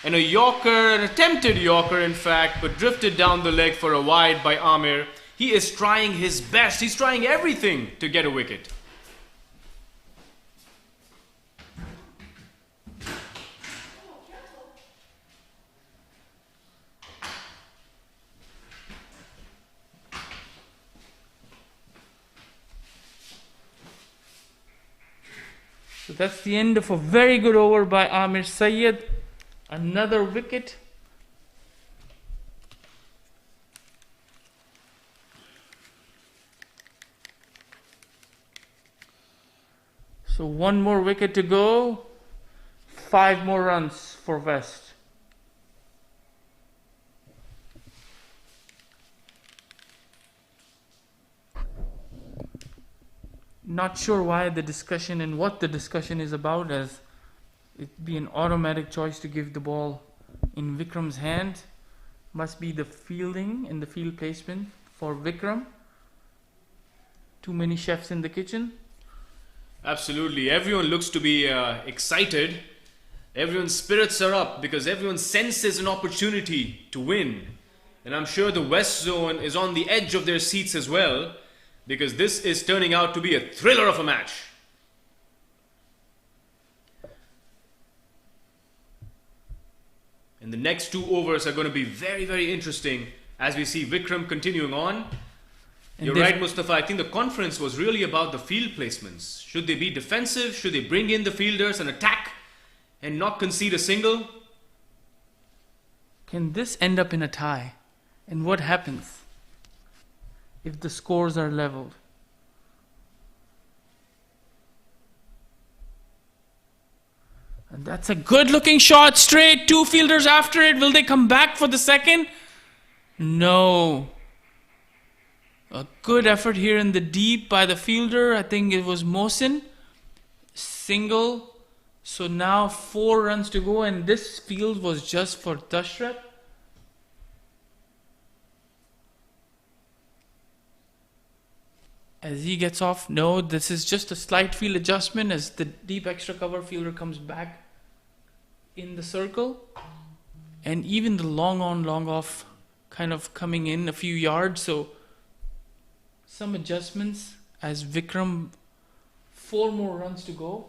And a Yorker, an attempted Yorker in fact, but drifted down the leg for a wide by Amir. He is trying his best. He's trying everything to get a wicket. So that's the end of a very good over by Amir Syed. Another wicket. So 1 more wicket to go. 5 more runs for West. Not sure why the discussion and what the discussion is about, as it'd be an automatic choice to give the ball in Vikram's hand. Must be the fielding and the field placement for Vikram. Too many chefs in the kitchen. Absolutely. Everyone looks to be excited. Everyone's spirits are up because everyone senses an opportunity to win. And I'm sure the West Zone is on the edge of their seats as well, because this is turning out to be a thriller of a match. And the next 2 overs are going to be very, very interesting as we see Vikram continuing on. And You're right, Mustafa. I think the conference was really about the field placements. Should they be defensive? Should they bring in the fielders and attack and not concede a single? Can this end up in a tie? And what happens if the scores are leveled? And that's a good looking shot straight. 2 fielders after it. Will they come back for the second? No. A good effort here in the deep by the fielder. I think it was Mohsin. Single. So now 4 runs to go, and this field was just for Dashrath. As he gets off, no, this is just a slight field adjustment as the deep extra cover fielder comes back in the circle. And even the long on, long off kind of coming in a few yards. So some adjustments as Vikram, 4 more runs to go.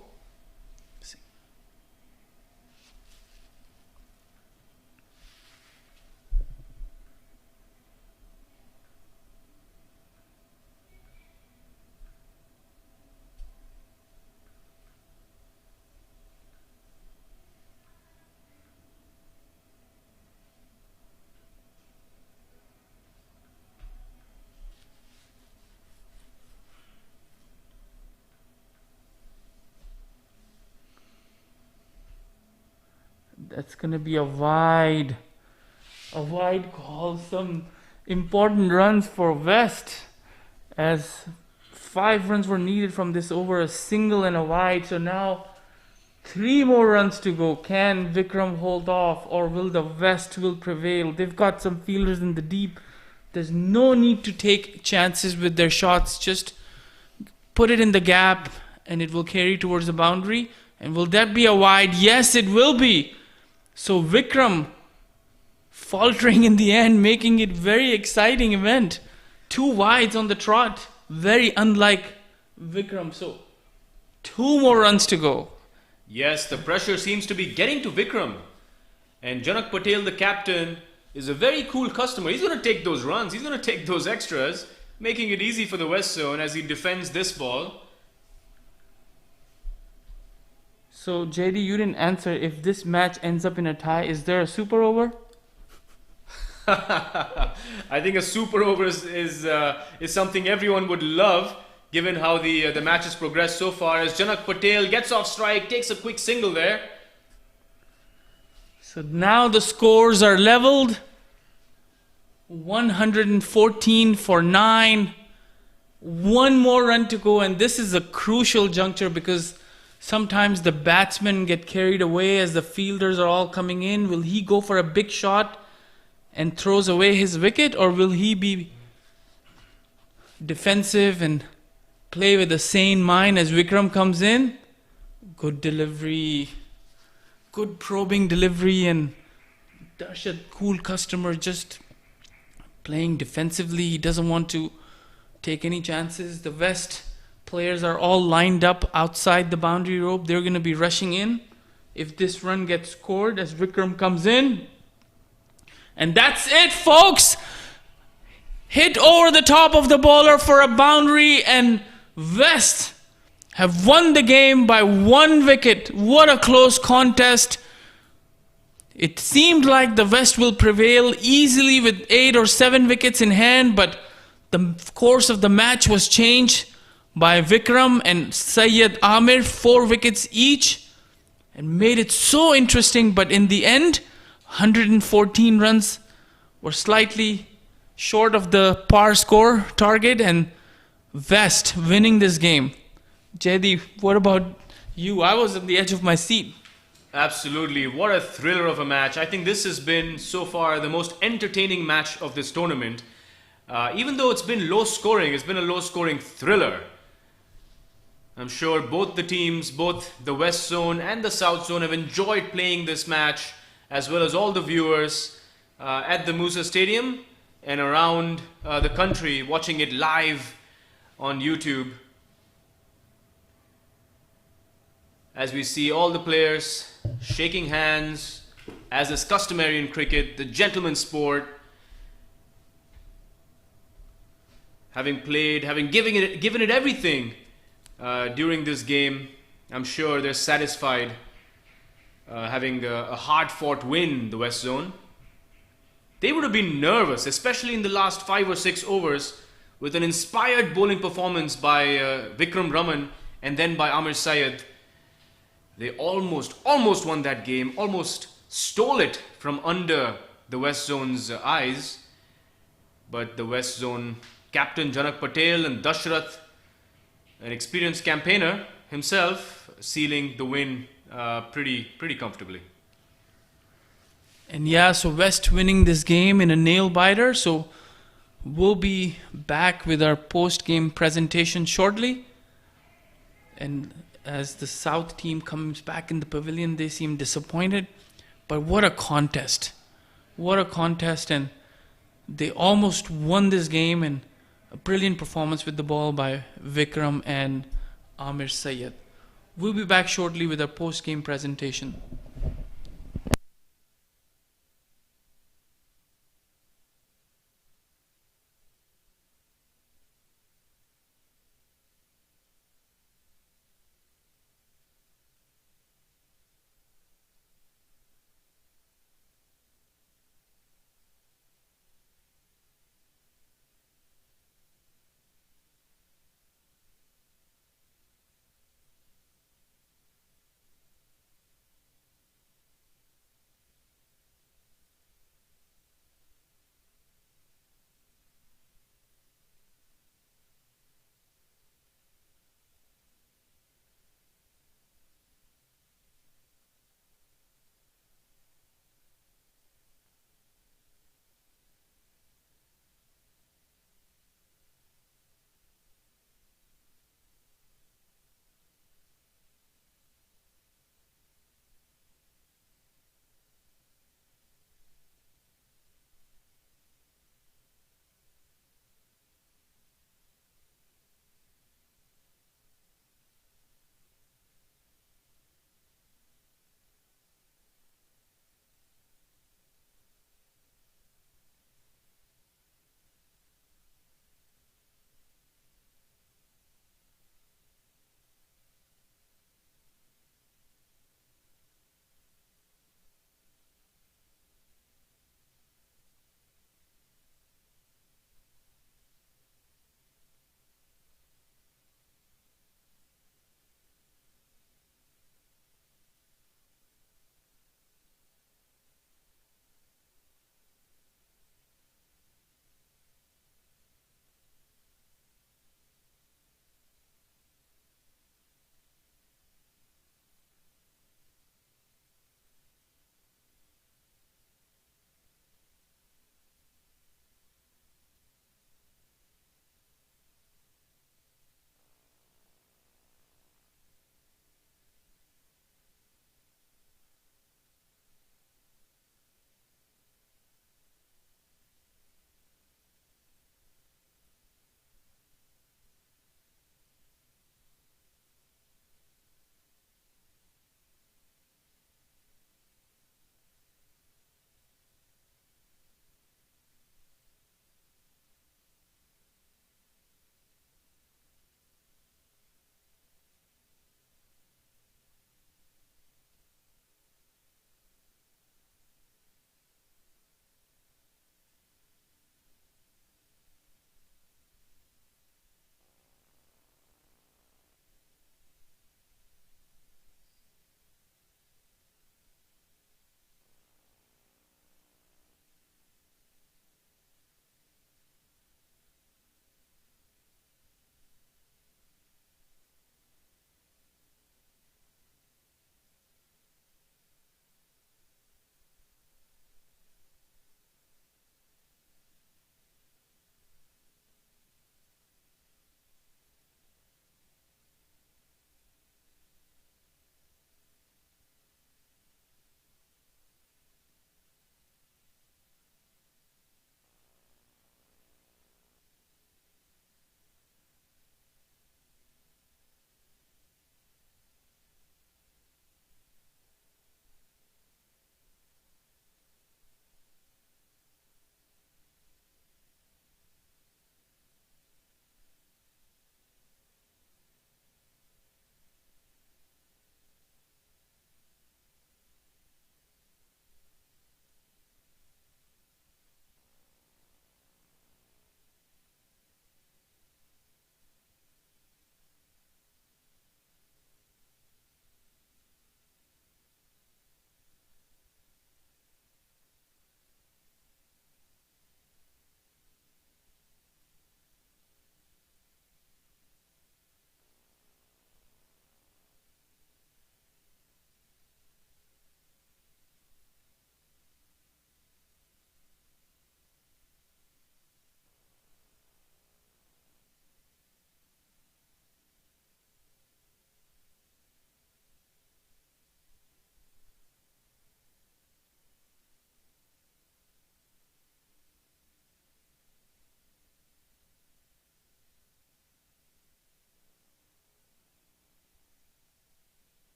That's going to be a wide call. Some important runs for West, as 5 runs were needed from this over, a single and a wide. So now 3 more runs to go. Can Vikram hold off, or will the West will prevail? They've got some fielders in the deep. There's no need to take chances with their shots. Just put it in the gap and it will carry towards the boundary. And will that be a wide? Yes, it will be. So Vikram faltering in the end, making it very exciting event. 2 wides on the trot. Very unlike Vikram. So 2 more runs to go. Yes, the pressure seems to be getting to Vikram. And Janak Patel, the captain, is a very cool customer. He's going to take those runs. He's going to take those extras, making it easy for the West Zone as he defends this ball. So JD, you didn't answer. If this match ends up in a tie, is there a super over? I think a super over is something everyone would love, given how the match has progressed so far. As Janak Patel gets off strike, takes a quick single there. So now the scores are leveled. 114 for 9. One more run to go, and this is a crucial juncture because sometimes the batsmen get carried away as the fielders are all coming in. Will he go for a big shot and throws away his wicket, or will he be defensive and play with a sane mind as Vikram comes in? Good delivery, good probing delivery, and Darshad, cool customer, just playing defensively. He doesn't want to take any chances. The West players are all lined up outside the boundary rope. They're going to be rushing in if this run gets scored as Vikram comes in. And that's it, folks. Hit over the top of the bowler for a boundary, and West have won the game by 1 wicket. What a close contest. It seemed like the West will prevail easily with 8 or 7 wickets in hand, but the course of the match was changed by Vikram and Syed Amir, 4 wickets each, and made it so interesting. But in the end, 114 runs were slightly short of the par score target, and West winning this game. Jaydeep, what about you? I was on the edge of my seat. Absolutely. What a thriller of a match. I think this has been so far the most entertaining match of this tournament. Even though it's been low scoring, it's been a low scoring thriller. I'm sure both the teams, both the West Zone and the South Zone, have enjoyed playing this match, as well as all the viewers at the MUSA Stadium and around the country watching it live on YouTube. As we see all the players shaking hands, as is customary in cricket, the gentleman's sport. Having played, having given it everything during this game, I'm sure they're satisfied having a hard-fought win, the West Zone. They would have been nervous, especially in the last 5 or 6 overs, with an inspired bowling performance by Vikram Raman and then by Amir Syed. They almost won that game, almost stole it from under the West Zone's eyes. But the West Zone captain Janak Patel and Dashrath, an experienced campaigner himself, sealing the win pretty comfortably. And yeah, so West winning this game in a nail biter. So we'll be back with our post-game presentation shortly. And as the South team comes back in the pavilion, they seem disappointed. But what a contest. What a contest. And they almost won this game, and a brilliant performance with the ball by Vikram and Amir Syed. We'll be back shortly with our post-game presentation.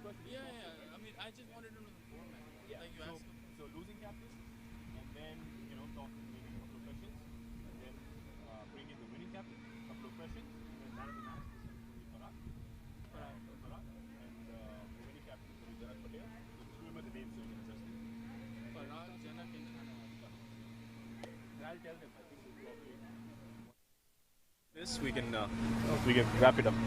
Yeah, yeah. I mean, I just wanted to know the format. Yeah. Like you So, asked him. so losing captain, and then talk maybe a couple of questions, and then bring in the winning captain, a couple of questions, and then man of the match. This is going to be Parag. Parag, and the winning captain is going to be Janak Patel. So just remember the names so you can adjust it. Parag, Janak, and Chana. I'll tell them. I think we'll probably this we can wrap it up.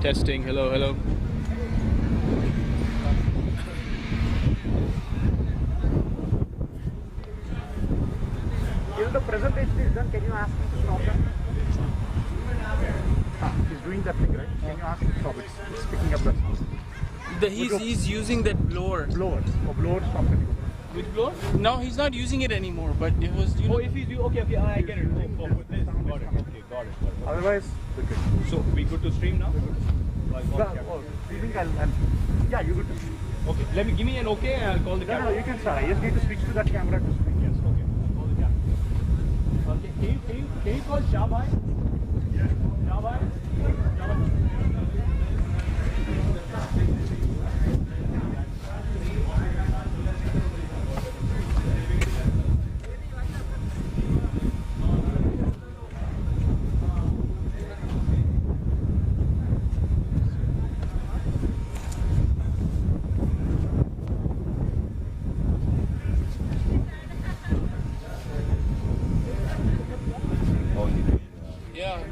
Testing. Hello, hello. Till the presentation is done, can you ask him to stop that? He's doing that thing, right? Can you ask him to stop it? It's picking up the sound. He's using that blower. Blower. Or blower stop it. Which blower? No, he's not using it anymore. But it was If he's okay, I get it. Oh, with this. Got it. Okay, got it. Otherwise, we're good. So we good to stream now? Do you think I'll yeah, you good to see. Okay, give me an okay and I'll call the No, camera. you can start. I just need to switch to that camera to speak. Yes, okay. Call the camera. Okay, can you call Shah Yeah. Shah Yeah.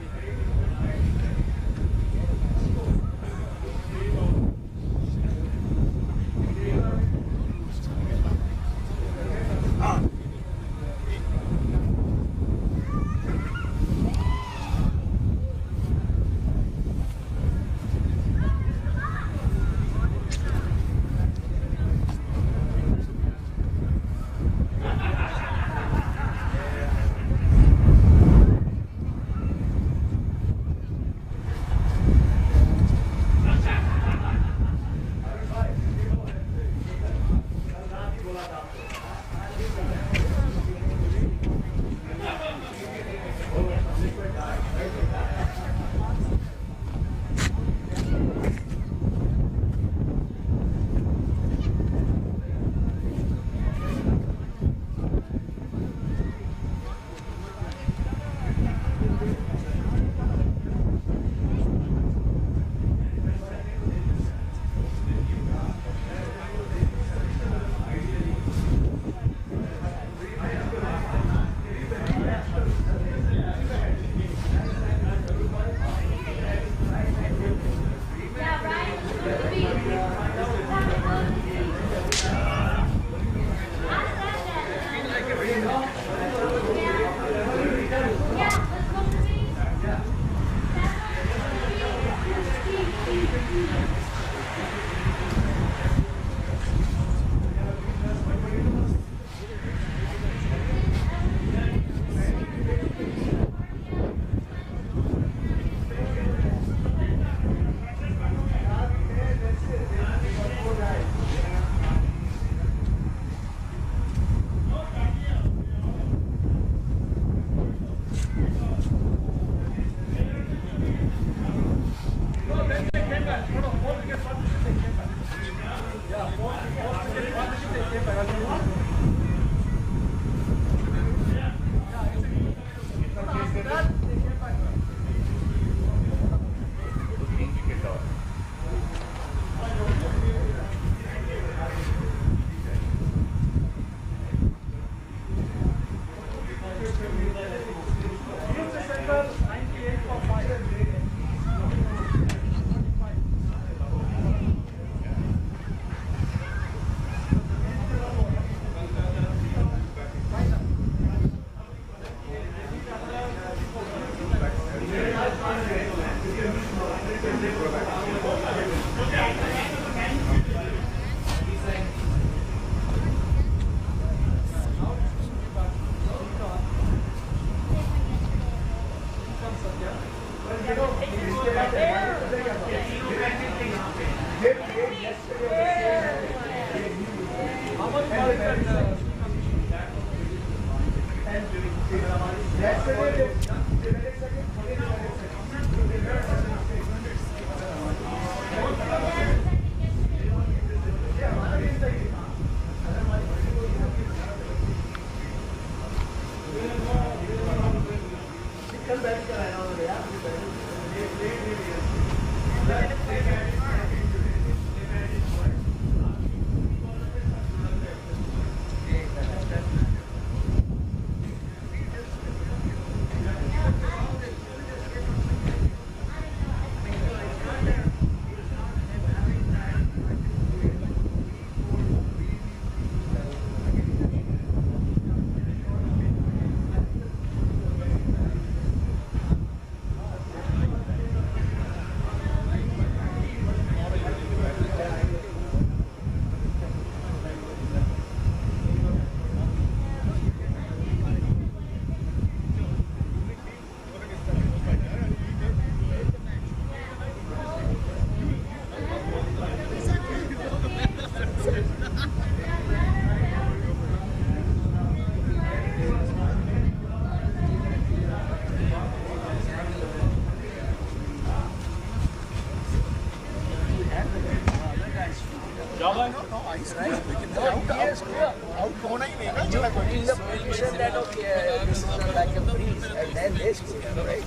in the position that okay, this is like a breeze, and then they score, right?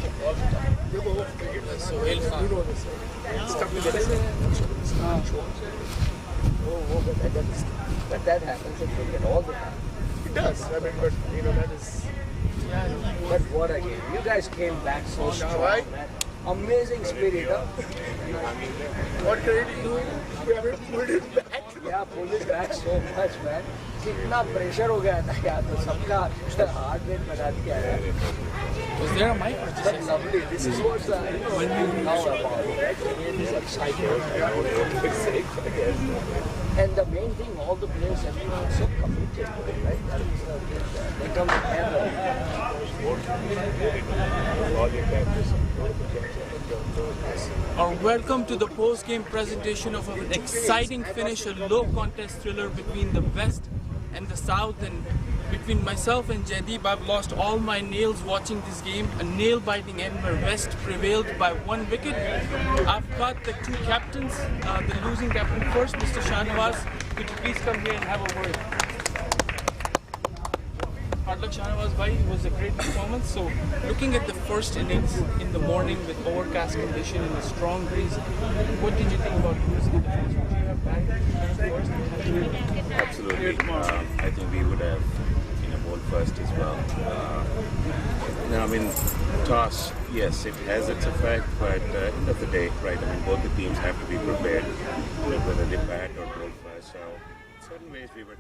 But that happens in cricket all the time. It does. I mean, but that is. But what a game! You guys came back so strong, man. Amazing spirit, huh? What credit do we haven't pulled it back? Yeah, pulled it back so much, man. कितना pressure हो गया था यार तो सबका heart rate बढ़ा दिया है. Was there a mic? But lovely. This is what when you know about it. It is exciting. And the main thing, all the players, everyone is so committed to it, right? They come together. Welcome to the post-game presentation of an exciting finish, a low contest thriller between the West and the South, and between myself and Jaideep. I've lost all my nails watching this game. A nail-biting end where West prevailed by 1 wicket. I've got the two captains, the losing captain first, Mr. Shahnawaz. Could you please come here and have a word? Hard luck, Shahnawaz bhai. It was a great performance. So, looking at the first innings in the morning with overcast condition and a strong breeze, what did you think about losing the defense? Would you have backed first? Absolutely. I think we would have bowled first as well. I mean, toss, yes, it has its effect, but at the end of the day, right, I mean, both the teams have to be prepared, whether they bat or bowl first. So, in certain ways, we were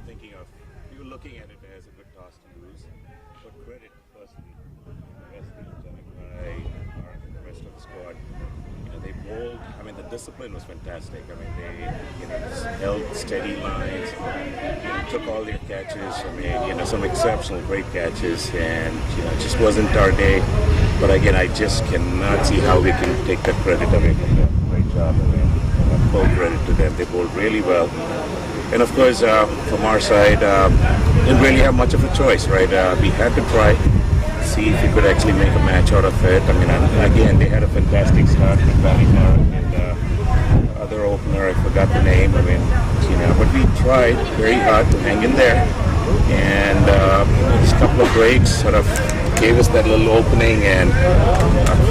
looking at it as a good toss to lose, but credit personally, the rest of the rest of the squad. They bowled. I mean, the discipline was fantastic. I mean, they just held steady lines, took all their catches. I mean, some exceptional great catches, and it just wasn't our day. But again, I just cannot see how we can take that credit away from them. Great job. I mean, full credit to them. They bowled really well. And of course, from our side, didn't really have much of a choice, right? We had to try. See if we could actually make a match out of it. I mean, again, they had a fantastic start with Valimar and other opener, I forgot the name. I mean, but we tried very hard to hang in there. And just a couple of breaks sort of gave us that little opening. And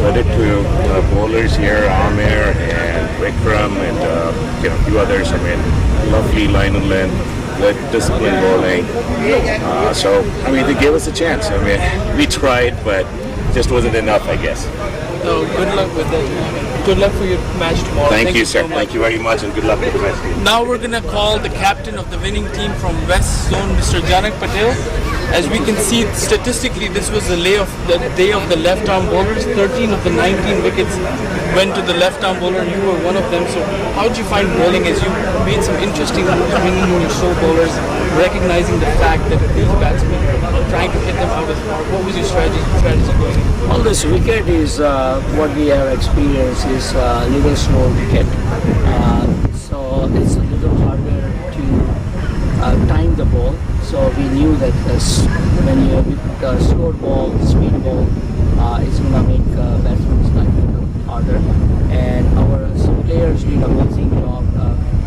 credit to bowlers here, Amir and Vikram and a few others. I mean, lovely line and length. Good disciplined bowling. So, I mean, they gave us a chance. I mean, we tried, but just wasn't enough, I guess. So, good luck with it. Good luck for your match tomorrow. Thank you, sir. So much. Thank you very much, and good luck with the match. Now we're going to call the captain of the winning team from West Zone, Mr. Janak Patel. As we can see, statistically, this was the day of the left-arm bowlers. 13 of the 19 wickets went to the left-arm bowler. You were one of them. So how did you find bowling as you made some interesting moves, bringing in your slow bowlers, recognizing the fact that these batsmen are trying to hit them out of the park? What was your strategy going in? Well, this wicket is what we have experienced is a little slow wicket. So it's a little harder to time the ball. So we knew that when you put a slow ball, speed ball, it's going to make batsmen's life a little harder. And our players did an amazing job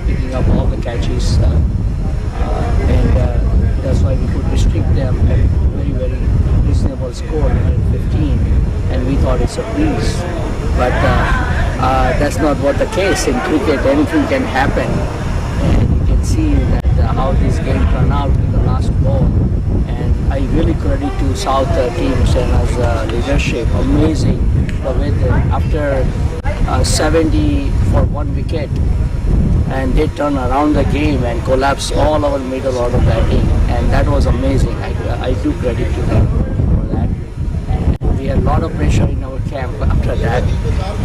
picking up all the catches. And that's why we could restrict them at a very, very reasonable score, 115. And we thought it's a breeze. But that's not what the case. In cricket, anything can happen. And you can see that how this game turned out in the last ball. And I really credit to South teams and as leadership. Amazing the way that after 70 for 1 wicket, and they turn around the game and collapse all our middle order batting, and that was amazing. I do credit to them for that. And we had a lot of pressure in our camp after that,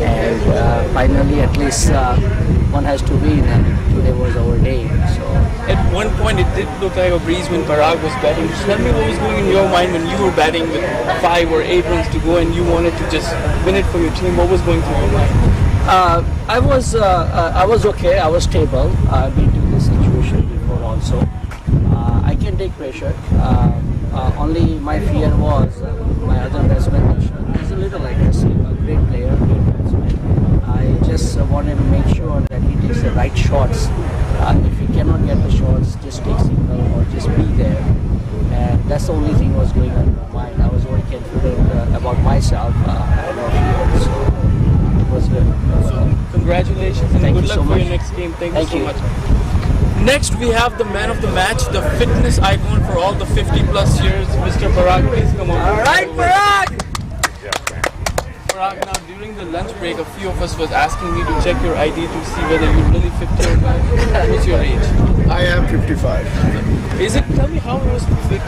and finally at least one has to win, and today was our day. So at one point it did look like a breeze when Parag was batting. Just tell me what was going in your mind when you were batting with 5 or 8 runs to go and you wanted to just win it for your team. What was going through your mind? I was okay. I was stable. I've been to this situation before also. I can take pressure. Only my fear was my other batsman. He's a little aggressive, a great player, great batsman. I just wanted to make sure that he takes the right shots. If he cannot get the shots, just take signal or just be there. And That's the only thing was going on in my mind. I was very confident about myself. I know so it was good. Congratulations and Thank good you luck so for much. your next game. Thank you Thank so you. much. Next, we have the man of the match, the fitness icon for all the 50+ years, Mr. Parag. Please come on. All right, Parag! Parag, now during the lunch break, a few of us was asking me to check your ID to see whether you're really 50 or not. What's your age? I am 55. Tell me how it was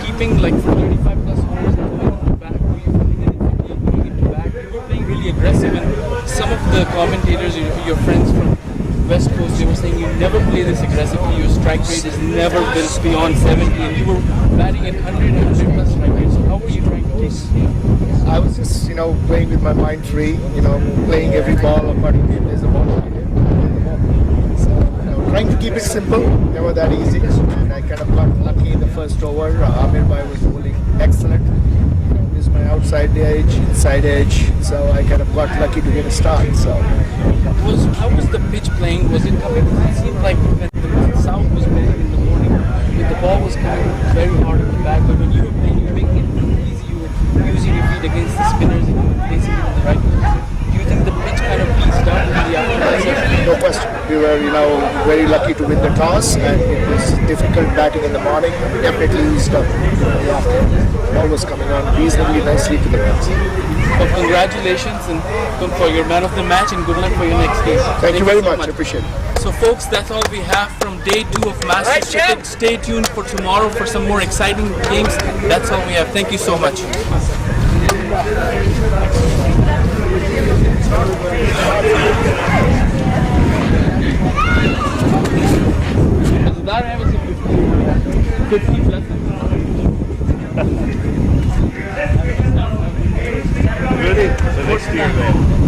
keeping like for 35+ overs and going to the back. Were you feeling any fatigue going into the back? You were playing really aggressive, and some of the commentators, your friends from West Coast, they were saying you never play this aggressively. Your strike rate has never been beyond 70, and you were batting at 100 and 100+ strike rate. So how were you trying to take this? I was just, playing with my mind free, playing every ball according to there's a ball. So, trying to keep it simple, never that easy. And I kind of got lucky in the first over. Amir Bhai was bowling excellent. This is my outside edge, inside edge. So I kind of got lucky to get a start. So How was the pitch playing? Was it coming? It seemed like when the South was playing in the morning, the ball was coming very hard at the back. But when you were playing, you were making it easy. You were using your feet against the spinners and you were placing it in the right place. Do you think the pitch kind of eased up in the afternoon session? no question, we were very lucky to win the toss, and it was difficult batting in the morning. We definitely eased up. Yeah, ball was coming on reasonably nicely to the guns. Well, congratulations and good for your man of the match and good luck for your next game. Thank you very so much. Appreciate it. So folks, that's all we have from day 2 of Masters Cricket. Stay tuned for tomorrow for some more exciting games. That's all we have. Thank you so much. मजेदार है वैसे 50+. Ready? So next year then.